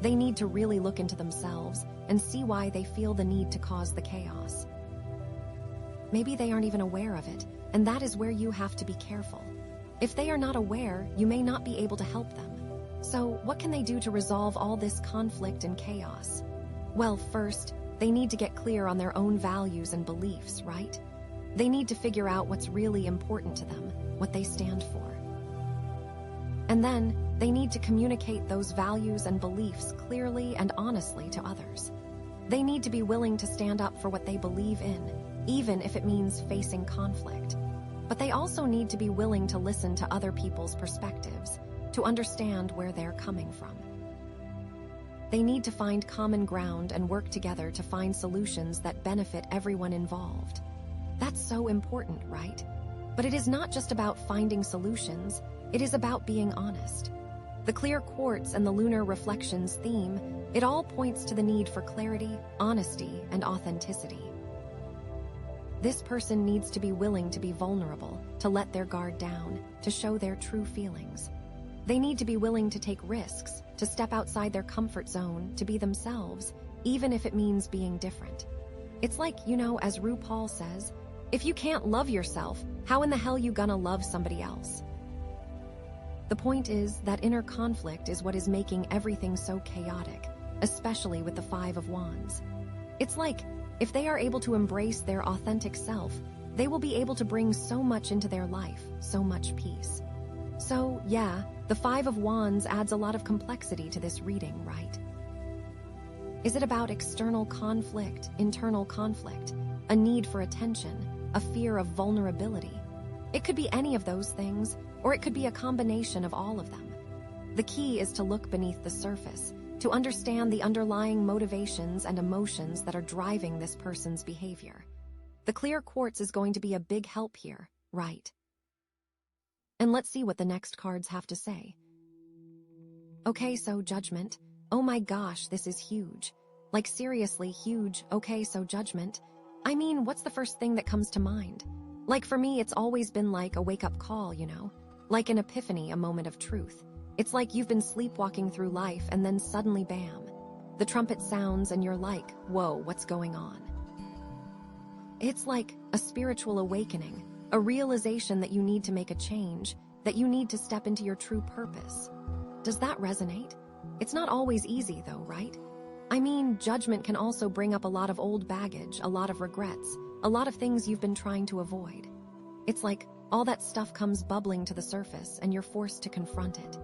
They need to really look into themselves and see why they feel the need to cause the chaos. Maybe they aren't even aware of it, and that is where you have to be careful. If they are not aware, you may not be able to help them. So, what can they do to resolve all this conflict and chaos? Well, first, they need to get clear on their own values and beliefs, right? They need to figure out what's really important to them, what they stand for. And then, they need to communicate those values and beliefs clearly and honestly to others. They need to be willing to stand up for what they believe in, even if it means facing conflict. But they also need to be willing to listen to other people's perspectives, to understand where they're coming from. They need to find common ground and work together to find solutions that benefit everyone involved. That's so important, right? But it is not just about finding solutions, it is about being honest. The clear quartz and the lunar reflections theme, it all points to the need for clarity, honesty, and authenticity. This person needs to be willing to be vulnerable, to let their guard down, to show their true feelings. They need to be willing to take risks, to step outside their comfort zone, to be themselves, even if it means being different. It's like, as RuPaul says, if you can't love yourself, how in the hell you gonna love somebody else? The point is that inner conflict is what is making everything so chaotic, especially with the Five of Wands. It's like, if they are able to embrace their authentic self, they will be able to bring so much into their life, so much peace. So, yeah, the Five of Wands adds a lot of complexity to this reading, right? Is it about external conflict, internal conflict, a need for attention, a fear of vulnerability? It could be any of those things, or it could be a combination of all of them. The key is to look beneath the surface, to understand the underlying motivations and emotions that are driving this person's behavior. The clear quartz is going to be a big help here, right? And let's see what the next cards have to say. Okay, so Judgment. Oh my gosh, this is huge. Like seriously huge. Okay, so Judgment. I mean, what's the first thing that comes to mind? Like for me, it's always been like a wake-up call, Like an epiphany, a moment of truth. It's like you've been sleepwalking through life and then suddenly bam. The trumpet sounds and you're like, whoa, what's going on? It's like a spiritual awakening, a realization that you need to make a change, that you need to step into your true purpose. Does that resonate? It's not always easy though, right? I mean, judgment can also bring up a lot of old baggage, a lot of regrets, a lot of things you've been trying to avoid. It's like all that stuff comes bubbling to the surface and you're forced to confront it.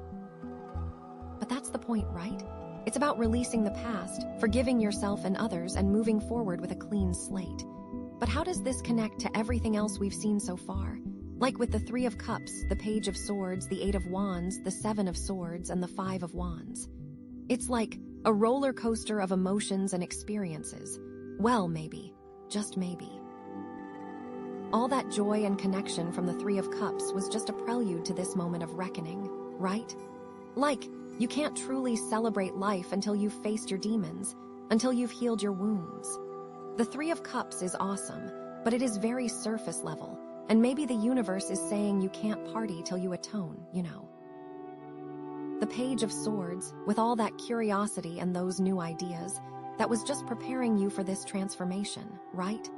But that's the point, right? It's about releasing the past, forgiving yourself and others, and moving forward with a clean slate. But how does this connect to everything else we've seen so far? Like with the Three of Cups, the Page of Swords, the Eight of Wands, the Seven of Swords, and the Five of Wands. It's like a roller coaster of emotions and experiences. Well, maybe. Just maybe. All that joy and connection from the Three of Cups was just a prelude to this moment of reckoning, right? Like, you can't truly celebrate life until you've faced your demons, until you've healed your wounds. The Three of Cups is awesome, but it is very surface level, and maybe the universe is saying you can't party till you atone, The Page of Swords, with all that curiosity and those new ideas, that was just preparing you for this transformation, right?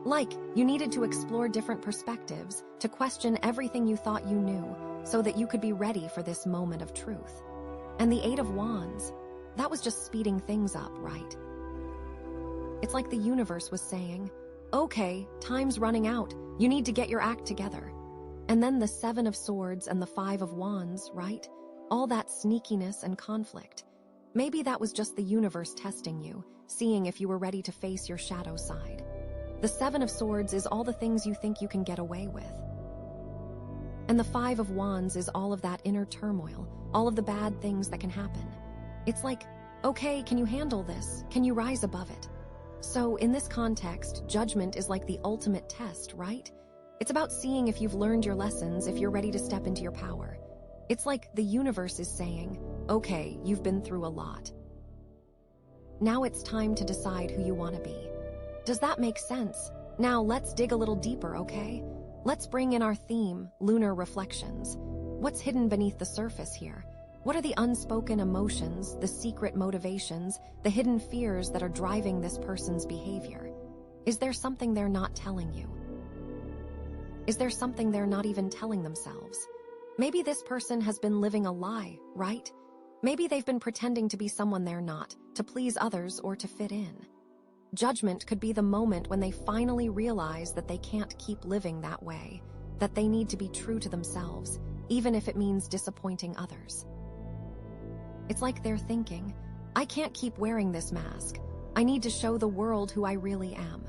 Like, you needed to explore different perspectives, to question everything you thought you knew, so that you could be ready for this moment of truth. And the Eight of Wands, that was just speeding things up, right? It's like the universe was saying, okay, time's running out, you need to get your act together. And then the Seven of Swords and the Five of Wands, right? All that sneakiness and conflict. Maybe that was just the universe testing you, seeing if you were ready to face your shadow side. The Seven of Swords is all the things you think you can get away with. And the Five of Wands is all of that inner turmoil, all of the bad things that can happen. It's like, okay, can you handle this? Can you rise above it? So, in this context, judgment is like the ultimate test, right? It's about seeing if you've learned your lessons, if you're ready to step into your power. It's like the universe is saying, okay, you've been through a lot. Now it's time to decide who you want to be. Does that make sense? Now let's dig a little deeper, okay? Let's bring in our theme, lunar reflections. What's hidden beneath the surface here? What are the unspoken emotions, the secret motivations, the hidden fears that are driving this person's behavior? Is there something they're not telling you? Is there something they're not even telling themselves? Maybe this person has been living a lie, right? Maybe they've been pretending to be someone they're not, to please others or to fit in. Judgment could be the moment when they finally realize that they can't keep living that way, that they need to be true to themselves, even if it means disappointing others. It's like they're thinking, I can't keep wearing this mask. I need to show the world who I really am.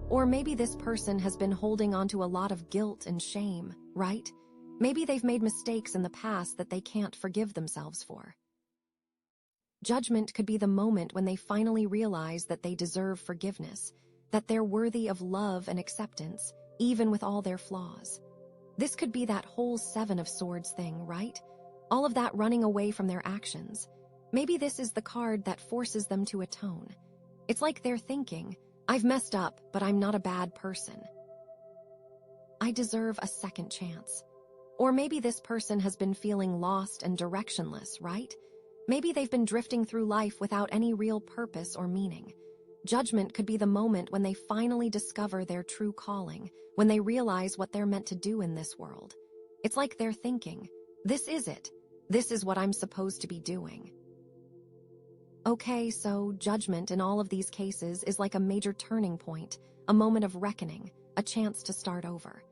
Or maybe this person has been holding onto a lot of guilt and shame, right? Maybe they've made mistakes in the past that they can't forgive themselves for. Judgment could be the moment when they finally realize that they deserve forgiveness, that they're worthy of love and acceptance, even with all their flaws. This could be that whole Seven of Swords thing, right? All of that running away from their actions. Maybe this is the card that forces them to atone. It's like they're thinking, I've messed up, but I'm not a bad person. I deserve a second chance. Or maybe this person has been feeling lost and directionless, right? Maybe they've been drifting through life without any real purpose or meaning. Judgment could be the moment when they finally discover their true calling, when they realize what they're meant to do in this world. It's like they're thinking, this is it. This is what I'm supposed to be doing. Okay, so judgment in all of these cases is like a major turning point, a moment of reckoning, a chance to start over.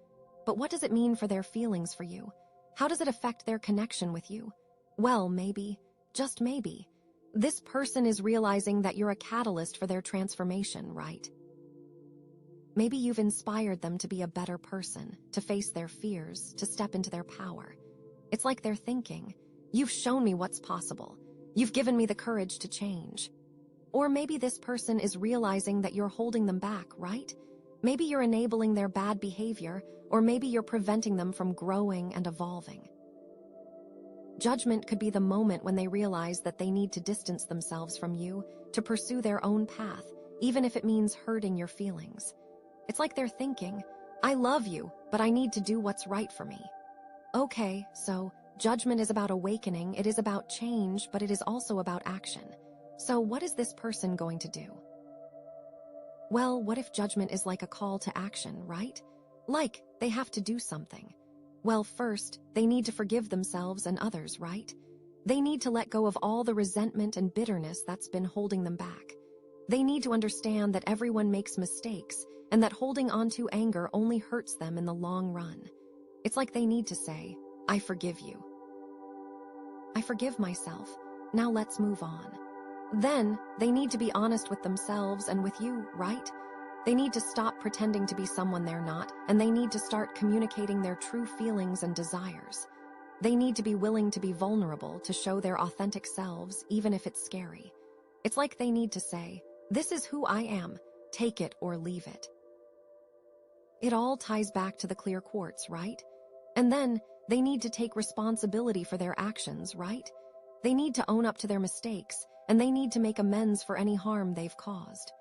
But what does it mean for their feelings for you? How does it affect their connection with you? Well, maybe, just maybe, this person is realizing that you're a catalyst for their transformation, right? Maybe you've inspired them to be a better person, to face their fears, to step into their power. It's like they're thinking, you've shown me what's possible. You've given me the courage to change. Or maybe this person is realizing that you're holding them back, right? Maybe you're enabling their bad behavior, or maybe you're preventing them from growing and evolving. Judgment could be the moment when they realize that they need to distance themselves from you to pursue their own path, even if it means hurting your feelings. It's like they're thinking, I love you, but I need to do what's right for me. Okay, so judgment is about awakening, it is about change, but it is also about action. So what is this person going to do? Well, what if judgment is like a call to action, right? Like, they have to do something. Well, first, they need to forgive themselves and others, right? They need to let go of all the resentment and bitterness that's been holding them back. They need to understand that everyone makes mistakes, and that holding on to anger only hurts them in the long run. It's like they need to say, I forgive you. I forgive myself. Now let's move on. Then, they need to be honest with themselves and with you, right? They need to stop pretending to be someone they're not, and they need to start communicating their true feelings and desires. They need to be willing to be vulnerable, to show their authentic selves, even if it's scary. It's like they need to say, this is who I am, take it or leave it. It all ties back to the clear quartz, right? And then, they need to take responsibility for their actions, right? They need to own up to their mistakes, and they need to make amends for any harm they've caused.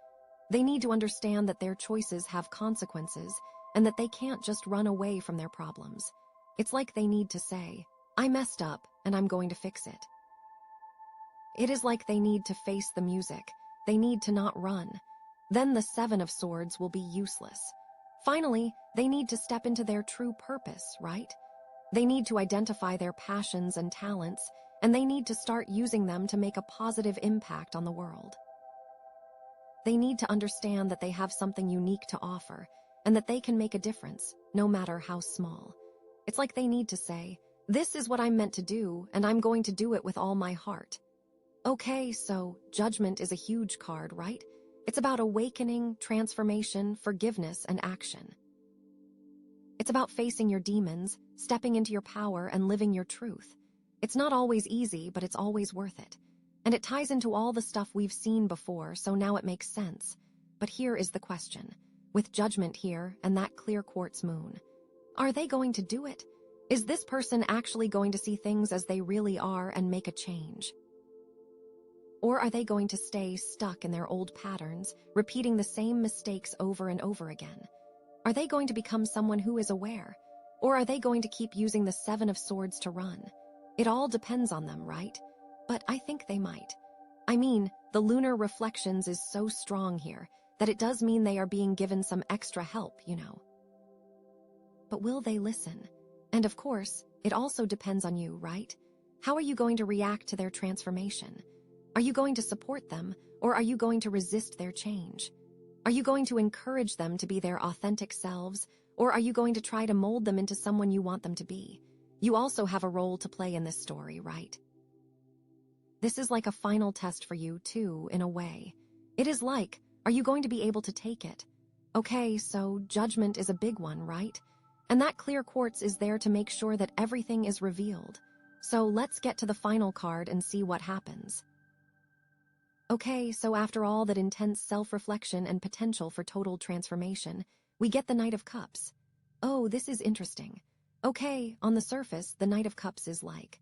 They need to understand that their choices have consequences, and that they can't just run away from their problems. It's like they need to say, I messed up, and I'm going to fix it. It is like they need to face the music. They need to not run. Then the Seven of Swords will be useless. Finally, they need to step into their true purpose, right? They need to identify their passions and talents, and they need to start using them to make a positive impact on the world. They need to understand that they have something unique to offer, and that they can make a difference, no matter how small. It's like they need to say, this is what I'm meant to do, and I'm going to do it with all my heart. Okay, so judgment is a huge card, right? It's about awakening, transformation, forgiveness, and action. It's about facing your demons, stepping into your power, and living your truth. It's not always easy, but it's always worth it. And it ties into all the stuff we've seen before, so now it makes sense. But here is the question. With judgment here and that clear quartz moon, are they going to do it? Is this person actually going to see things as they really are and make a change? Or are they going to stay stuck in their old patterns, repeating the same mistakes over and over again? Are they going to become someone who is aware? Or are they going to keep using the Seven of Swords to run? It all depends on them, right? But I think they might. I mean, the lunar reflections is so strong here that it does mean they are being given some extra help, you know. But will they listen? And of course, it also depends on you, right? How are you going to react to their transformation? Are you going to support them, or are you going to resist their change? Are you going to encourage them to be their authentic selves, or are you going to try to mold them into someone you want them to be? You also have a role to play in this story, right? This is like a final test for you, too, in a way. It is like, are you going to be able to take it? Okay, so judgment is a big one, right? And that clear quartz is there to make sure that everything is revealed. So let's get to the final card and see what happens. Okay, so after all that intense self-reflection and potential for total transformation, we get the Knight of Cups. Oh, this is interesting. Okay, on the surface, the Knight of Cups is like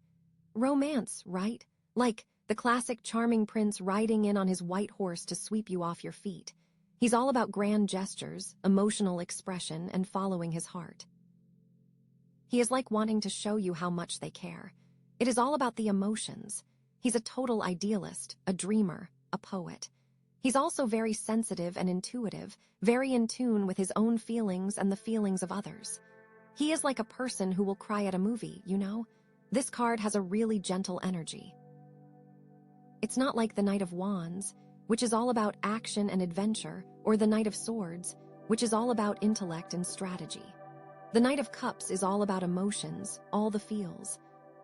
romance, right? Like the classic charming prince riding in on his white horse to sweep you off your feet. He's all about grand gestures, emotional expression, and following his heart. He is like wanting to show you how much they care. It is all about the emotions. He's a total idealist, a dreamer, a poet. He's also very sensitive and intuitive, very in tune with his own feelings and the feelings of others. He is like a person who will cry at a movie, you know? This card has a really gentle energy. It's not like the Knight of Wands, which is all about action and adventure, or the Knight of Swords, which is all about intellect and strategy. The Knight of Cups is all about emotions, all the feels.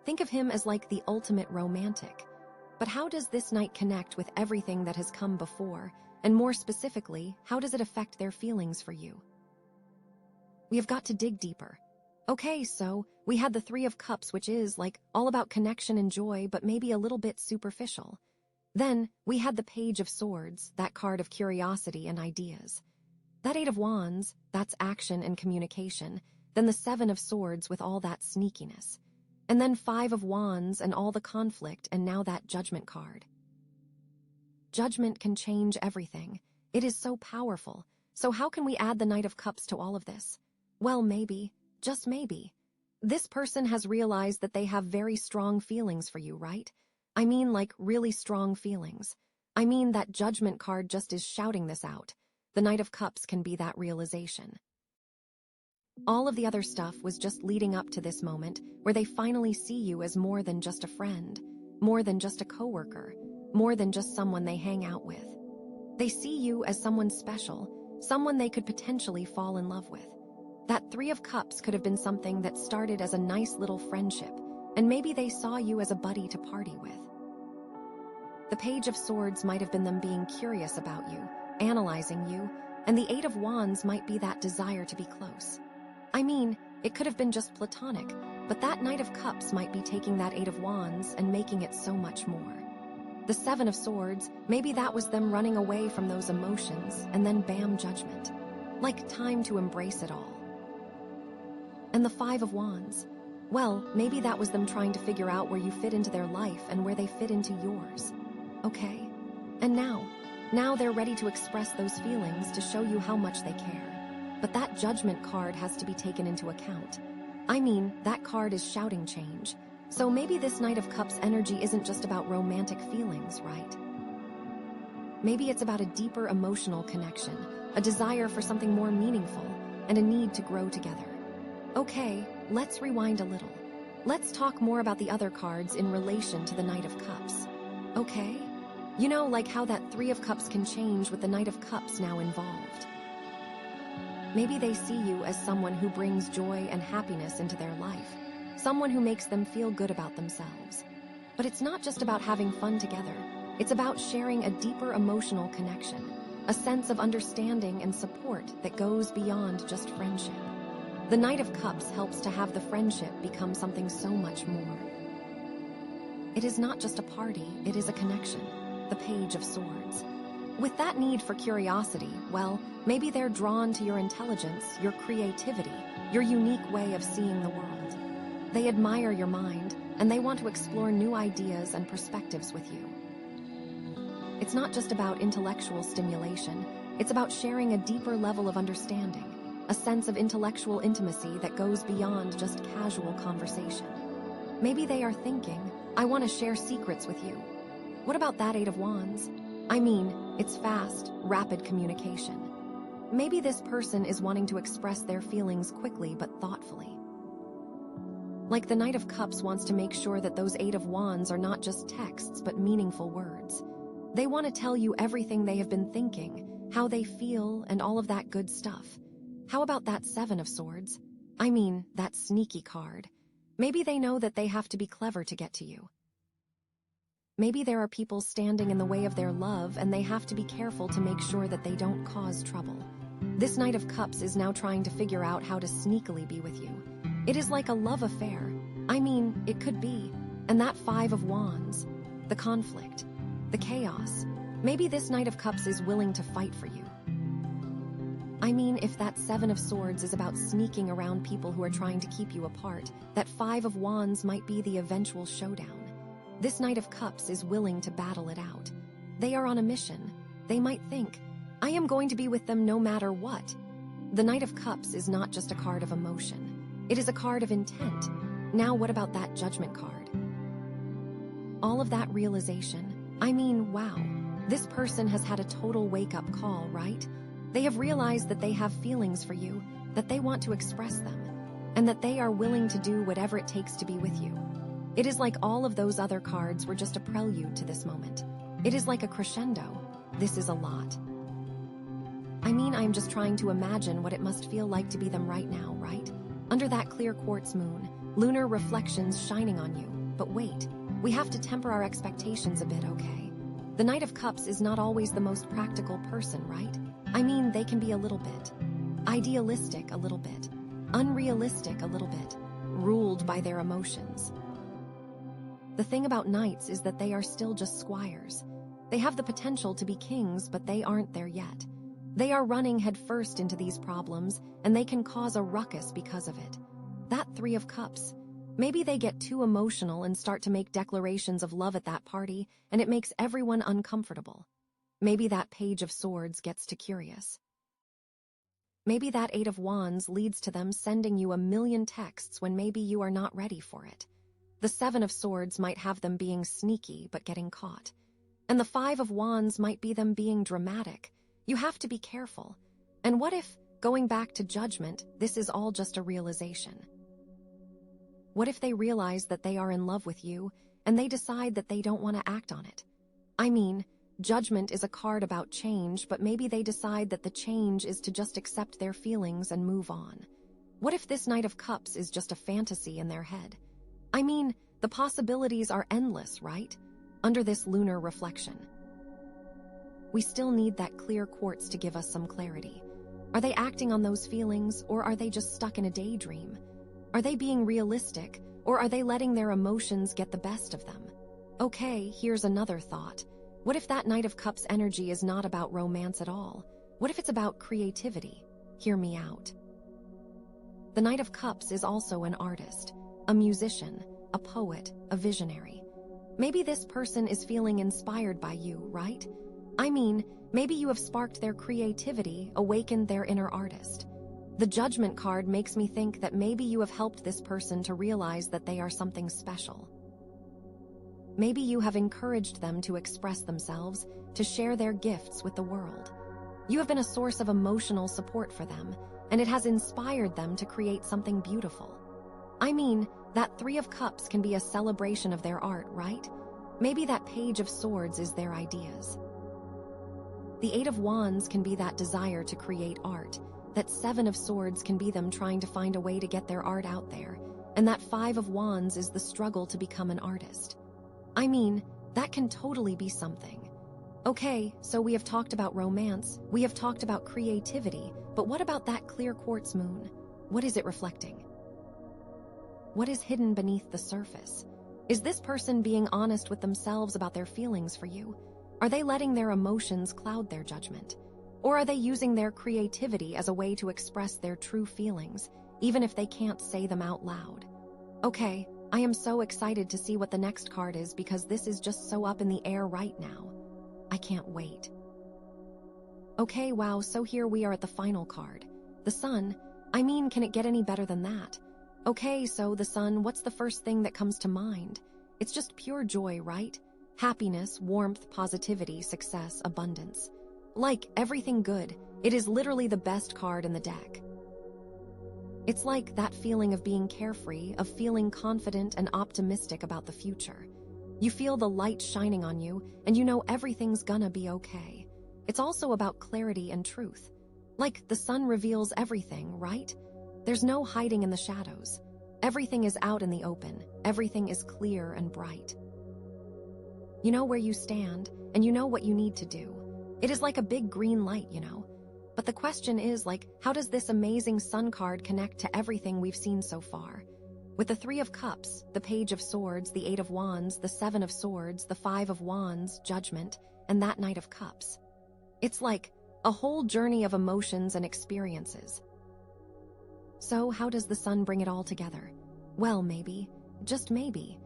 Think of him as like the ultimate romantic. But how does this knight connect with everything that has come before, and more specifically, how does it affect their feelings for you? We have got to dig deeper. Okay, so we had the Three of Cups, which is like all about connection and joy, but maybe a little bit superficial. Then we had the Page of Swords, that card of curiosity and ideas. That Eight of Wands, that's action and communication. Then the Seven of Swords with all that sneakiness. And then Five of Wands and all the conflict, and now that Judgment card. Judgment can change everything. It is so powerful. So how can we add the Knight of Cups to all of this? Well, maybe, just maybe, this person has realized that they have very strong feelings for you, right? I mean, like really strong feelings. I mean, that Judgment card just is shouting this out. The Knight of Cups can be that realization. All of the other stuff was just leading up to this moment where they finally see you as more than just a friend, more than just a coworker, more than just someone they hang out with. They see you as someone special, someone they could potentially fall in love with. That Three of Cups could have been something that started as a nice little friendship, and maybe they saw you as a buddy to party with. The Page of Swords might have been them being curious about you, analyzing you, and the Eight of Wands might be that desire to be close. I mean, it could have been just platonic, but that Knight of Cups might be taking that Eight of Wands and making it so much more. The Seven of Swords, maybe that was them running away from those emotions, and then bam, Judgment. Like time to embrace it all. And the Five of Wands, well, maybe that was them trying to figure out where you fit into their life and where they fit into yours. Okay? And now they're ready to express those feelings to show you how much they care. But that Judgment card has to be taken into account. I mean, that card is shouting change. So maybe this Knight of Cups energy isn't just about romantic feelings, right? Maybe it's about a deeper emotional connection, a desire for something more meaningful, and a need to grow together. Okay, let's rewind a little. Let's talk more about the other cards in relation to the Knight of Cups. Okay? You know, like how that Three of Cups can change with the Knight of Cups now involved. Maybe they see you as someone who brings joy and happiness into their life, someone who makes them feel good about themselves. But it's not just about having fun together. It's about sharing a deeper emotional connection, a sense of understanding and support that goes beyond just friendship. The Knight of Cups helps to have the friendship become something so much more. It is not just a party, it is a connection, the Page of Swords. With that need for curiosity, well, maybe they're drawn to your intelligence, your creativity, your unique way of seeing the world. They admire your mind, and they want to explore new ideas and perspectives with you. It's not just about intellectual stimulation, it's about sharing a deeper level of understanding, a sense of intellectual intimacy that goes beyond just casual conversation. Maybe they are thinking, I want to share secrets with you. What about that Eight of Wands? I mean, it's fast, rapid communication. Maybe this person is wanting to express their feelings quickly but thoughtfully. Like the Knight of Cups wants to make sure that those Eight of Wands are not just texts but meaningful words. They want to tell you everything they have been thinking, how they feel, and all of that good stuff. How about that Seven of Swords? I mean, that sneaky card. Maybe they know that they have to be clever to get to you. Maybe there are people standing in the way of their love and they have to be careful to make sure that they don't cause trouble. This Knight of Cups is now trying to figure out how to sneakily be with you. It is like a love affair. I mean, it could be. And that Five of Wands, the conflict, the chaos. Maybe this Knight of Cups is willing to fight for you. I mean, if that Seven of Swords is about sneaking around people who are trying to keep you apart, that Five of Wands might be the eventual showdown. This Knight of Cups is willing to battle it out. They are on a mission. They might think, I am going to be with them no matter what. The Knight of Cups is not just a card of emotion. It is a card of intent. Now what about that Judgment card? All of that realization. I mean, wow. This person has had a total wake-up call, right? They have realized that they have feelings for you, that they want to express them, and that they are willing to do whatever it takes to be with you. It is like all of those other cards were just a prelude to this moment. It is like a crescendo. This is a lot. I mean, I'm just trying to imagine what it must feel like to be them right now, right? Under that clear quartz moon, lunar reflections shining on you. But wait, we have to temper our expectations a bit, okay? The Knight of Cups is not always the most practical person, right? I mean, they can be a little bit idealistic, a little bit unrealistic, a little bit ruled by their emotions. The thing about knights is that they are still just squires. They have the potential to be kings, but they aren't there yet. They are running headfirst into these problems, and they can cause a ruckus because of it. That Three of Cups. Maybe they get too emotional and start to make declarations of love at that party, and it makes everyone uncomfortable. Maybe that Page of Swords gets too curious. Maybe that Eight of Wands leads to them sending you a million texts when maybe you are not ready for it. The Seven of Swords might have them being sneaky but getting caught. And the Five of Wands might be them being dramatic. You have to be careful. And what if, going back to Judgment, this is all just a realization? What if they realize that they are in love with you and they decide that they don't want to act on it? I mean, Judgment is a card about change, but maybe they decide that the change is to just accept their feelings and move on. What if this Knight of Cups is just a fantasy in their head? I mean, the possibilities are endless, right? Under this lunar reflection. We still need that clear quartz to give us some clarity. Are they acting on those feelings, or are they just stuck in a daydream? Are they being realistic, or are they letting their emotions get the best of them? Okay, here's another thought. What if that Knight of Cups energy is not about romance at all? What if it's about creativity? Hear me out. The Knight of Cups is also an artist, a musician, a poet, a visionary. Maybe this person is feeling inspired by you, right? I mean, maybe you have sparked their creativity, awakened their inner artist. The Judgment card makes me think that maybe you have helped this person to realize that they are something special. Maybe you have encouraged them to express themselves, to share their gifts with the world. You have been a source of emotional support for them, and it has inspired them to create something beautiful. I mean, that Three of Cups can be a celebration of their art, right? Maybe that Page of Swords is their ideas. The Eight of Wands can be that desire to create art. That Seven of Swords can be them trying to find a way to get their art out there. And that Five of Wands is the struggle to become an artist. I mean, that can totally be something. Okay, so we have talked about romance, we have talked about creativity, but what about that clear quartz moon? What is it reflecting? What is hidden beneath the surface? Is this person being honest with themselves about their feelings for you? Are they letting their emotions cloud their judgment? Or are they using their creativity as a way to express their true feelings, even if they can't say them out loud? Okay, I am so excited to see what the next card is because this is just so up in the air right now. I can't wait. Okay, wow, so here we are at the final card. The Sun. I mean, can it get any better than that? Okay, so the Sun, what's the first thing that comes to mind? It's just pure joy, right? Happiness, warmth, positivity, success, abundance. Like everything good, it is literally the best card in the deck. It's like that feeling of being carefree, of feeling confident and optimistic about the future. You feel the light shining on you, and you know everything's gonna be okay. it's also about clarity and truth. Like the sun reveals everything, right? There's no hiding in the shadows. Everything is out in the open. Everything is clear and bright. You know where you stand, and you know what you need to do. It is like a big green light, you know? But the question is, like, how does this amazing sun card connect to everything we've seen so far? With the Three of Cups, the Page of Swords, the Eight of Wands, the Seven of Swords, the Five of Wands, Judgment, and that Knight of Cups. It's like a whole journey of emotions and experiences. So how does the sun bring it all together? Well, maybe, just maybe,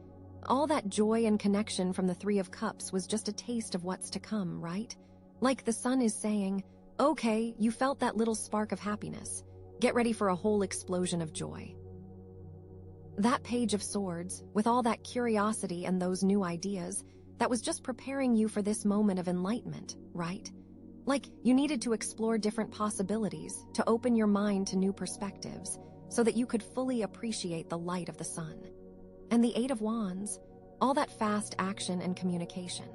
all that joy and connection from the Three of Cups was just a taste of what's to come, right? Like the sun is saying, okay, you felt that little spark of happiness. Get ready for a whole explosion of joy. That Page of Swords, with all that curiosity and those new ideas, that was just preparing you for this moment of enlightenment, right? Like, you needed to explore different possibilities, to open your mind to new perspectives, so that you could fully appreciate the light of the sun. And the Eight of Wands, all that fast action and communication.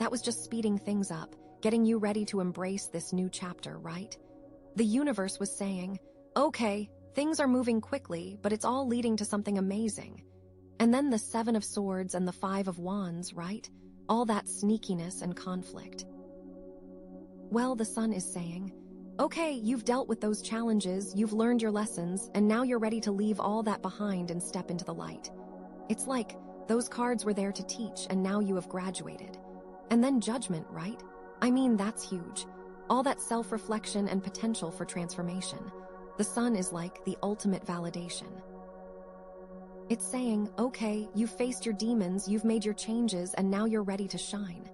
That was just speeding things up, getting you ready to embrace this new chapter, right? The universe was saying, okay, things are moving quickly, but it's all leading to something amazing. And then the Seven of Swords and the Five of Wands, right? All that sneakiness and conflict. Well, the sun is saying, okay, you've dealt with those challenges, you've learned your lessons, and now you're ready to leave all that behind and step into the light. It's like those cards were there to teach, and now you have graduated. And then Judgment, right? I mean, that's huge. All that self-reflection and potential for transformation. The sun is like the ultimate validation. It's saying, okay, you've faced your demons, you've made your changes, and now you're ready to shine.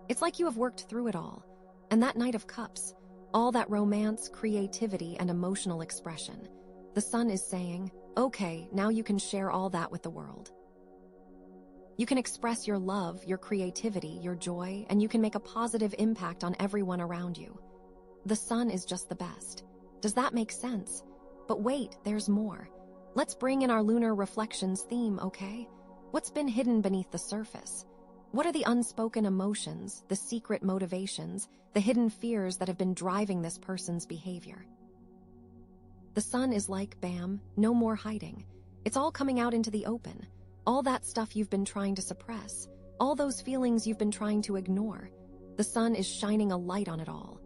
It's like you have worked through it all. And that Knight of Cups, all that romance, creativity, and emotional expression. The sun is saying, okay, now you can share all that with the world. You can express your love, your creativity, your joy, and you can make a positive impact on everyone around you. The sun is just the best. Does that make sense? But wait, there's more. Let's bring in our lunar reflections theme, okay? What's been hidden beneath the surface? What are the unspoken emotions, the secret motivations, the hidden fears that have been driving this person's behavior? The sun is like, bam, no more hiding. It's all coming out into the open. All that stuff you've been trying to suppress, all those feelings you've been trying to ignore. The sun is shining a light on it all.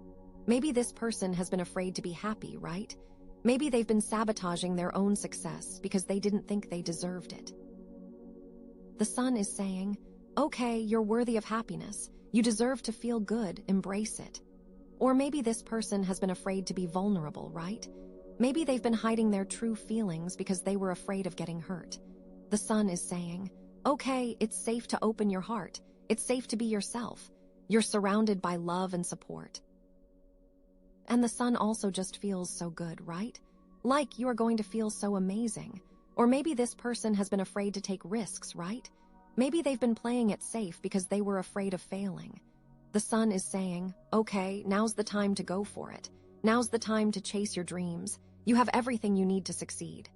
Maybe this person has been afraid to be happy, right? Maybe they've been sabotaging their own success because they didn't think they deserved it. The sun is saying, okay, you're worthy of happiness. You deserve to feel good, embrace it. Or maybe this person has been afraid to be vulnerable, right? Maybe they've been hiding their true feelings because they were afraid of getting hurt. The sun is saying, okay, it's safe to open your heart. It's safe to be yourself. You're surrounded by love and support. And the sun also just feels so good, right? Like you are going to feel so amazing. Or maybe this person has been afraid to take risks, right? Maybe they've been playing it safe because they were afraid of failing. The sun is saying, okay, now's the time to go for it. Now's the time to chase your dreams. You have everything you need to succeed.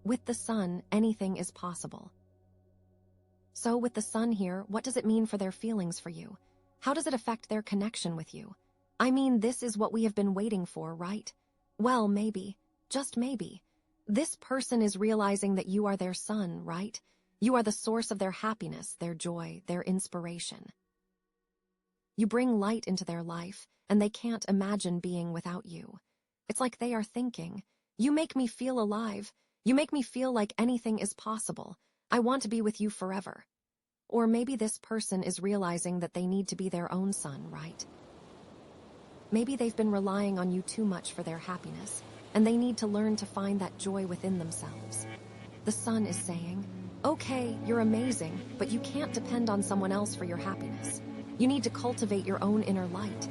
With the sun, anything is possible. So with the sun here, what does it mean for their feelings for you? How does it affect their connection with you? I mean, this is what we have been waiting for, right? Well, maybe, just maybe. This person is realizing that you are their sun, right? You are the source of their happiness, their joy, their inspiration. You bring light into their life, and they can't imagine being without you. It's like they are thinking, you make me feel alive. You make me feel like anything is possible. I want to be with you forever. Or maybe this person is realizing that they need to be their own sun, right? Maybe they've been relying on you too much for their happiness, and they need to learn to find that joy within themselves. The sun is saying, okay, you're amazing, but you can't depend on someone else for your happiness. You need to cultivate your own inner light.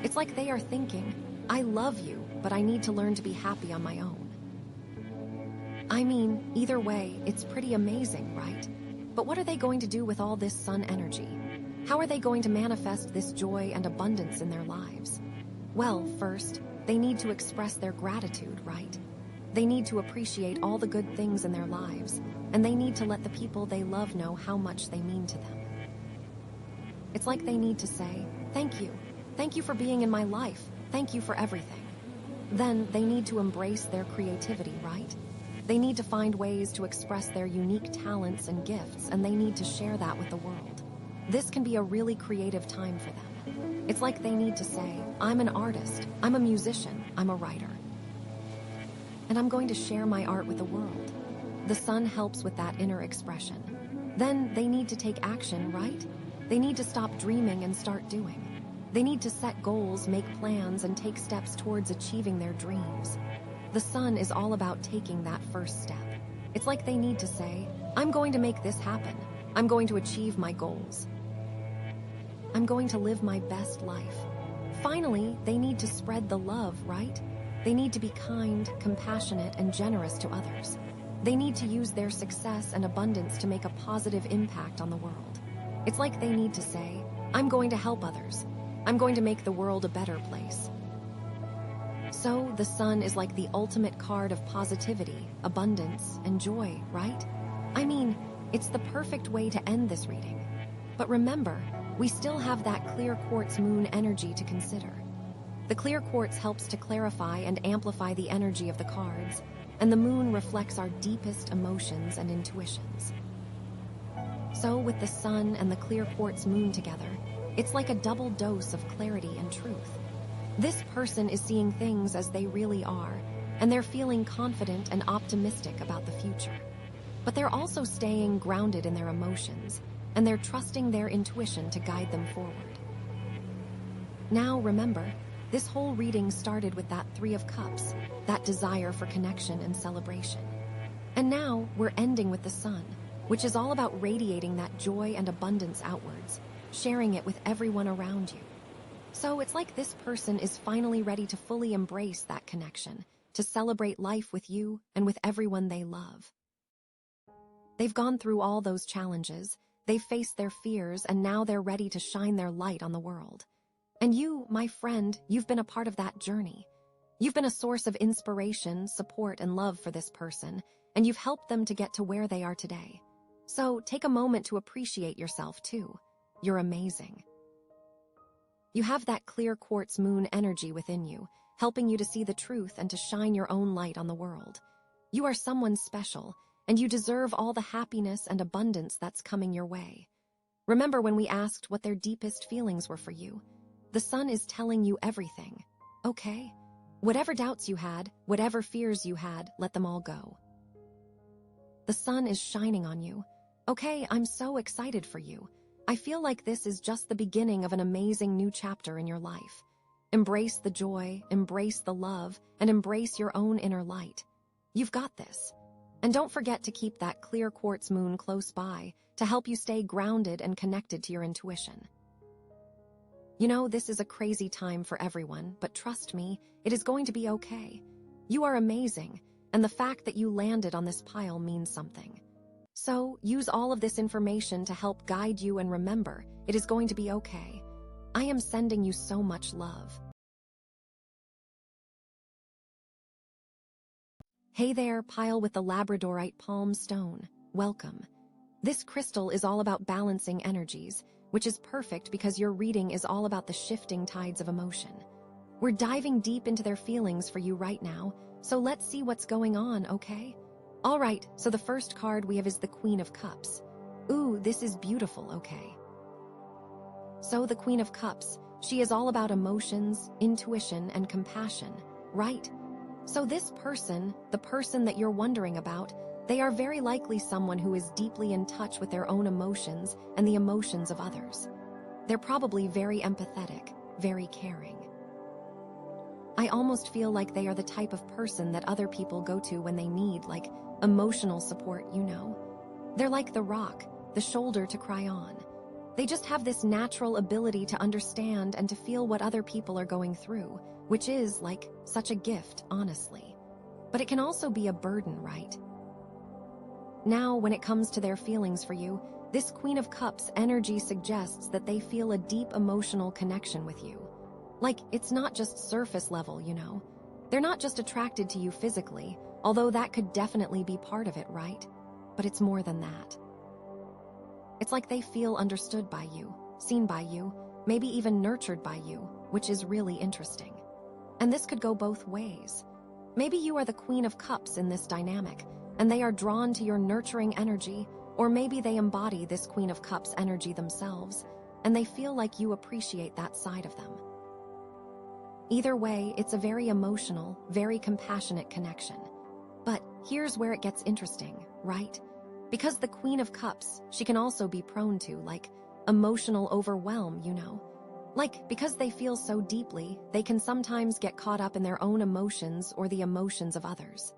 It's like they are thinking, I love you, but I need to learn to be happy on my own. I mean, either way, it's pretty amazing, right? But what are they going to do with all this sun energy? How are they going to manifest this joy and abundance in their lives? Well, first, they need to express their gratitude, right? They need to appreciate all the good things in their lives, and they need to let the people they love know how much they mean to them. It's like they need to say, thank you. Thank you for being in my life. Thank you for everything. Then they need to embrace their creativity, right? They need to find ways to express their unique talents and gifts, and they need to share that with the world. This can be a really creative time for them. It's like they need to say, I'm an artist, I'm a musician, I'm a writer. And I'm going to share my art with the world. The sun helps with that inner expression. Then they need to take action, right? They need to stop dreaming and start doing. They need to set goals, make plans, and take steps towards achieving their dreams. The sun is all about taking that first step. It's like they need to say, I'm going to make this happen. I'm going to achieve my goals. I'm going to live my best life. Finally, they need to spread the love, right? They need to be kind, compassionate, and generous to others. They need to use their success and abundance to make a positive impact on the world. It's like they need to say, I'm going to help others. I'm going to make the world a better place. So, the sun is like the ultimate card of positivity, abundance, and joy, right? I mean, it's the perfect way to end this reading. But remember, we still have that clear quartz moon energy to consider. The clear quartz helps to clarify and amplify the energy of the cards, and the moon reflects our deepest emotions and intuitions. So, with the sun and the clear quartz moon together, it's like a double dose of clarity and truth. This person is seeing things as they really are, and they're feeling confident and optimistic about the future. But they're also staying grounded in their emotions, and they're trusting their intuition to guide them forward. Now, remember, this whole reading started with that Three of Cups, that desire for connection and celebration. And now, we're ending with the sun, which is all about radiating that joy and abundance outwards, sharing it with everyone around you. So it's like this person is finally ready to fully embrace that connection, to celebrate life with you and with everyone they love. They've gone through all those challenges, they've faced their fears, and now they're ready to shine their light on the world. And you, my friend, you've been a part of that journey. You've been a source of inspiration, support, and love for this person, and you've helped them to get to where they are today. So take a moment to appreciate yourself too. You're amazing. You have that clear quartz moon energy within you, helping you to see the truth and to shine your own light on the world. You are someone special, and you deserve all the happiness and abundance that's coming your way. Remember when we asked what their deepest feelings were for you? The sun is telling you everything, okay? Whatever doubts you had, whatever fears you had, let them all go. The sun is shining on you. Okay, I'm so excited for you. I feel like this is just the beginning of an amazing new chapter in your life. Embrace the joy, embrace the love, and embrace your own inner light. You've got this. And don't forget to keep that clear quartz moon close by to help you stay grounded and connected to your intuition. You know, this is a crazy time for everyone, but trust me, it is going to be okay. You are amazing, and the fact that you landed on this pile means something. So, use all of this information to help guide you, and remember, it is going to be okay. I am sending you so much love. Hey there, pile with the Labradorite palm stone. Welcome. This crystal is all about balancing energies, which is perfect because your reading is all about the shifting tides of emotion. We're diving deep into their feelings for you right now, so let's see what's going on, okay? All right, so the first card we have is the Queen of Cups. Ooh, this is beautiful, okay? So the Queen of Cups, she is all about emotions, intuition, and compassion, right? So this person, the person that you're wondering about, they are very likely someone who is deeply in touch with their own emotions and the emotions of others. They're probably very empathetic, very caring. I almost feel like they are the type of person that other people go to when they need, like, emotional support, you know? They're like the rock, the shoulder to cry on. They just have this natural ability to understand and to feel what other people are going through, which is, like, such a gift, honestly. But it can also be a burden, right? Now, when it comes to their feelings for you, this Queen of Cups energy suggests that they feel a deep emotional connection with you. Like, it's not just surface level, you know? They're not just attracted to you physically, although that could definitely be part of it, right? But it's more than that. It's like they feel understood by you, seen by you, maybe even nurtured by you, which is really interesting. And this could go both ways. Maybe you are the Queen of Cups in this dynamic, and they are drawn to your nurturing energy, or maybe they embody this Queen of Cups energy themselves, and they feel like you appreciate that side of them. Either way, it's a very emotional, very compassionate connection. But here's where it gets interesting, right? Because the Queen of Cups, she can also be prone to, like, emotional overwhelm, Like, because they feel so deeply, they can sometimes get caught up in their own emotions or the emotions of others.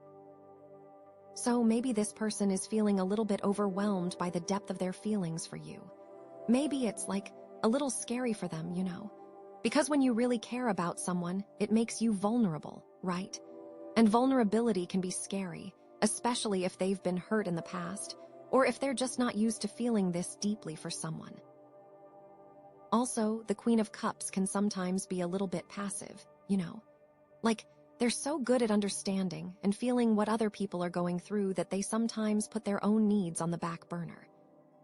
So maybe this person is feeling a little bit overwhelmed by the depth of their feelings for you. Maybe it's, like, a little scary for them, Because when you really care about someone, it makes you vulnerable, right? And vulnerability can be scary, especially if they've been hurt in the past, or if they're just not used to feeling this deeply for someone. Also, the Queen of Cups can sometimes be a little bit passive, Like, they're so good at understanding and feeling what other people are going through that they sometimes put their own needs on the back burner.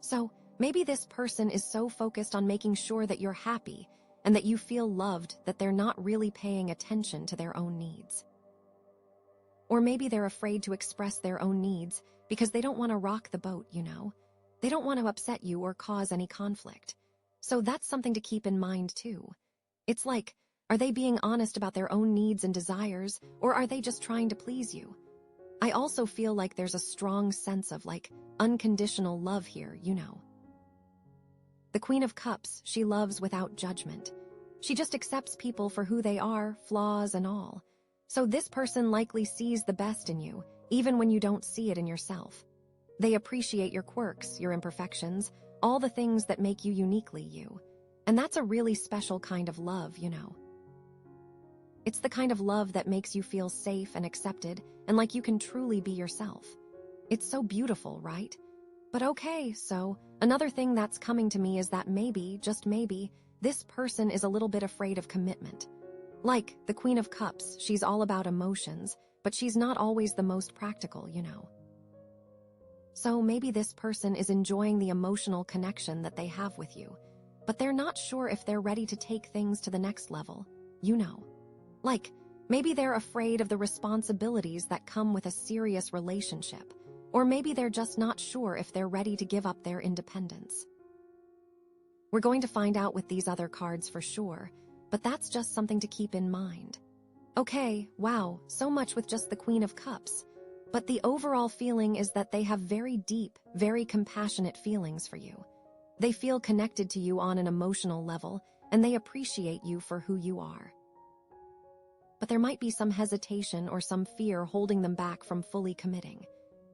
So, maybe this person is so focused on making sure that you're happy and that you feel loved that they're not really paying attention to their own needs. Or maybe they're afraid to express their own needs because they don't want to rock the boat, They don't want to upset you or cause any conflict. So that's something to keep in mind too. It's like, are they being honest about their own needs and desires, or are they just trying to please you? I also feel like there's a strong sense of, like, unconditional love here, The Queen of Cups, she loves without judgment. She just accepts people for who they are, flaws and all. So this person likely sees the best in you, even when you don't see it in yourself. They appreciate your quirks, your imperfections, all the things that make you uniquely you. And that's a really special kind of love, It's the kind of love that makes you feel safe and accepted and like you can truly be yourself. It's so beautiful, right? But okay, so another thing that's coming to me is that maybe, just maybe, this person is a little bit afraid of commitment. Like, the Queen of Cups, she's all about emotions, but she's not always the most practical, So maybe this person is enjoying the emotional connection that they have with you, but they're not sure if they're ready to take things to the next level, Like, maybe they're afraid of the responsibilities that come with a serious relationship, or maybe they're just not sure if they're ready to give up their independence. We're going to find out with these other cards for sure, but that's just something to keep in mind. Okay, wow, so much with just the Queen of Cups. But the overall feeling is that they have very deep, very compassionate feelings for you. They feel connected to you on an emotional level, and they appreciate you for who you are. But there might be some hesitation or some fear holding them back from fully committing.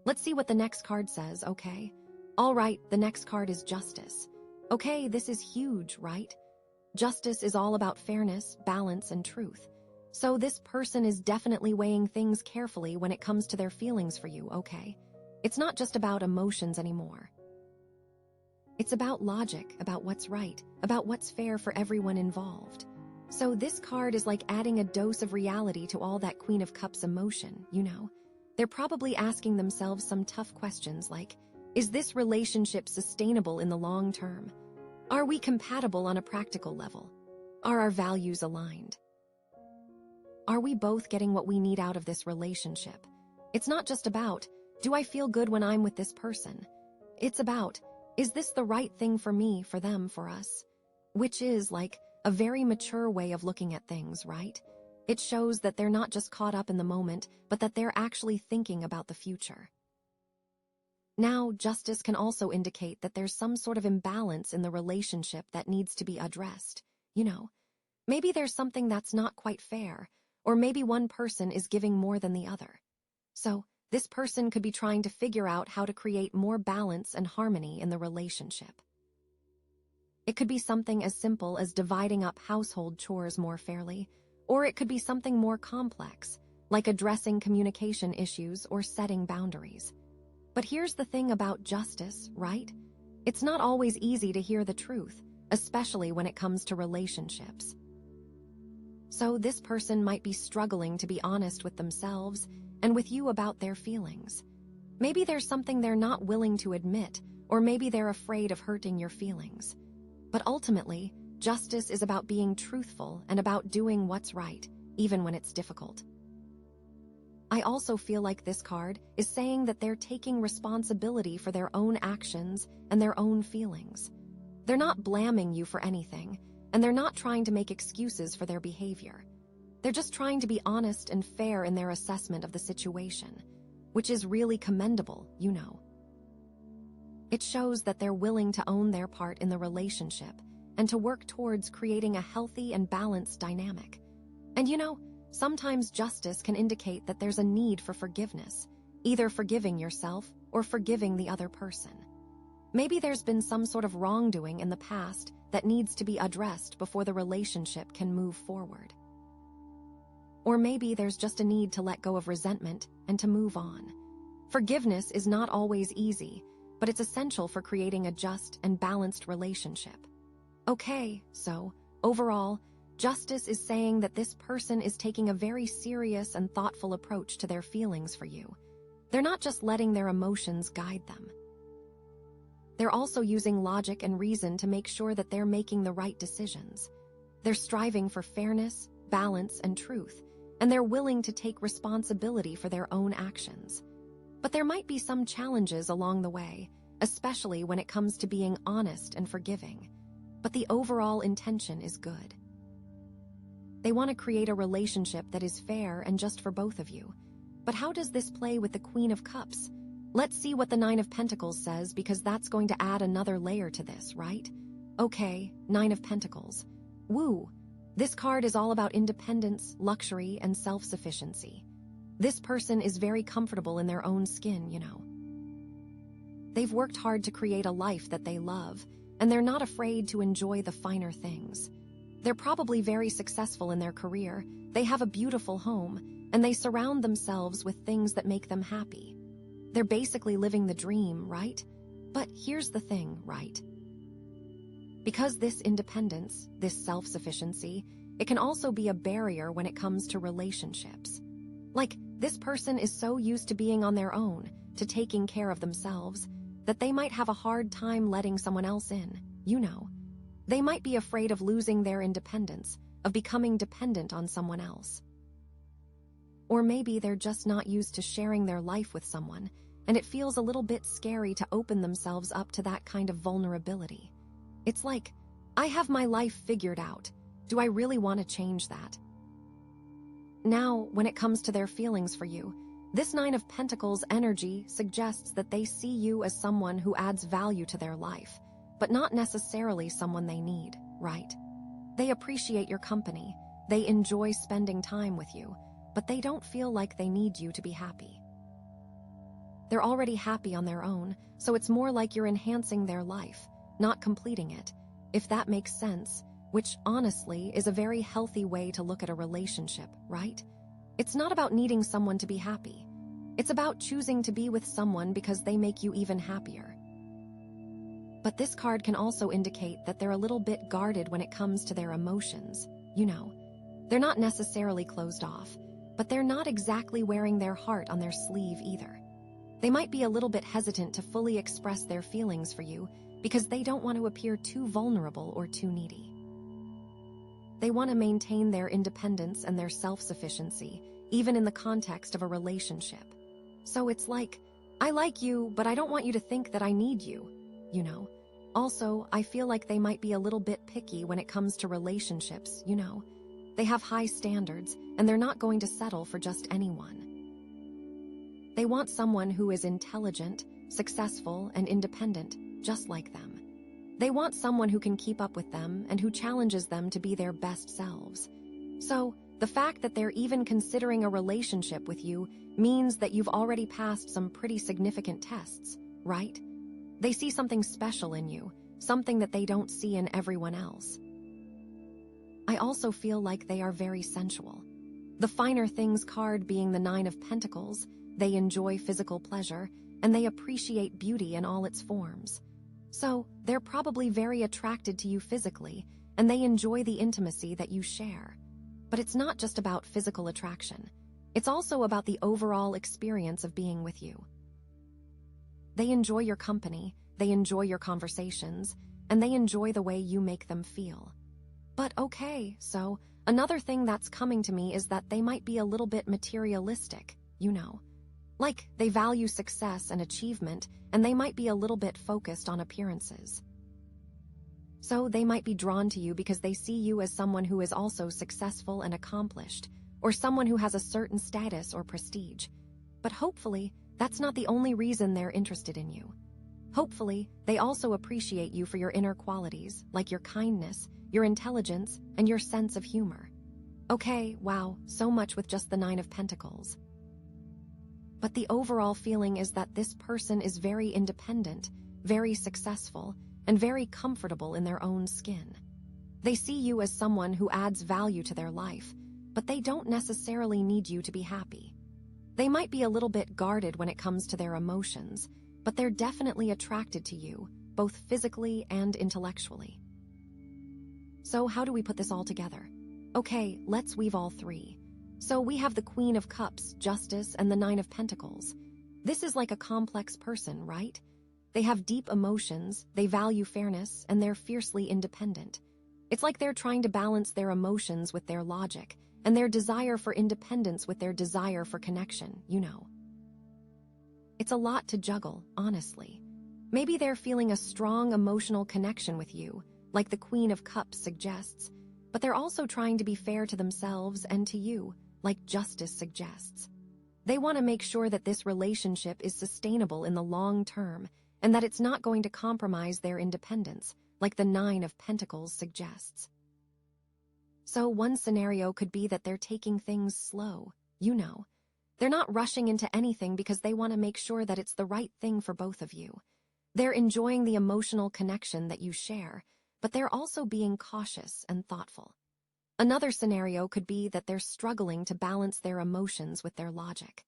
Let's see what the next card says, okay? All right, the next card is Justice. Okay, this is huge, right? Justice is all about fairness, balance, and truth. So this person is definitely weighing things carefully when it comes to their feelings for you, okay? It's not just about emotions anymore. It's about logic, about what's right, about what's fair for everyone involved. So this card is like adding a dose of reality to all that Queen of Cups emotion, They're probably asking themselves some tough questions like, is this relationship sustainable in the long term? Are we compatible on a practical level? Are our values aligned? Are we both getting what we need out of this relationship? It's not just about, do I feel good when I'm with this person? It's about, is this the right thing for me, for them, for us? Which is, like, a very mature way of looking at things, right? It shows that they're not just caught up in the moment, but that they're actually thinking about the future. Now, Justice can also indicate that there's some sort of imbalance in the relationship that needs to be addressed. Maybe there's something that's not quite fair, or maybe one person is giving more than the other. So, this person could be trying to figure out how to create more balance and harmony in the relationship. It could be something as simple as dividing up household chores more fairly, or it could be something more complex, like addressing communication issues or setting boundaries. But here's the thing about justice, right? It's not always easy to hear the truth, especially when it comes to relationships. So this person might be struggling to be honest with themselves and with you about their feelings. Maybe there's something they're not willing to admit, or maybe they're afraid of hurting your feelings. But ultimately, Justice is about being truthful and about doing what's right, even when it's difficult. I also feel like this card is saying that they're taking responsibility for their own actions and their own feelings. They're not blaming you for anything, and they're not trying to make excuses for their behavior. They're just trying to be honest and fair in their assessment of the situation, which is really commendable, you know. It shows that they're willing to own their part in the relationship and to work towards creating a healthy and balanced dynamic. And you know, sometimes justice can indicate that there's a need for forgiveness, either forgiving yourself or forgiving the other person. Maybe there's been some sort of wrongdoing in the past that needs to be addressed before the relationship can move forward. Or maybe there's just a need to let go of resentment and to move on. Forgiveness is not always easy, but it's essential for creating a just and balanced relationship. Okay, so, overall, justice is saying that this person is taking a very serious and thoughtful approach to their feelings for you. They're not just letting their emotions guide them. They're also using logic and reason to make sure that they're making the right decisions. They're striving for fairness, balance, and truth, and they're willing to take responsibility for their own actions. But there might be some challenges along the way, especially when it comes to being honest and forgiving. But the overall intention is good. They want to create a relationship that is fair and just for both of you. But how does this play with the Queen of Cups? Let's see what the Nine of Pentacles says, because that's going to add another layer to this, right? Okay, Nine of Pentacles. Woo! This card is all about independence, luxury, and self-sufficiency. This person is very comfortable in their own skin, you know. They've worked hard to create a life that they love, and they're not afraid to enjoy the finer things. They're probably very successful in their career, they have a beautiful home, and they surround themselves with things that make them happy. They're basically living the dream, right? But here's the thing, right? Because this independence, this self-sufficiency, it can also be a barrier when it comes to relationships. Like, this person is so used to being on their own, to taking care of themselves, that they might have a hard time letting someone else in, you know. They might be afraid of losing their independence, of becoming dependent on someone else. Or maybe they're just not used to sharing their life with someone, and it feels a little bit scary to open themselves up to that kind of vulnerability. It's like, I have my life figured out. Do I really want to change that? Now, when it comes to their feelings for you, this Nine of Pentacles energy suggests that they see you as someone who adds value to their life, but not necessarily someone they need, right? They appreciate your company, they enjoy spending time with you, but they don't feel like they need you to be happy. They're already happy on their own, so it's more like you're enhancing their life, not completing it, if that makes sense, which honestly is a very healthy way to look at a relationship, right? It's not about needing someone to be happy. It's about choosing to be with someone because they make you even happier. But this card can also indicate that they're a little bit guarded when it comes to their emotions, you know. They're not necessarily closed off, but they're not exactly wearing their heart on their sleeve either. They might be a little bit hesitant to fully express their feelings for you because they don't want to appear too vulnerable or too needy. They want to maintain their independence and their self-sufficiency, even in the context of a relationship. So it's like, I like you, but I don't want you to think that I need you, you know. Also, I feel like they might be a little bit picky when it comes to relationships, you know. They have high standards, and they're not going to settle for just anyone. They want someone who is intelligent, successful, and independent, just like them. They want someone who can keep up with them and who challenges them to be their best selves. So, the fact that they're even considering a relationship with you means that you've already passed some pretty significant tests, right? They see something special in you, something that they don't see in everyone else. I also feel like they are very sensual. The finer things card being the Nine of Pentacles, they enjoy physical pleasure, and they appreciate beauty in all its forms. So, they're probably very attracted to you physically, and they enjoy the intimacy that you share. But it's not just about physical attraction. It's also about the overall experience of being with you. They enjoy your company, they enjoy your conversations, and they enjoy the way you make them feel. But okay, so another thing that's coming to me is that they might be a little bit materialistic, you know. Like, they value success and achievement, and they might be a little bit focused on appearances. So they might be drawn to you because they see you as someone who is also successful and accomplished, or someone who has a certain status or prestige. But hopefully, that's not the only reason they're interested in you. Hopefully, they also appreciate you for your inner qualities, like your kindness, your intelligence, and your sense of humor. Okay, wow, so much with just the 9 of Pentacles. But the overall feeling is that this person is very independent, very successful, and very comfortable in their own skin. They see you as someone who adds value to their life, but they don't necessarily need you to be happy. They might be a little bit guarded when it comes to their emotions, but they're definitely attracted to you, both physically and intellectually. So how do we put this all together? Okay, let's weave all 3. So we have the Queen of Cups, Justice, and the 9 of Pentacles. This is like a complex person, right? They have deep emotions, they value fairness, and they're fiercely independent. It's like they're trying to balance their emotions with their logic, and their desire for independence with their desire for connection, you know. It's a lot to juggle, honestly. Maybe they're feeling a strong emotional connection with you, like the Queen of Cups suggests, but they're also trying to be fair to themselves and to you, like Justice suggests. They want to make sure that this relationship is sustainable in the long term, and that it's not going to compromise their independence, like the 9 of Pentacles suggests. So one scenario could be that they're taking things slow, you know. They're not rushing into anything because they want to make sure that it's the right thing for both of you. They're enjoying the emotional connection that you share, but they're also being cautious and thoughtful. Another scenario could be that they're struggling to balance their emotions with their logic.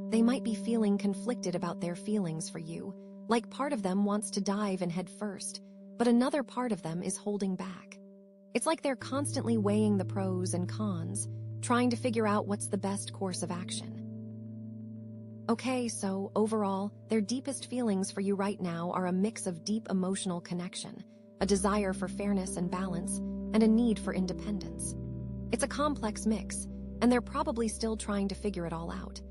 They might be feeling conflicted about their feelings for you, like part of them wants to dive in head first, but another part of them is holding back. It's like they're constantly weighing the pros and cons, trying to figure out what's the best course of action. Okay, so overall, their deepest feelings for you right now are a mix of deep emotional connection, a desire for fairness and balance, and a need for independence. It's a complex mix, and they're probably still trying to figure it all out.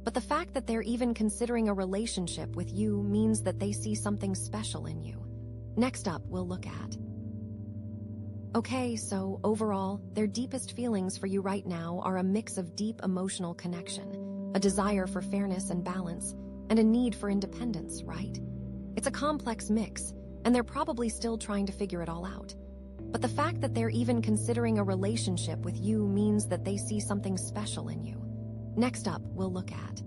But the fact that they're even considering a relationship with you means that they see something special in you. Next up, we'll look at. Okay, so overall, their deepest feelings for you right now are a mix of deep emotional connection, a desire for fairness and balance, and a need for independence, right? It's a complex mix, and they're probably still trying to figure it all out. But the fact that they're even considering a relationship with you means that they see something special in you. Next up, we'll look at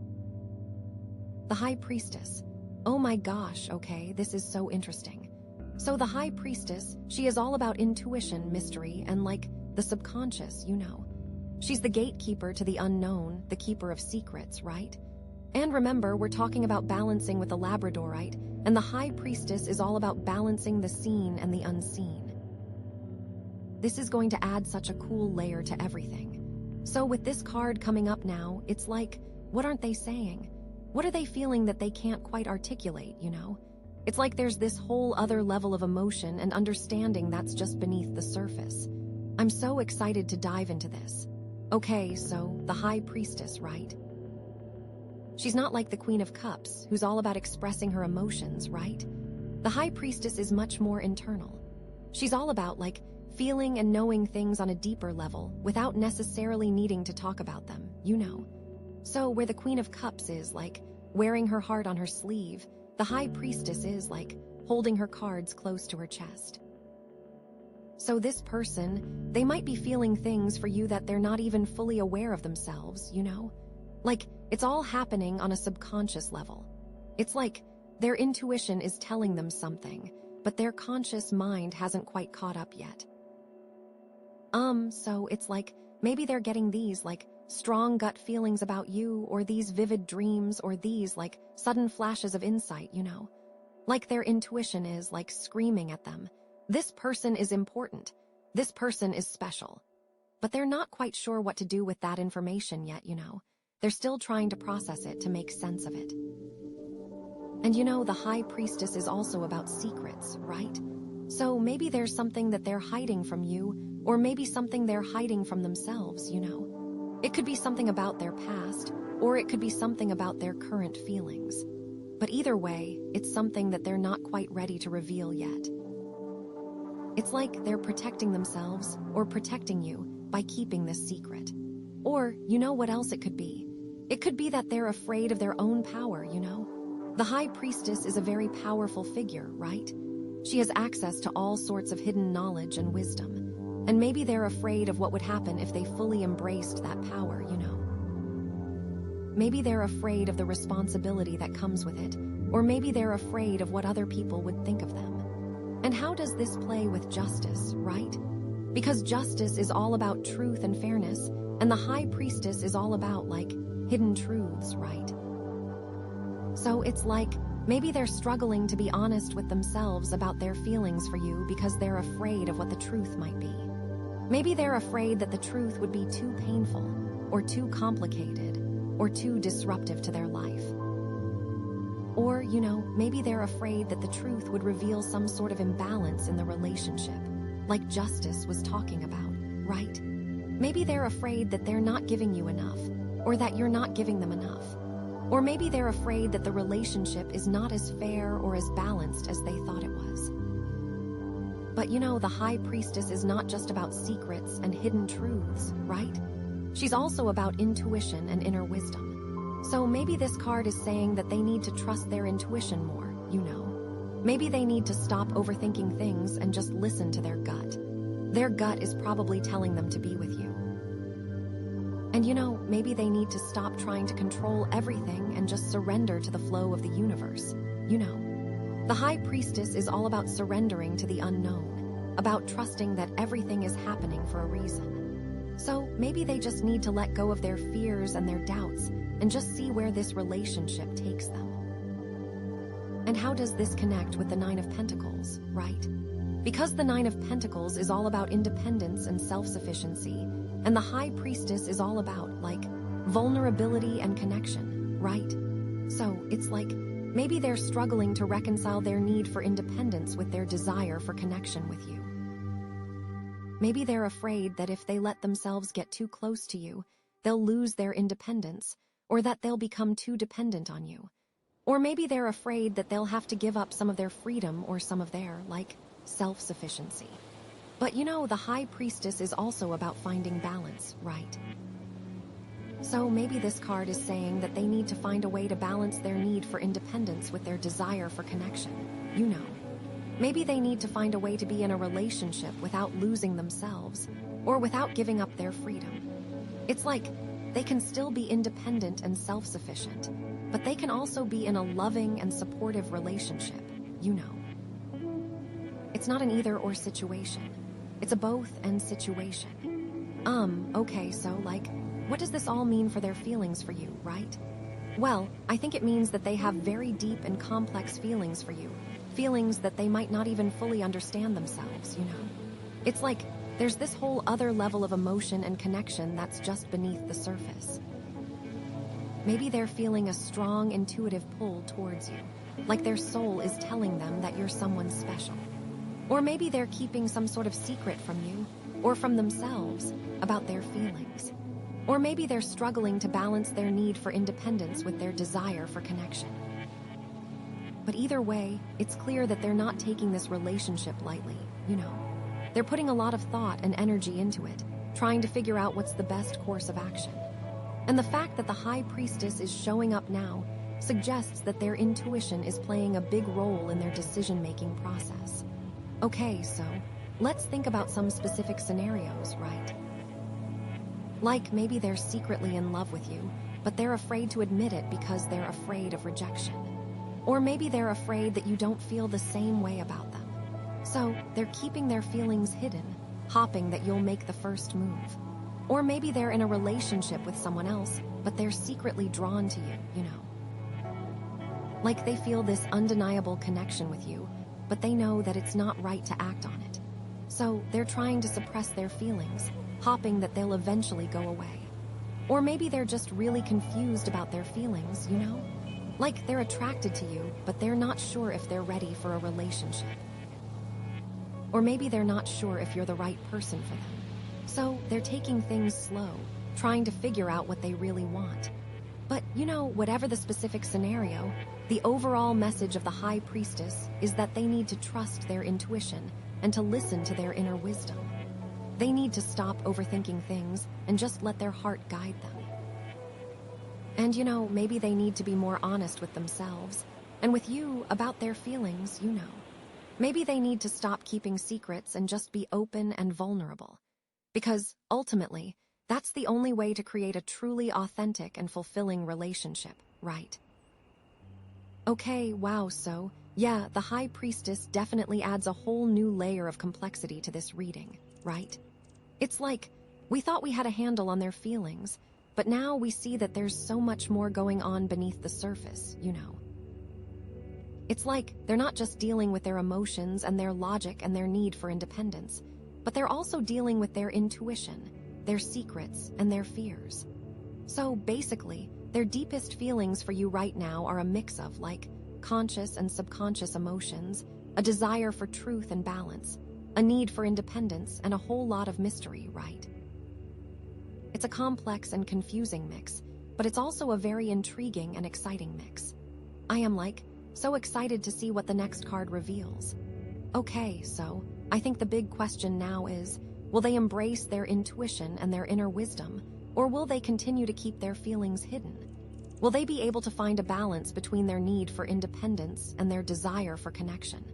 the High Priestess. Oh my gosh, okay, this is so interesting. So the High Priestess, she is all about intuition, mystery, and like the subconscious, you know. She's the gatekeeper to the unknown, the keeper of secrets, right? And remember, we're talking about balancing with the Labradorite, and the High Priestess is all about balancing the seen and the unseen. This is going to add such a cool layer to everything. So with this card coming up now, it's like, what aren't they saying? What are they feeling that they can't quite articulate, you know? It's like there's this whole other level of emotion and understanding that's just beneath the surface. I'm so excited to dive into this. Okay, so the High Priestess, right? She's not like the Queen of Cups, who's all about expressing her emotions, right? The High Priestess is much more internal. She's all about, like, feeling and knowing things on a deeper level without necessarily needing to talk about them, you know. So where the Queen of Cups is, like, wearing her heart on her sleeve, the High Priestess is, like, holding her cards close to her chest. So this person, they might be feeling things for you that they're not even fully aware of themselves, you know? Like, it's all happening on a subconscious level. It's like their intuition is telling them something, but their conscious mind hasn't quite caught up yet. So it's like maybe they're getting these, like, strong gut feelings about you, or these vivid dreams, or these, like, sudden flashes of insight, you know? Like their intuition is, like, screaming at them. This person is important. This person is special. But they're not quite sure what to do with that information yet, you know? They're still trying to process it to make sense of it. And you know, the High Priestess is also about secrets, right? So maybe there's something that they're hiding from you, or maybe something they're hiding from themselves, you know? It could be something about their past, or it could be something about their current feelings. But either way, it's something that they're not quite ready to reveal yet. It's like they're protecting themselves or protecting you by keeping this secret. Or, you know what else it could be? It could be that they're afraid of their own power, you know? The High Priestess is a very powerful figure, right? She has access to all sorts of hidden knowledge and wisdom. And maybe they're afraid of what would happen if they fully embraced that power, you know? Maybe they're afraid of the responsibility that comes with it, or maybe they're afraid of what other people would think of them. And how does this play with justice, right? Because justice is all about truth and fairness, and the High Priestess is all about, like, hidden truths, right? So it's like, maybe they're struggling to be honest with themselves about their feelings for you because they're afraid of what the truth might be. Maybe they're afraid that the truth would be too painful, or too complicated, or too disruptive to their life. Or, you know, maybe they're afraid that the truth would reveal some sort of imbalance in the relationship, like Justice was talking about, right? Maybe they're afraid that they're not giving you enough, or that you're not giving them enough. Or maybe they're afraid that the relationship is not as fair or as balanced as they thought it was. But you know, the High Priestess is not just about secrets and hidden truths, right? She's also about intuition and inner wisdom. So maybe this card is saying that they need to trust their intuition more, you know. Maybe they need to stop overthinking things and just listen to their gut. Their gut is probably telling them to be with you. And you know, maybe they need to stop trying to control everything and just surrender to the flow of the universe, you know. The High Priestess is all about surrendering to the unknown, about trusting that everything is happening for a reason. So maybe they just need to let go of their fears and their doubts and just see where this relationship takes them. And how does this connect with the Nine of Pentacles, right? Because the Nine of Pentacles is all about independence and self-sufficiency, and the High Priestess is all about, like, vulnerability and connection, right? So it's like, maybe they're struggling to reconcile their need for independence with their desire for connection with you. Maybe they're afraid that if they let themselves get too close to you, they'll lose their independence, or that they'll become too dependent on you. Or maybe they're afraid that they'll have to give up some of their freedom or some of their, like, self-sufficiency. But you know, the High Priestess is also about finding balance, right? So maybe this card is saying that they need to find a way to balance their need for independence with their desire for connection, you know. Maybe they need to find a way to be in a relationship without losing themselves, or without giving up their freedom. It's like, they can still be independent and self-sufficient, but they can also be in a loving and supportive relationship, you know. It's not an either-or situation. It's a both-and situation. Okay, so, like, what does this all mean for their feelings for you, right? Well, I think it means that they have very deep and complex feelings for you, feelings that they might not even fully understand themselves, you know. It's like, there's this whole other level of emotion and connection that's just beneath the surface. Maybe they're feeling a strong, intuitive pull towards you, like their soul is telling them that you're someone special. Or maybe they're keeping some sort of secret from you, or from themselves, about their feelings. Or maybe they're struggling to balance their need for independence with their desire for connection. But either way, it's clear that they're not taking this relationship lightly, you know. They're putting a lot of thought and energy into it, trying to figure out what's the best course of action. And the fact that the High Priestess is showing up now suggests that their intuition is playing a big role in their decision-making process. Okay, so let's think about some specific scenarios, right? Like maybe they're secretly in love with you, but they're afraid to admit it because they're afraid of rejection. Or maybe they're afraid that you don't feel the same way about them. So they're keeping their feelings hidden, hoping that you'll make the first move. Or maybe they're in a relationship with someone else, but they're secretly drawn to you, you know. Like they feel this undeniable connection with you, but they know that it's not right to act on it. So they're trying to suppress their feelings, hoping that they'll eventually go away. Or maybe they're just really confused about their feelings, you know? Like they're attracted to you, but they're not sure if they're ready for a relationship. or maybe they're not sure if you're the right person for them. So they're taking things slow, trying to figure out what they really want. But, whatever the specific scenario, the overall message of the High Priestess is that they need to trust their intuition and to listen to their inner wisdom. They need to stop overthinking things and just let their heart guide them. And, maybe they need to be more honest with themselves and with you about their feelings, Maybe they need to stop keeping secrets and just be open and vulnerable. Because, ultimately, that's the only way to create a truly authentic and fulfilling relationship, right? Okay, wow, so, yeah, the High Priestess definitely adds a whole new layer of complexity to this reading, right? It's like, we thought we had a handle on their feelings, but now we see that there's so much more going on beneath the surface, It's like they're not just dealing with their emotions and their logic and their need for independence, but they're also dealing with their intuition, their secrets, and their fears. So basically, their deepest feelings for you right now are a mix of, conscious and subconscious emotions, a desire for truth and balance, a need for independence, and a whole lot of mystery, right? It's a complex and confusing mix, but it's also a very intriguing and exciting mix. I am, so excited to see what the next card reveals. Okay, so, I think the big question now is, will they embrace their intuition and their inner wisdom, or will they continue to keep their feelings hidden? Will they be able to find a balance between their need for independence and their desire for connection?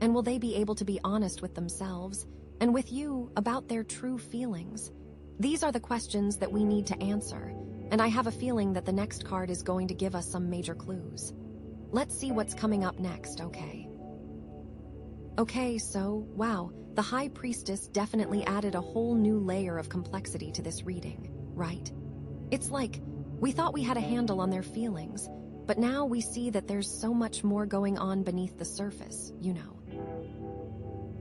And will they be able to be honest with themselves and with you about their true feelings? These are the questions that we need to answer, and I have a feeling that the next card is going to give us some major clues. Let's see what's coming up next, okay? Okay, so, wow, the High Priestess definitely added a whole new layer of complexity to this reading, right? It's like, we thought we had a handle on their feelings, but now we see that there's so much more going on beneath the surface,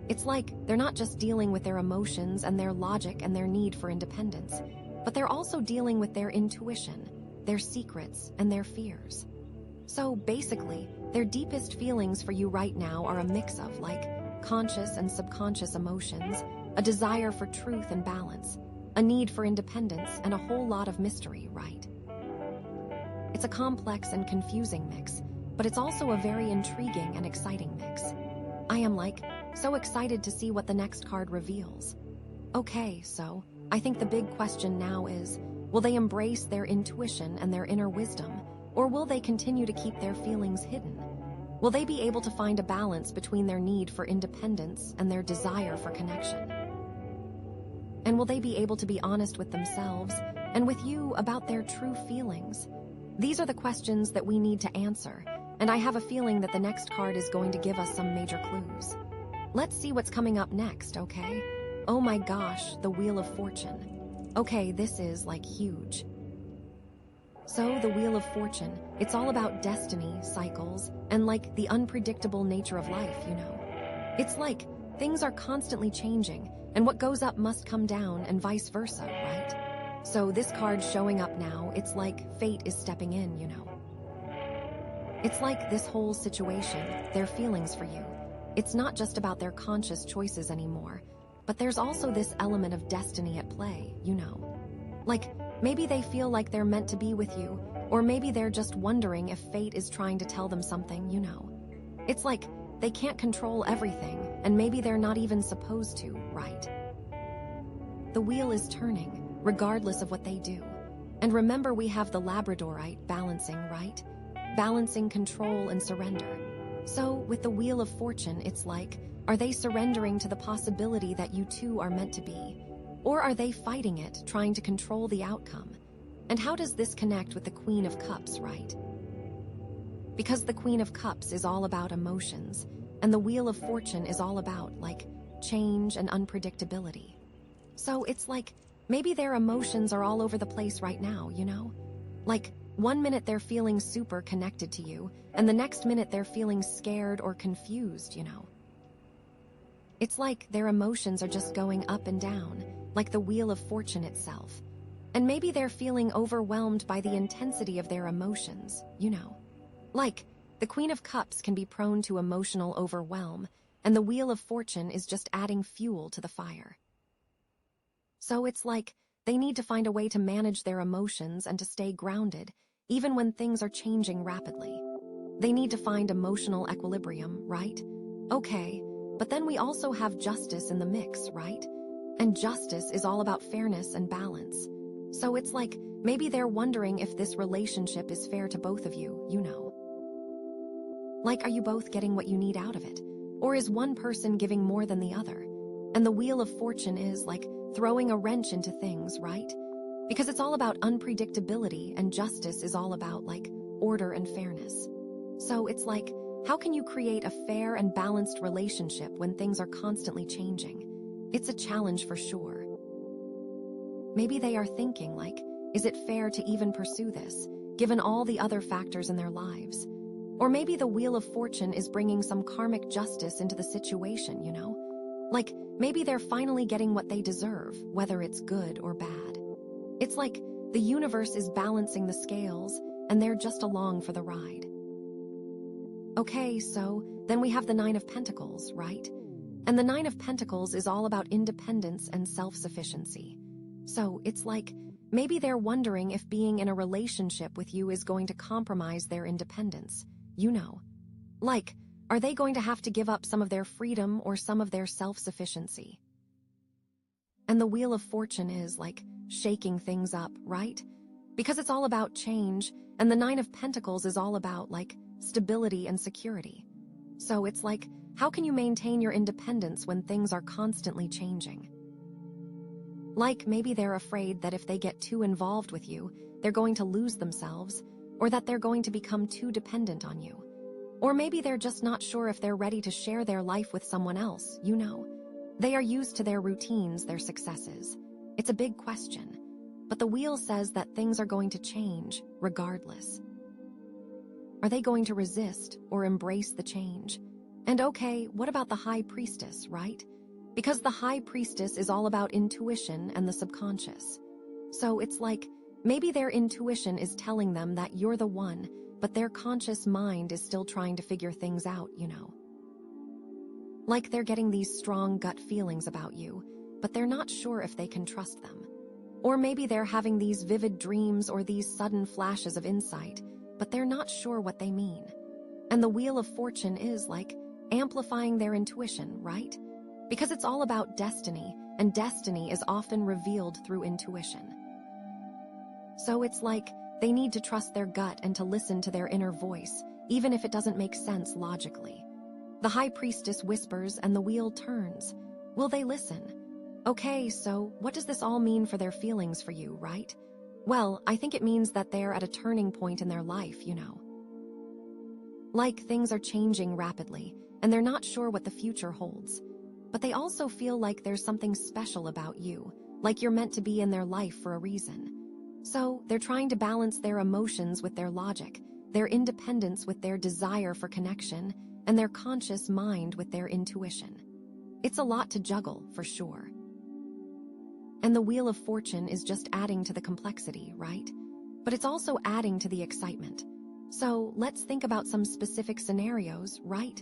It's like they're not just dealing with their emotions and their logic and their need for independence, but they're also dealing with their intuition, their secrets, and their fears. So basically, their deepest feelings for you right now are a mix of, conscious and subconscious emotions, a desire for truth and balance, a need for independence, and a whole lot of mystery, right? It's a complex and confusing mix, but it's also a very intriguing and exciting mix. I am, so excited to see what the next card reveals. Okay, so, I think the big question now is, will they embrace their intuition and their inner wisdom, or will they continue to keep their feelings hidden? Will they be able to find a balance between their need for independence and their desire for connection? And will they be able to be honest with themselves and with you about their true feelings? These are the questions that we need to answer, and I have a feeling that the next card is going to give us some major clues. Let's see what's coming up next, okay? Oh my gosh, the Wheel of Fortune. Okay, this is, huge. So, the Wheel of Fortune, it's all about destiny, cycles, and, the unpredictable nature of life, It's like, things are constantly changing, and what goes up must come down, and vice versa, right? So, this card showing up now, it's like fate is stepping in, It's like this whole situation, their feelings for you. It's not just about their conscious choices anymore, but there's also this element of destiny at play, Maybe they feel like they're meant to be with you, or maybe they're just wondering if fate is trying to tell them something, It's like they can't control everything, and maybe they're not even supposed to, right? The wheel is turning, regardless of what they do. And remember, we have the Labradorite balancing, right? Balancing control and surrender. So, with the Wheel of Fortune, it's like, are they surrendering to the possibility that you two are meant to be? Or are they fighting it, trying to control the outcome? And how does this connect with the Queen of Cups, right? Because the Queen of Cups is all about emotions, and the Wheel of Fortune is all about, change and unpredictability. So it's like, maybe their emotions are all over the place right now, One minute they're feeling super connected to you, and the next minute they're feeling scared or confused, It's like their emotions are just going up and down, like the Wheel of Fortune itself. And maybe they're feeling overwhelmed by the intensity of their emotions, The Queen of Cups can be prone to emotional overwhelm, and the Wheel of Fortune is just adding fuel to the fire. So it's like they need to find a way to manage their emotions and to stay grounded, even when things are changing rapidly. They need to find emotional equilibrium, right? Okay, but then we also have justice in the mix, right? And justice is all about fairness and balance. So it's like maybe they're wondering if this relationship is fair to both of you, you know. Like, are you both getting what you need out of it? Or is one person giving more than the other? And the Wheel of Fortune is like throwing a wrench into things, right? Because it's all about unpredictability, and justice is all about like order and fairness. So it's like, how can you create a fair and balanced relationship when things are constantly changing? It's a challenge for sure. Maybe they are thinking like, is it fair to even pursue this, given all the other factors in their lives? Or maybe the Wheel of Fortune is bringing some karmic justice into the situation, you know? Like, maybe they're finally getting what they deserve, whether it's good or bad. It's like the universe is balancing the scales, and they're just along for the ride. Okay, so then we have the Nine of Pentacles, right? And the Nine of Pentacles is all about independence and self-sufficiency. So it's like, maybe they're wondering if being in a relationship with you is going to compromise their independence, you know. Like, are they going to have to give up some of their freedom or some of their self-sufficiency? And the Wheel of Fortune is like shaking things up, right? Because it's all about change, and the Nine of Pentacles is all about like stability and security. So it's like, how can you maintain your independence when things are constantly changing? Like, maybe they're afraid that if they get too involved with you, they're going to lose themselves, or that they're going to become too dependent on you. Or maybe they're just not sure if they're ready to share their life with someone else, you know. They are used to their routines, their successes. It's a big question, but the wheel says that things are going to change regardless. Are they going to resist or embrace the change? And okay, what about the High Priestess, right? Because the High Priestess is all about intuition and the subconscious. So it's like, maybe their intuition is telling them that you're the one, but their conscious mind is still trying to figure things out, you know. Like they're getting these strong gut feelings about you, but they're not sure if they can trust them. Or maybe they're having these vivid dreams or these sudden flashes of insight, but they're not sure what they mean. And the Wheel of Fortune is like amplifying their intuition, right? Because it's all about destiny, and destiny is often revealed through intuition. So it's like they need to trust their gut and to listen to their inner voice, even if it doesn't make sense logically. The High Priestess whispers and the wheel turns. Will they listen? Okay, so what does this all mean for their feelings for you, right? Well, I think it means that they're at a turning point in their life, you know. Like things are changing rapidly, and they're not sure what the future holds. But they also feel like there's something special about you, like you're meant to be in their life for a reason. So they're trying to balance their emotions with their logic, their independence with their desire for connection, and their conscious mind with their intuition. It's a lot to juggle, for sure. And the Wheel of Fortune is just adding to the complexity, right? But it's also adding to the excitement. So let's think about some specific scenarios, right?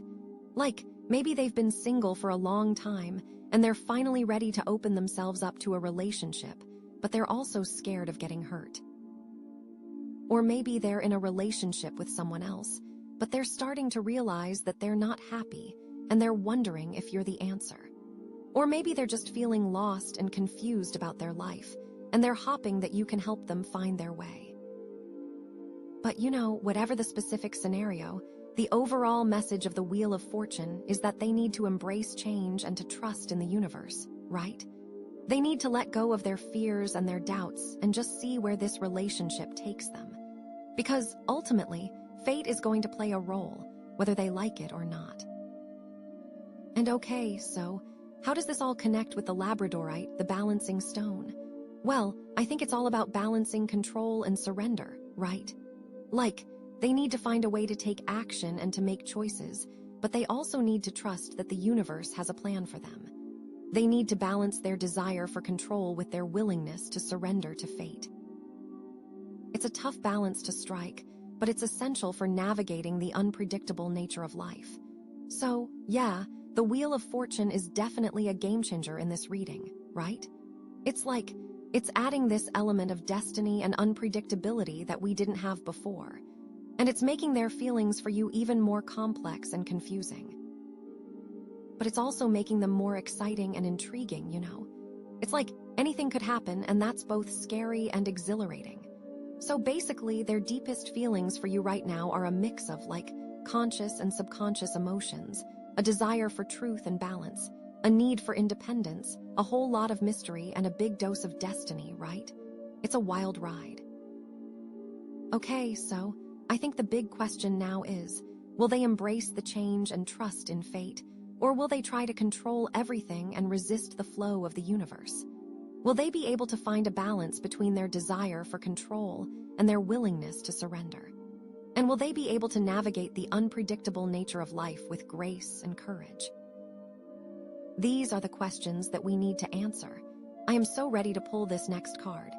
Like, maybe they've been single for a long time, and they're finally ready to open themselves up to a relationship, but they're also scared of getting hurt. Or maybe they're in a relationship with someone else, but they're starting to realize that they're not happy, and they're wondering if you're the answer. Or maybe they're just feeling lost and confused about their life, and they're hoping that you can help them find their way. But you know, whatever the specific scenario, the overall message of the Wheel of Fortune is that they need to embrace change and to trust in the universe, right? They need to let go of their fears and their doubts and just see where this relationship takes them. Because ultimately, fate is going to play a role, whether they like it or not. And okay, so how does this all connect with the Labradorite, the balancing stone? Well, I think it's all about balancing control and surrender, right? Like, they need to find a way to take action and to make choices, but they also need to trust that the universe has a plan for them. They need to balance their desire for control with their willingness to surrender to fate. It's a tough balance to strike, but it's essential for navigating the unpredictable nature of life. So, yeah, the Wheel of Fortune is definitely a game changer in this reading, right? It's adding this element of destiny and unpredictability that we didn't have before. And it's making their feelings for you even more complex and confusing. But it's also making them more exciting and intriguing, It's like anything could happen, and that's both scary and exhilarating. So basically, their deepest feelings for you right now are a mix of, conscious and subconscious emotions, a desire for truth and balance, a need for independence, a whole lot of mystery, and a big dose of destiny, right? It's a wild ride. Okay, so I think the big question now is, will they embrace the change and trust in fate, or will they try to control everything and resist the flow of the universe? Will they be able to find a balance between their desire for control and their willingness to surrender? And will they be able to navigate the unpredictable nature of life with grace and courage? These are the questions that we need to answer. I am so ready to pull this next card.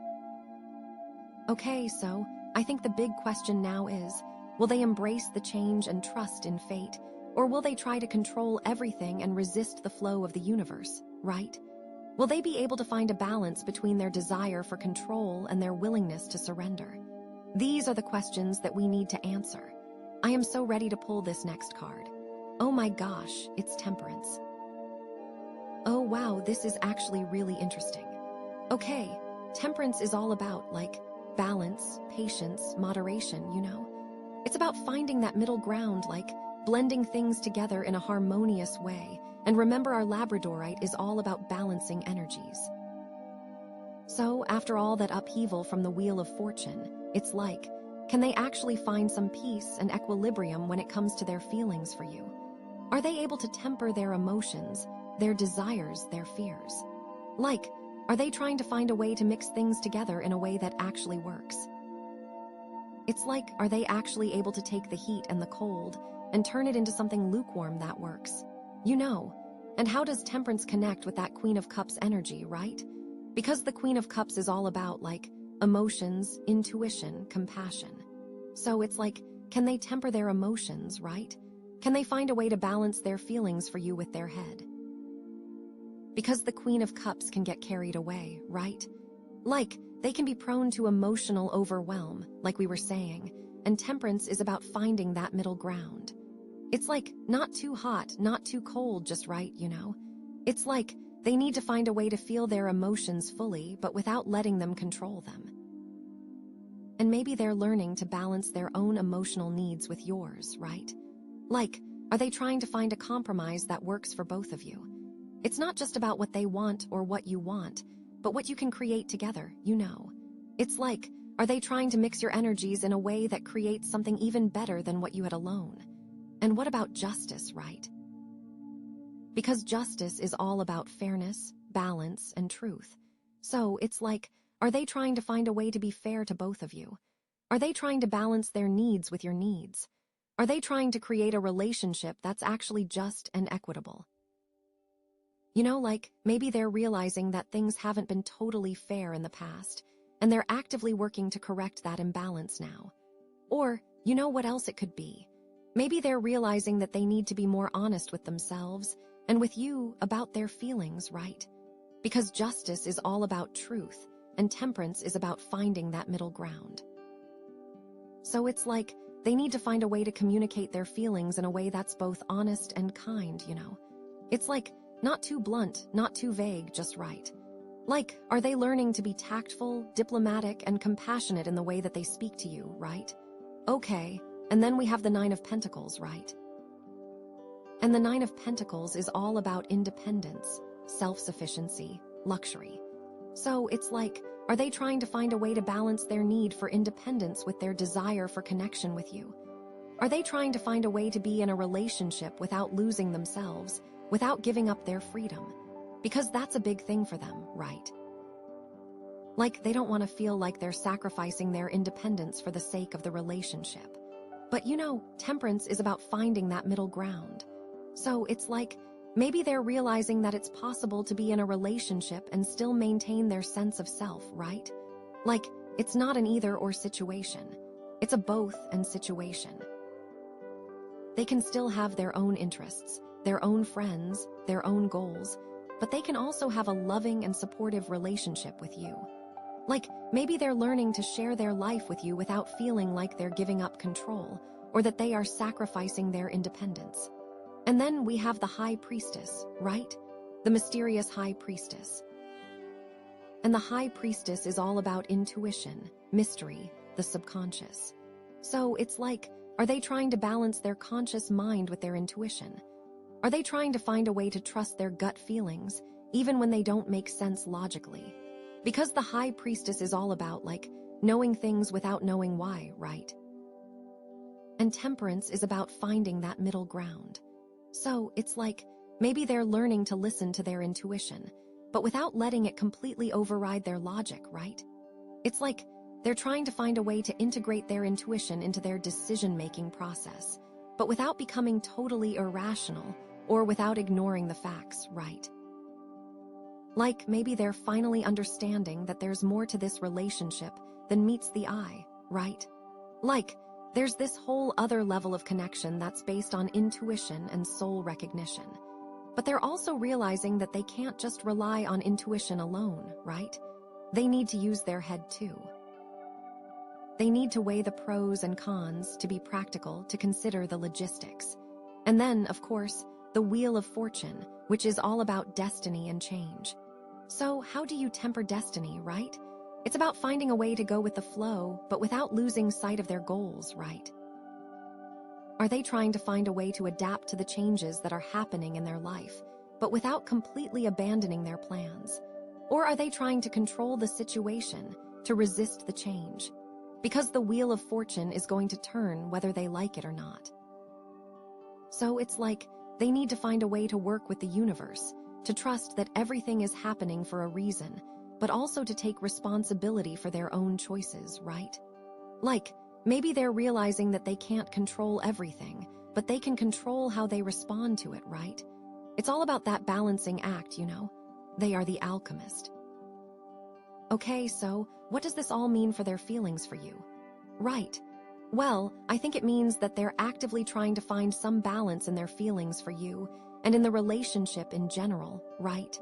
Okay, so I think the big question now is, will they embrace the change and trust in fate, or will they try to control everything and resist the flow of the universe, right? Will they be able to find a balance between their desire for control and their willingness to surrender? These are the questions that we need to answer. I am so ready to pull this next card. Oh my gosh, it's Temperance. Oh wow, this is actually really interesting. Okay, Temperance is all about, balance, patience, moderation, It's about finding that middle ground, blending things together in a harmonious way. And remember, our Labradorite is all about balancing energies. So, after all that upheaval from the Wheel of Fortune, it's can they actually find some peace and equilibrium when it comes to their feelings for you? Are they able to temper their emotions, their desires, their fears? Are they trying to find a way to mix things together in a way that actually works? It's are they actually able to take the heat and the cold and turn it into something lukewarm that works? And how does Temperance connect with that Queen of Cups energy, right? Because the Queen of Cups is all about, emotions, intuition, compassion. So it's can they temper their emotions, right? Can they find a way to balance their feelings for you with their head? Because the Queen of Cups can get carried away, right? They can be prone to emotional overwhelm, like we were saying, and Temperance is about finding that middle ground. It's not too hot, not too cold, just right, It's they need to find a way to feel their emotions fully, but without letting them control them. And maybe they're learning to balance their own emotional needs with yours, right? Are they trying to find a compromise that works for both of you? It's not just about what they want or what you want, but what you can create together, It's are they trying to mix your energies in a way that creates something even better than what you had alone? And what about justice, right? Because justice is all about fairness, balance, and truth. So it's are they trying to find a way to be fair to both of you? Are they trying to balance their needs with your needs? Are they trying to create a relationship that's actually just and equitable? Maybe they're realizing that things haven't been totally fair in the past, and they're actively working to correct that imbalance now. Or, what else it could be? Maybe they're realizing that they need to be more honest with themselves and with you about their feelings, right? Because justice is all about truth, and Temperance is about finding that middle ground. So it's they need to find a way to communicate their feelings in a way that's both honest and kind, It's not too blunt, not too vague, just right. Are they learning to be tactful, diplomatic, and compassionate in the way that they speak to you, right? Okay, and then we have the Nine of Pentacles, right? And the Nine of Pentacles is all about independence, self-sufficiency, luxury. So it's are they trying to find a way to balance their need for independence with their desire for connection with you? Are they trying to find a way to be in a relationship without losing themselves, without giving up their freedom? Because that's a big thing for them, right? They don't want to feel like they're sacrificing their independence for the sake of the relationship. But Temperance is about finding that middle ground. So it's maybe they're realizing that it's possible to be in a relationship and still maintain their sense of self, right? It's not an either-or situation. It's a both-and situation. They can still have their own interests, their own friends, their own goals, but they can also have a loving and supportive relationship with you. Like, maybe they're learning to share their life with you without feeling like they're giving up control, or that they are sacrificing their independence. And then we have the High Priestess, right? The mysterious High Priestess. And the High Priestess is all about intuition, mystery, the subconscious. So it's like, are they trying to balance their conscious mind with their intuition? Are they trying to find a way to trust their gut feelings, even when they don't make sense logically? Because the High Priestess is all about, like, knowing things without knowing why, right? And Temperance is about finding that middle ground. So it's like, maybe they're learning to listen to their intuition, but without letting it completely override their logic, right? It's like they're trying to find a way to integrate their intuition into their decision-making process, but without becoming totally irrational or without ignoring the facts, right? Like, maybe they're finally understanding that there's more to this relationship than meets the eye, right? Like, there's this whole other level of connection that's based on intuition and soul recognition. But they're also realizing that they can't just rely on intuition alone, right? They need to use their head too. They need to weigh the pros and cons, to be practical, to consider the logistics. And then, of course, the Wheel of Fortune, which is all about destiny and change. So how do you temper destiny, right? It's about finding a way to go with the flow, but without losing sight of their goals, right? Are they trying to find a way to adapt to the changes that are happening in their life, but without completely abandoning their plans? Or are they trying to control the situation, to resist the change? Because the Wheel of Fortune is going to turn whether they like it or not. So it's like they need to find a way to work with the universe, to trust that everything is happening for a reason, but also to take responsibility for their own choices, right? Like, maybe they're realizing that they can't control everything, but they can control how they respond to it, right? It's all about that balancing act, you know? They are the alchemist. Okay, so what does this all mean for their feelings for you? Right. Well, I think it means that they're actively trying to find some balance in their feelings for you and in the relationship in general, right?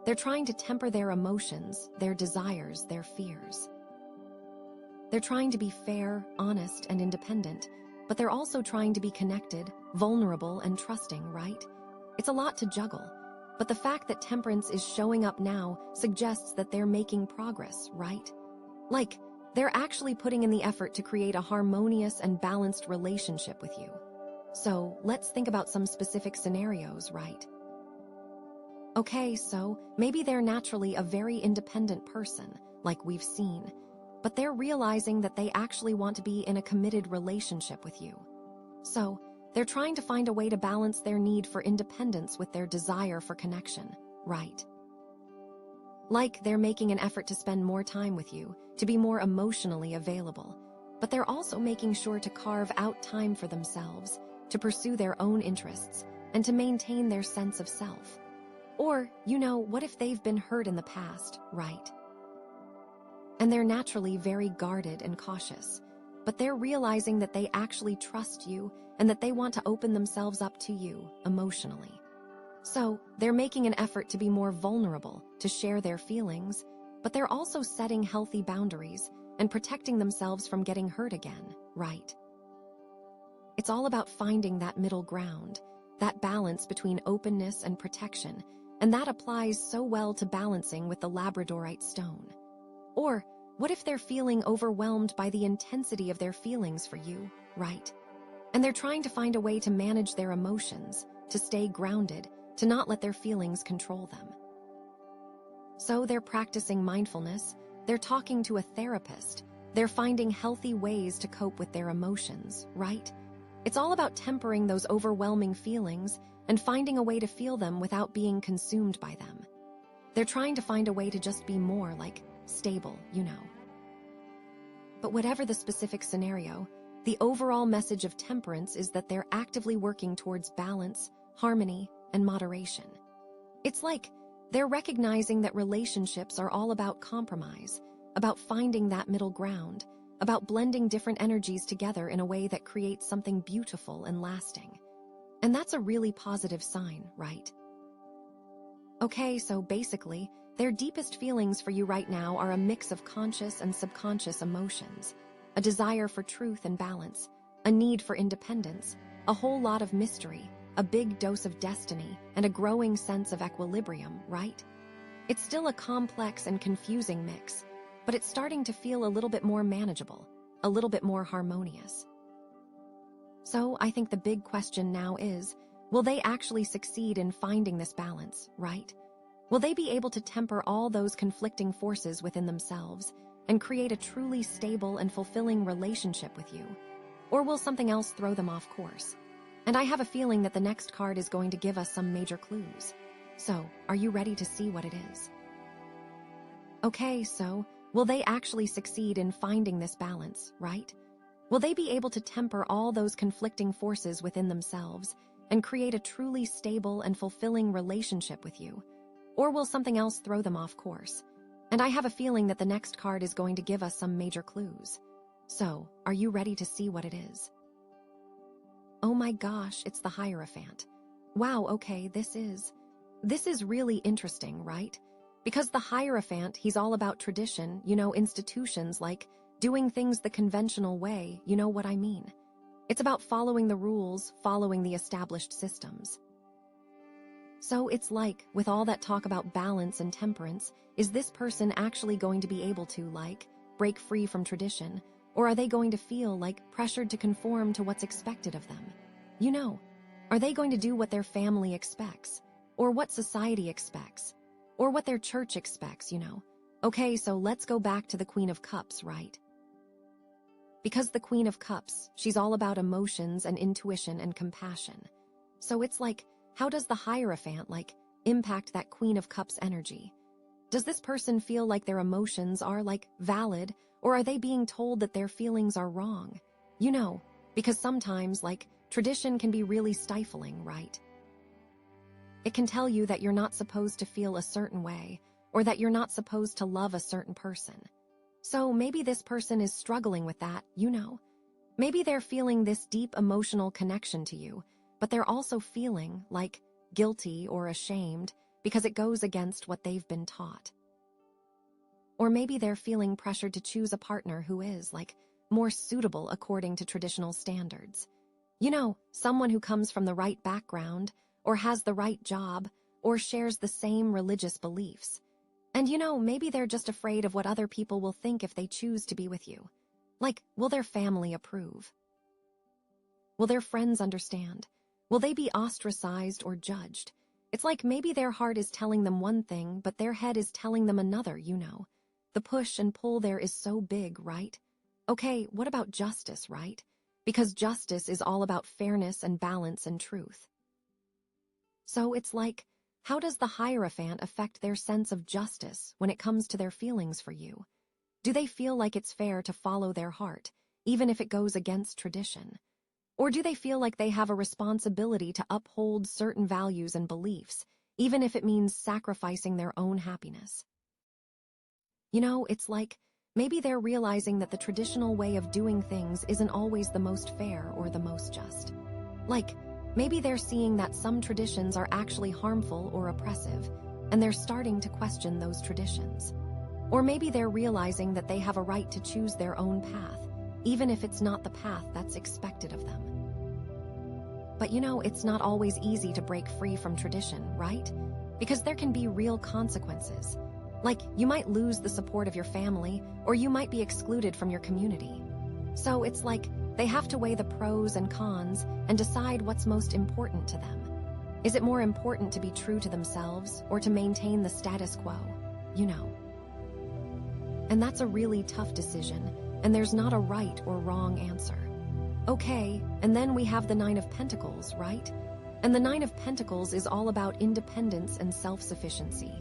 They're trying to temper their emotions, their desires, their fears. They're trying to be fair, honest, and independent, but they're also trying to be connected, vulnerable, and trusting, right? It's a lot to juggle, but the fact that Temperance is showing up now suggests that they're making progress, right? Like, they're actually putting in the effort to create a harmonious and balanced relationship with you. So, let's think about some specific scenarios, right? Okay, so maybe they're naturally a very independent person, like we've seen, but they're realizing that they actually want to be in a committed relationship with you. So, they're trying to find a way to balance their need for independence with their desire for connection, right? Like they're making an effort to spend more time with you, to be more emotionally available, but they're also making sure to carve out time for themselves, to pursue their own interests, and to maintain their sense of self. Or, you know, what if they've been hurt in the past, right? And they're naturally very guarded and cautious, but they're realizing that they actually trust you and that they want to open themselves up to you emotionally. So, they're making an effort to be more vulnerable, to share their feelings, but they're also setting healthy boundaries and protecting themselves from getting hurt again, right? It's all about finding that middle ground, that balance between openness and protection, and that applies so well to balancing with the Labradorite stone. Or, what if they're feeling overwhelmed by the intensity of their feelings for you, right? And they're trying to find a way to manage their emotions, to stay grounded, to not let their feelings control them. So they're practicing mindfulness, they're talking to a therapist, they're finding healthy ways to cope with their emotions, right? It's all about tempering those overwhelming feelings and finding a way to feel them without being consumed by them. They're trying to find a way to just be more, like, stable, you know. But whatever the specific scenario, the overall message of Temperance is that they're actively working towards balance, harmony, and moderation. It's like they're recognizing that relationships are all about compromise, about finding that middle ground, about blending different energies together in a way that creates something beautiful and lasting. And that's a really positive sign, right? Okay, so basically, their deepest feelings for you right now are a mix of conscious and subconscious emotions, a desire for truth and balance, a need for independence, a whole lot of mystery, a big dose of destiny, and a growing sense of equilibrium, right? It's still a complex and confusing mix, but it's starting to feel a little bit more manageable, a little bit more harmonious. So I think the big question now is, will they actually succeed in finding this balance, right? Will they be able to temper all those conflicting forces within themselves and create a truly stable and fulfilling relationship with you? Or will something else throw them off course? And I have a feeling that the next card is going to give us some major clues. So, are you ready to see what it is? Okay, so, will they actually succeed in finding this balance, right? Will they be able to temper all those conflicting forces within themselves and create a truly stable and fulfilling relationship with you? Or will something else throw them off course? And I have a feeling that the next card is going to give us some major clues. So, are you ready to see what it is? Oh my gosh, it's the Hierophant. Wow, okay, this is really interesting, right? Because the Hierophant, he's all about tradition, institutions like doing things the conventional way, you know what I mean? It's about following the rules, following the established systems. So it's like, with all that talk about balance and temperance, is this person actually going to be able to, break free from tradition? Or are they going to feel, pressured to conform to what's expected of them? Are they going to do what their family expects? Or what society expects? Or what their church expects, Okay, so let's go back to the Queen of Cups, right? Because the Queen of Cups, she's all about emotions and intuition and compassion. So it's like, how does the Hierophant, impact that Queen of Cups energy? Does this person feel like their emotions are, valid, or are they being told that their feelings are wrong? Because sometimes, tradition can be really stifling, right? It can tell you that you're not supposed to feel a certain way, or that you're not supposed to love a certain person. So maybe this person is struggling with that, Maybe they're feeling this deep emotional connection to you, but they're also feeling, guilty or ashamed because it goes against what they've been taught. Or maybe they're feeling pressured to choose a partner who is, more suitable according to traditional standards. Someone who comes from the right background, or has the right job, or shares the same religious beliefs. And maybe they're just afraid of what other people will think if they choose to be with you. Will their family approve? Will their friends understand? Will they be ostracized or judged? It's like maybe their heart is telling them one thing, but their head is telling them another, The push and pull there is so big, right? Okay, what about justice, right? Because justice is all about fairness and balance and truth. So it's like, how does the Hierophant affect their sense of justice when it comes to their feelings for you? Do they feel like it's fair to follow their heart, even if it goes against tradition? Or do they feel like they have a responsibility to uphold certain values and beliefs, even if it means sacrificing their own happiness? It's like, maybe they're realizing that the traditional way of doing things isn't always the most fair or the most just. Maybe they're seeing that some traditions are actually harmful or oppressive, and they're starting to question those traditions. Or maybe they're realizing that they have a right to choose their own path, even if it's not the path that's expected of them. But it's not always easy to break free from tradition, right? Because there can be real consequences. You might lose the support of your family, or you might be excluded from your community. So it's like, they have to weigh the pros and cons and decide what's most important to them. Is it more important to be true to themselves or to maintain the status quo? And that's a really tough decision, and there's not a right or wrong answer. Okay, and then we have the Nine of Pentacles, right? And the Nine of Pentacles is all about independence and self-sufficiency.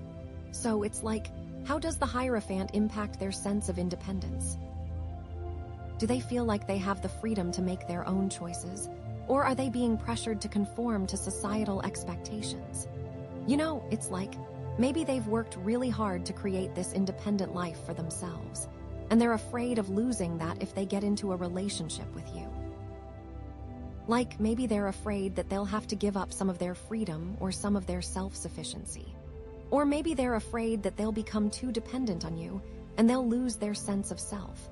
So it's like, how does the Hierophant impact their sense of independence? Do they feel like they have the freedom to make their own choices? Or are they being pressured to conform to societal expectations? It's like, maybe they've worked really hard to create this independent life for themselves, and they're afraid of losing that if they get into a relationship with you. Like maybe they're afraid that they'll have to give up some of their freedom or some of their self-sufficiency. Or maybe they're afraid that they'll become too dependent on you and they'll lose their sense of self.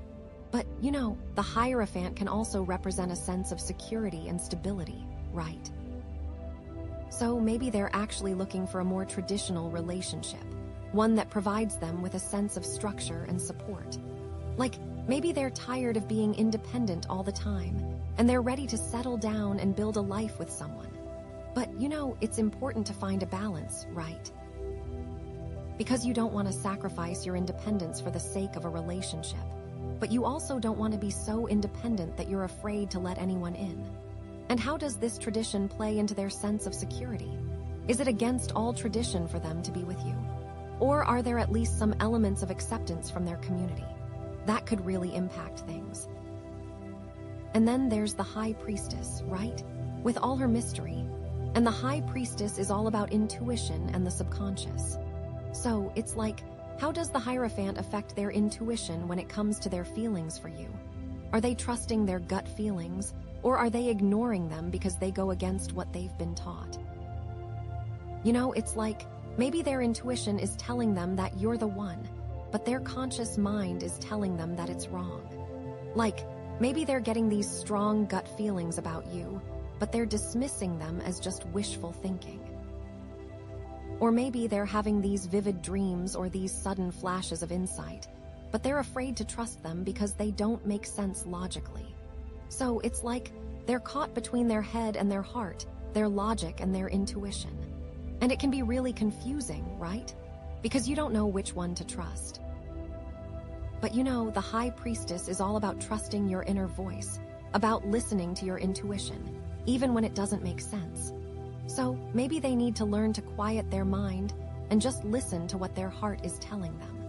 But, the Hierophant can also represent a sense of security and stability, right? So maybe they're actually looking for a more traditional relationship, one that provides them with a sense of structure and support. Like, maybe they're tired of being independent all the time, and they're ready to settle down and build a life with someone. But, it's important to find a balance, right? Because you don't want to sacrifice your independence for the sake of a relationship, but you also don't want to be so independent that you're afraid to let anyone in. And how does this tradition play into their sense of security? Is it against all tradition for them to be with you? Or are there at least some elements of acceptance from their community? That could really impact things. And then there's the High Priestess, right? With all her mystery. And the High Priestess is all about intuition and the subconscious. So it's like, how does the Hierophant affect their intuition when it comes to their feelings for you? Are they trusting their gut feelings, or are they ignoring them because they go against what they've been taught? It's like, maybe their intuition is telling them that you're the one, but their conscious mind is telling them that it's wrong. Like, maybe they're getting these strong gut feelings about you, but they're dismissing them as just wishful thinking. Or maybe they're having these vivid dreams or these sudden flashes of insight, but they're afraid to trust them because they don't make sense logically. So it's like they're caught between their head and their heart, their logic and their intuition. And it can be really confusing, right? Because you don't know which one to trust. But the High Priestess is all about trusting your inner voice, about listening to your intuition, even when it doesn't make sense. So maybe they need to learn to quiet their mind and just listen to what their heart is telling them.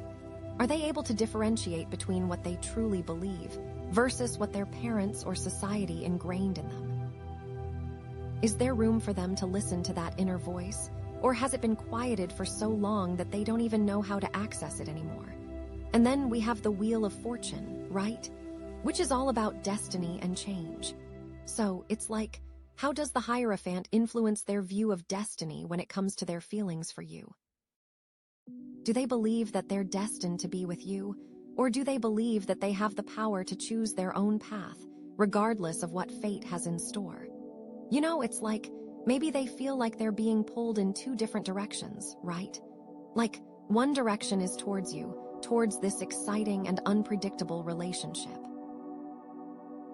Are they able to differentiate between what they truly believe versus what their parents or society ingrained in them? Is there room for them to listen to that inner voice, or has it been quieted for so long that they don't even know how to access it anymore? And then we have the Wheel of Fortune, right? Which is all about destiny and change. So it's like, how does the Hierophant influence their view of destiny when it comes to their feelings for you? Do they believe that they're destined to be with you, or do they believe that they have the power to choose their own path, regardless of what fate has in store? It's like, maybe they feel like they're being pulled in two different directions, right? Like, one direction is towards you, towards this exciting and unpredictable relationship.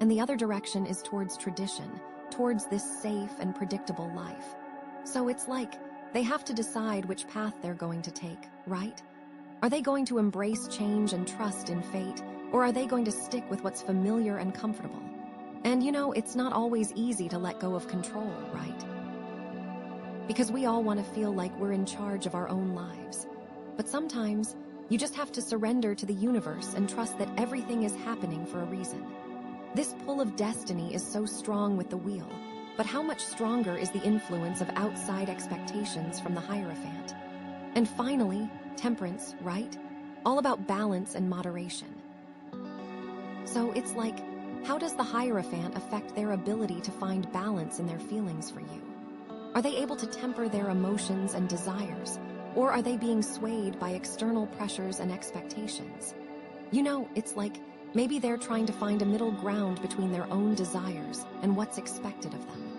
And the other direction is towards tradition, towards this safe and predictable life. So it's like, they have to decide which path they're going to take, right? Are they going to embrace change and trust in fate, or are they going to stick with what's familiar and comfortable? And it's not always easy to let go of control, right? Because we all want to feel like we're in charge of our own lives. But sometimes, you just have to surrender to the universe and trust that everything is happening for a reason. This pull of destiny is so strong with the wheel, but how much stronger is the influence of outside expectations from the Hierophant? And finally, temperance, right? All about balance and moderation. So it's like, how does the Hierophant affect their ability to find balance in their feelings for you? Are they able to temper their emotions and desires, or are they being swayed by external pressures and expectations? It's like, maybe they're trying to find a middle ground between their own desires and what's expected of them.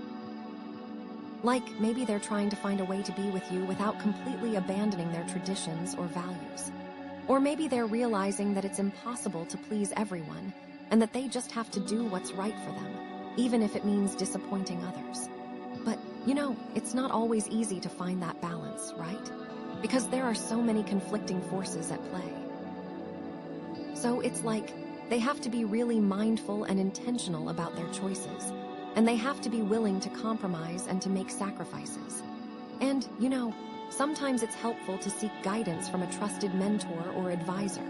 Like, maybe they're trying to find a way to be with you without completely abandoning their traditions or values. Or maybe they're realizing that it's impossible to please everyone and that they just have to do what's right for them, even if it means disappointing others. But, it's not always easy to find that balance, right? Because there are so many conflicting forces at play. So it's like, they have to be really mindful and intentional about their choices, and they have to be willing to compromise and to make sacrifices. And, sometimes it's helpful to seek guidance from a trusted mentor or advisor,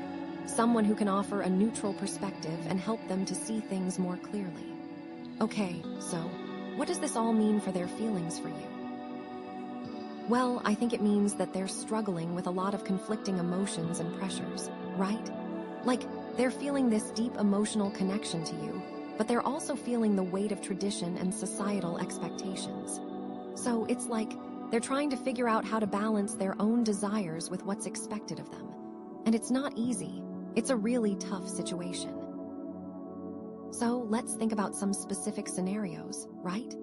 someone who can offer a neutral perspective and help them to see things more clearly. Okay, so, what does this all mean for their feelings for you? Well, I think it means that they're struggling with a lot of conflicting emotions and pressures, right? Like, they're feeling this deep emotional connection to you, but they're also feeling the weight of tradition and societal expectations. So it's like they're trying to figure out how to balance their own desires with what's expected of them. And it's not easy. It's a really tough situation. So let's think about some specific scenarios, right?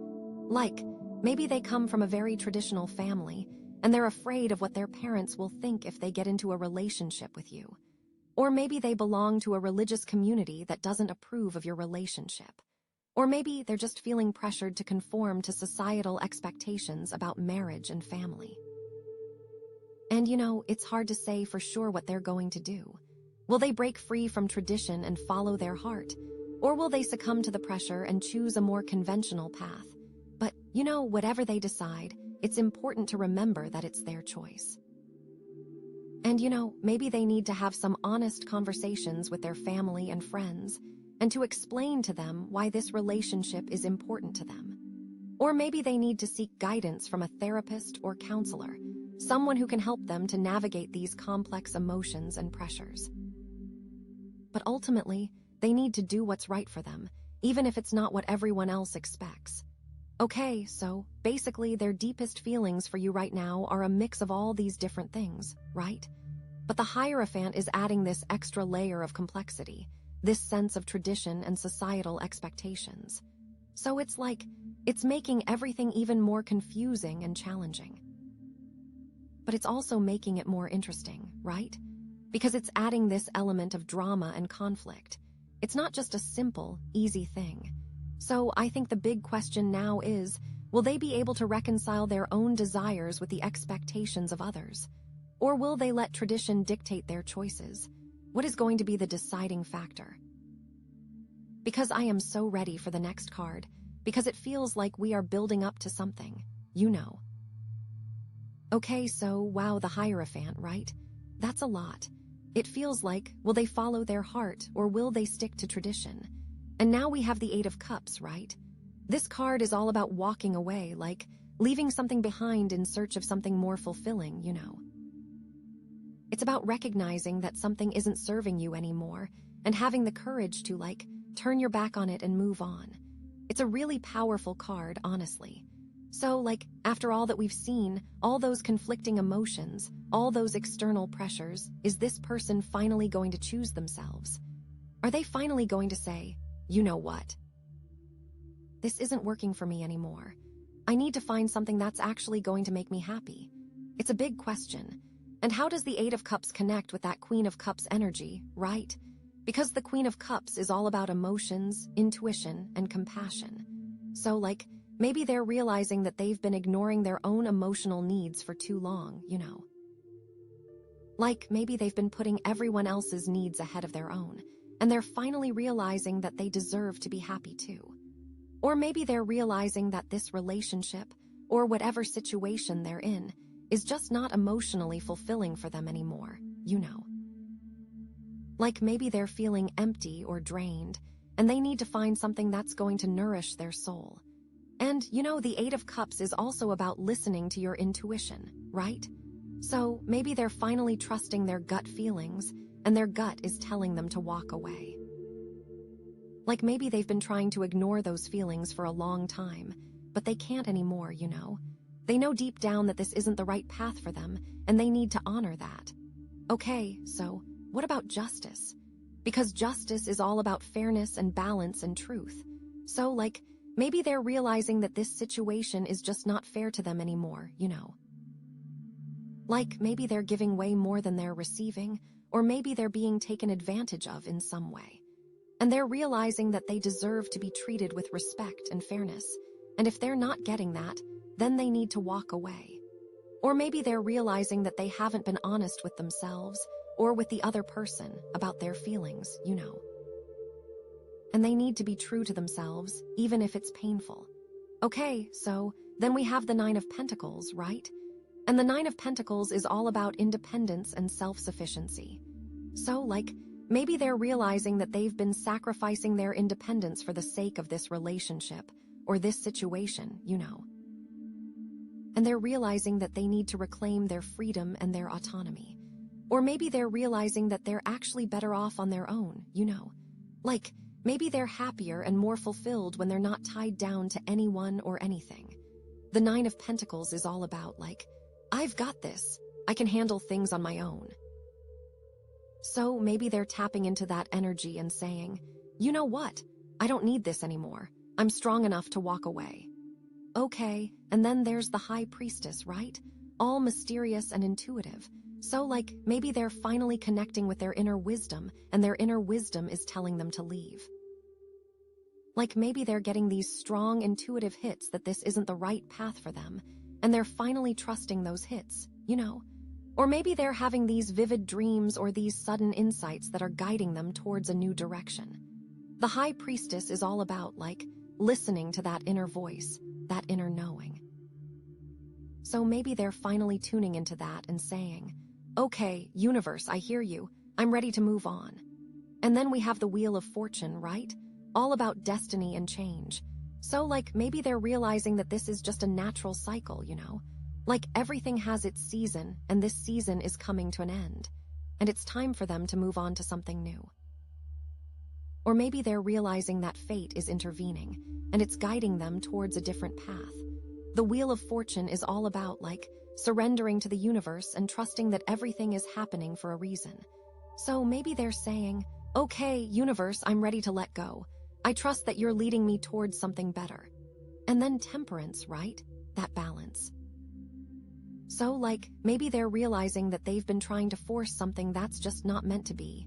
Like, maybe they come from a very traditional family, and they're afraid of what their parents will think if they get into a relationship with you. Or maybe they belong to a religious community that doesn't approve of your relationship. Or maybe they're just feeling pressured to conform to societal expectations about marriage and family. And it's hard to say for sure what they're going to do. Will they break free from tradition and follow their heart? Or will they succumb to the pressure and choose a more conventional path? But, whatever they decide, it's important to remember that it's their choice. And, maybe they need to have some honest conversations with their family and friends, and to explain to them why this relationship is important to them. Or maybe they need to seek guidance from a therapist or counselor, someone who can help them to navigate these complex emotions and pressures. But ultimately, they need to do what's right for them, even if it's not what everyone else expects. Okay, so basically their deepest feelings for you right now are a mix of all these different things, right? But the Hierophant is adding this extra layer of complexity, this sense of tradition and societal expectations. So it's like, it's making everything even more confusing and challenging. But it's also making it more interesting, right? Because it's adding this element of drama and conflict. It's not just a simple, easy thing. So I think the big question now is, will they be able to reconcile their own desires with the expectations of others? Or will they let tradition dictate their choices? What is going to be the deciding factor? Because I am so ready for the next card, because it feels like we are building up to something, Okay, so wow, the Hierophant, right? That's a lot. It feels like, will they follow their heart or will they stick to tradition? And now we have the Eight of Cups, right? This card is all about walking away, like leaving something behind in search of something more fulfilling, It's about recognizing that something isn't serving you anymore and having the courage to, turn your back on it and move on. It's a really powerful card, honestly. So, after all that we've seen, all those conflicting emotions, all those external pressures, is this person finally going to choose themselves? Are they finally going to say, you know what? This isn't working for me anymore. I need to find something that's actually going to make me happy. It's a big question. And how does the Eight of Cups connect with that Queen of Cups energy, right? Because the Queen of Cups is all about emotions, intuition, and compassion. So, maybe they're realizing that they've been ignoring their own emotional needs for too long, Maybe they've been putting everyone else's needs ahead of their own, and they're finally realizing that they deserve to be happy too. Or maybe they're realizing that this relationship, or whatever situation they're in, is just not emotionally fulfilling for them anymore, Maybe they're feeling empty or drained, and they need to find something that's going to nourish their soul. And, the Eight of Cups is also about listening to your intuition, right? So maybe they're finally trusting their gut feelings, and their gut is telling them to walk away. Maybe they've been trying to ignore those feelings for a long time, but they can't anymore, They know deep down that this isn't the right path for them, and they need to honor that. Okay, so what about justice? Because justice is all about fairness and balance and truth. So, maybe they're realizing that this situation is just not fair to them anymore, Maybe they're giving way more than they're receiving, or maybe they're being taken advantage of in some way. And they're realizing that they deserve to be treated with respect and fairness. And if they're not getting that, then they need to walk away. Or maybe they're realizing that they haven't been honest with themselves or with the other person about their feelings, And they need to be true to themselves, even if it's painful. Okay, so then we have the Nine of Pentacles, right? And the Nine of Pentacles is all about independence and self-sufficiency. So, maybe they're realizing that they've been sacrificing their independence for the sake of this relationship or this situation, And they're realizing that they need to reclaim their freedom and their autonomy. Or maybe they're realizing that they're actually better off on their own, maybe they're happier and more fulfilled when they're not tied down to anyone or anything. The Nine of Pentacles is all about I've got this. I can handle things on my own. So maybe they're tapping into that energy and saying, you know what? I don't need this anymore. I'm strong enough to walk away. Okay, and then there's the High Priestess, right? All mysterious and intuitive. So maybe they're finally connecting with their inner wisdom, and their inner wisdom is telling them to leave. Maybe they're getting these strong intuitive hits that this isn't the right path for them, and they're finally trusting those hits, Or maybe they're having these vivid dreams or these sudden insights that are guiding them towards a new direction. The High Priestess is all about listening to that inner voice, that inner knowing. So maybe they're finally tuning into that and saying, okay, universe, I hear you. I'm ready to move on. And then we have the Wheel of Fortune, right? All about destiny and change. So maybe they're realizing that this is just a natural cycle, everything has its season, and this season is coming to an end. And it's time for them to move on to something new. Or maybe they're realizing that fate is intervening, and it's guiding them towards a different path. The Wheel of Fortune is all about surrendering to the universe and trusting that everything is happening for a reason. So maybe they're saying, okay, universe, I'm ready to let go. I trust that you're leading me towards something better. And then Temperance, right? That balance. So maybe they're realizing that they've been trying to force something that's just not meant to be,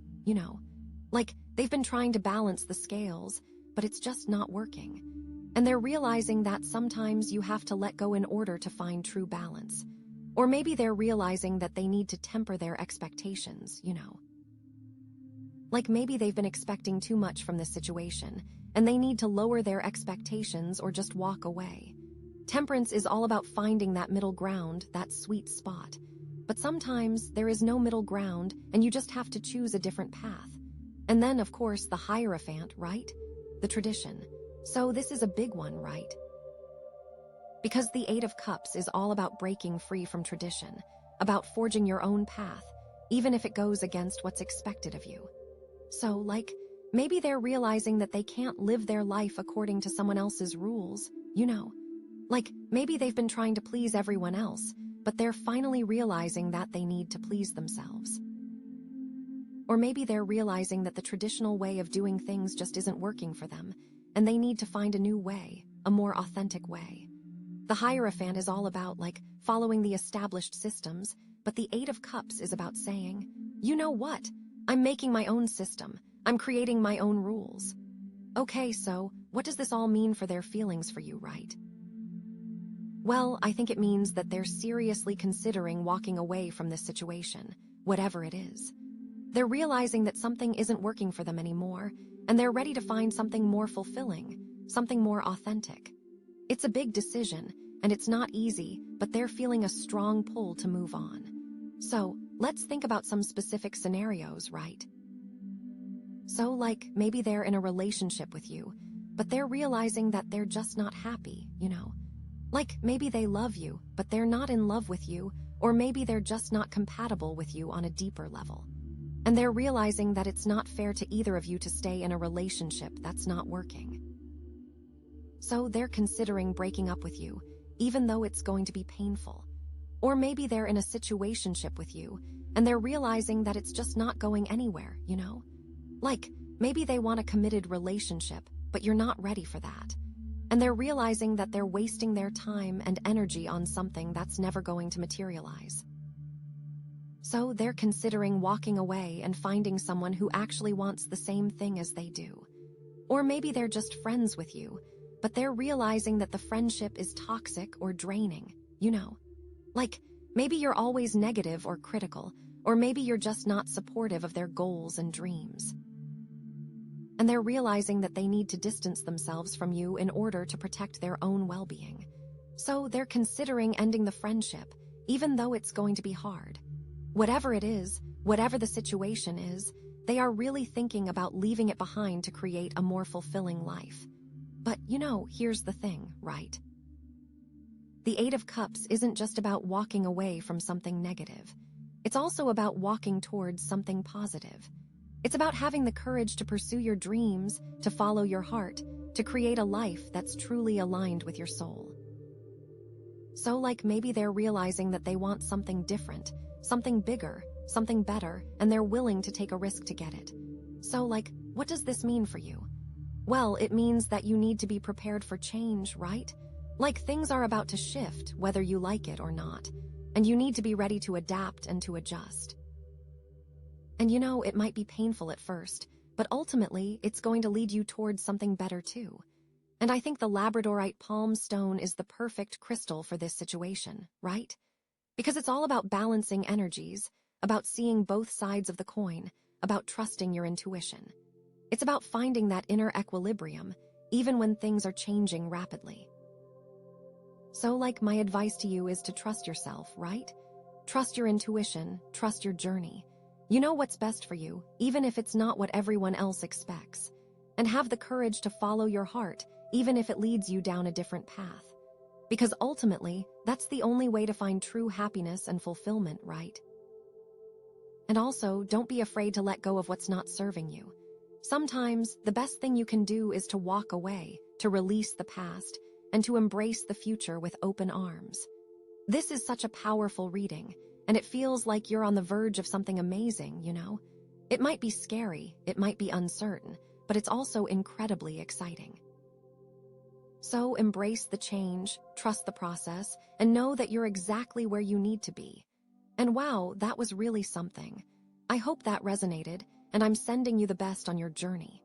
they've been trying to balance the scales, but it's just not working. And they're realizing that sometimes you have to let go in order to find true balance. Or maybe they're realizing that they need to temper their expectations, Maybe they've been expecting too much from this situation, and they need to lower their expectations or just walk away. Temperance is all about finding that middle ground, that sweet spot. But sometimes there is no middle ground, and you just have to choose a different path. And then, of course, the Hierophant, right? The tradition. So this is a big one, right? Because the Eight of Cups is all about breaking free from tradition, about forging your own path, even if it goes against what's expected of you. So, maybe they're realizing that they can't live their life according to someone else's rules, maybe they've been trying to please everyone else, but they're finally realizing that they need to please themselves. Or maybe they're realizing that the traditional way of doing things just isn't working for them, and they need to find a new way, a more authentic way. The Hierophant is all about, following the established systems, but the Eight of Cups is about saying, you know what? I'm making my own system. I'm creating my own rules. Okay, so what does this all mean for their feelings for you, right? Well, I think it means that they're seriously considering walking away from this situation, whatever it is. They're realizing that something isn't working for them anymore, and they're ready to find something more fulfilling, something more authentic. It's a big decision, and it's not easy, but they're feeling a strong pull to move on. So, let's think about some specific scenarios, right? So, maybe they're in a relationship with you, but they're realizing that they're just not happy, Maybe they love you, but they're not in love with you, or maybe they're just not compatible with you on a deeper level. And they're realizing that it's not fair to either of you to stay in a relationship that's not working. So they're considering breaking up with you, even though it's going to be painful. Or maybe they're in a situationship with you, and they're realizing that it's just not going anywhere, Maybe they want a committed relationship, but you're not ready for that. And they're realizing that they're wasting their time and energy on something that's never going to materialize. So they're considering walking away and finding someone who actually wants the same thing as they do. Or maybe they're just friends with you, but they're realizing that the friendship is toxic or draining, Maybe you're always negative or critical, or maybe you're just not supportive of their goals and dreams. And they're realizing that they need to distance themselves from you in order to protect their own well-being. So they're considering ending the friendship, even though it's going to be hard. Whatever it is, whatever the situation is, they are really thinking about leaving it behind to create a more fulfilling life. But, here's the thing, right? The Eight of Cups isn't just about walking away from something negative. It's also about walking towards something positive. It's about having the courage to pursue your dreams, to follow your heart, to create a life that's truly aligned with your soul. So maybe they're realizing that they want something different, something bigger, something better, and they're willing to take a risk to get it. So what does this mean for you? Well, it means that you need to be prepared for change, right? Things are about to shift, whether you like it or not, and you need to be ready to adapt and to adjust. And it might be painful at first, but ultimately, it's going to lead you towards something better too. And I think the Labradorite palm stone is the perfect crystal for this situation, right? Because it's all about balancing energies, about seeing both sides of the coin, about trusting your intuition. It's about finding that inner equilibrium, even when things are changing rapidly. So my advice to you is to trust yourself, right? Trust your intuition, trust your journey. You know what's best for you, even if it's not what everyone else expects. And have the courage to follow your heart, even if it leads you down a different path. Because ultimately, that's the only way to find true happiness and fulfillment, right? And also, don't be afraid to let go of what's not serving you. Sometimes, the best thing you can do is to walk away, to release the past, and to embrace the future with open arms. This is such a powerful reading, and it feels like you're on the verge of something amazing, It might be scary, it might be uncertain, but it's also incredibly exciting. So embrace the change, trust the process, and know that you're exactly where you need to be. And wow, that was really something. I hope that resonated, and I'm sending you the best on your journey.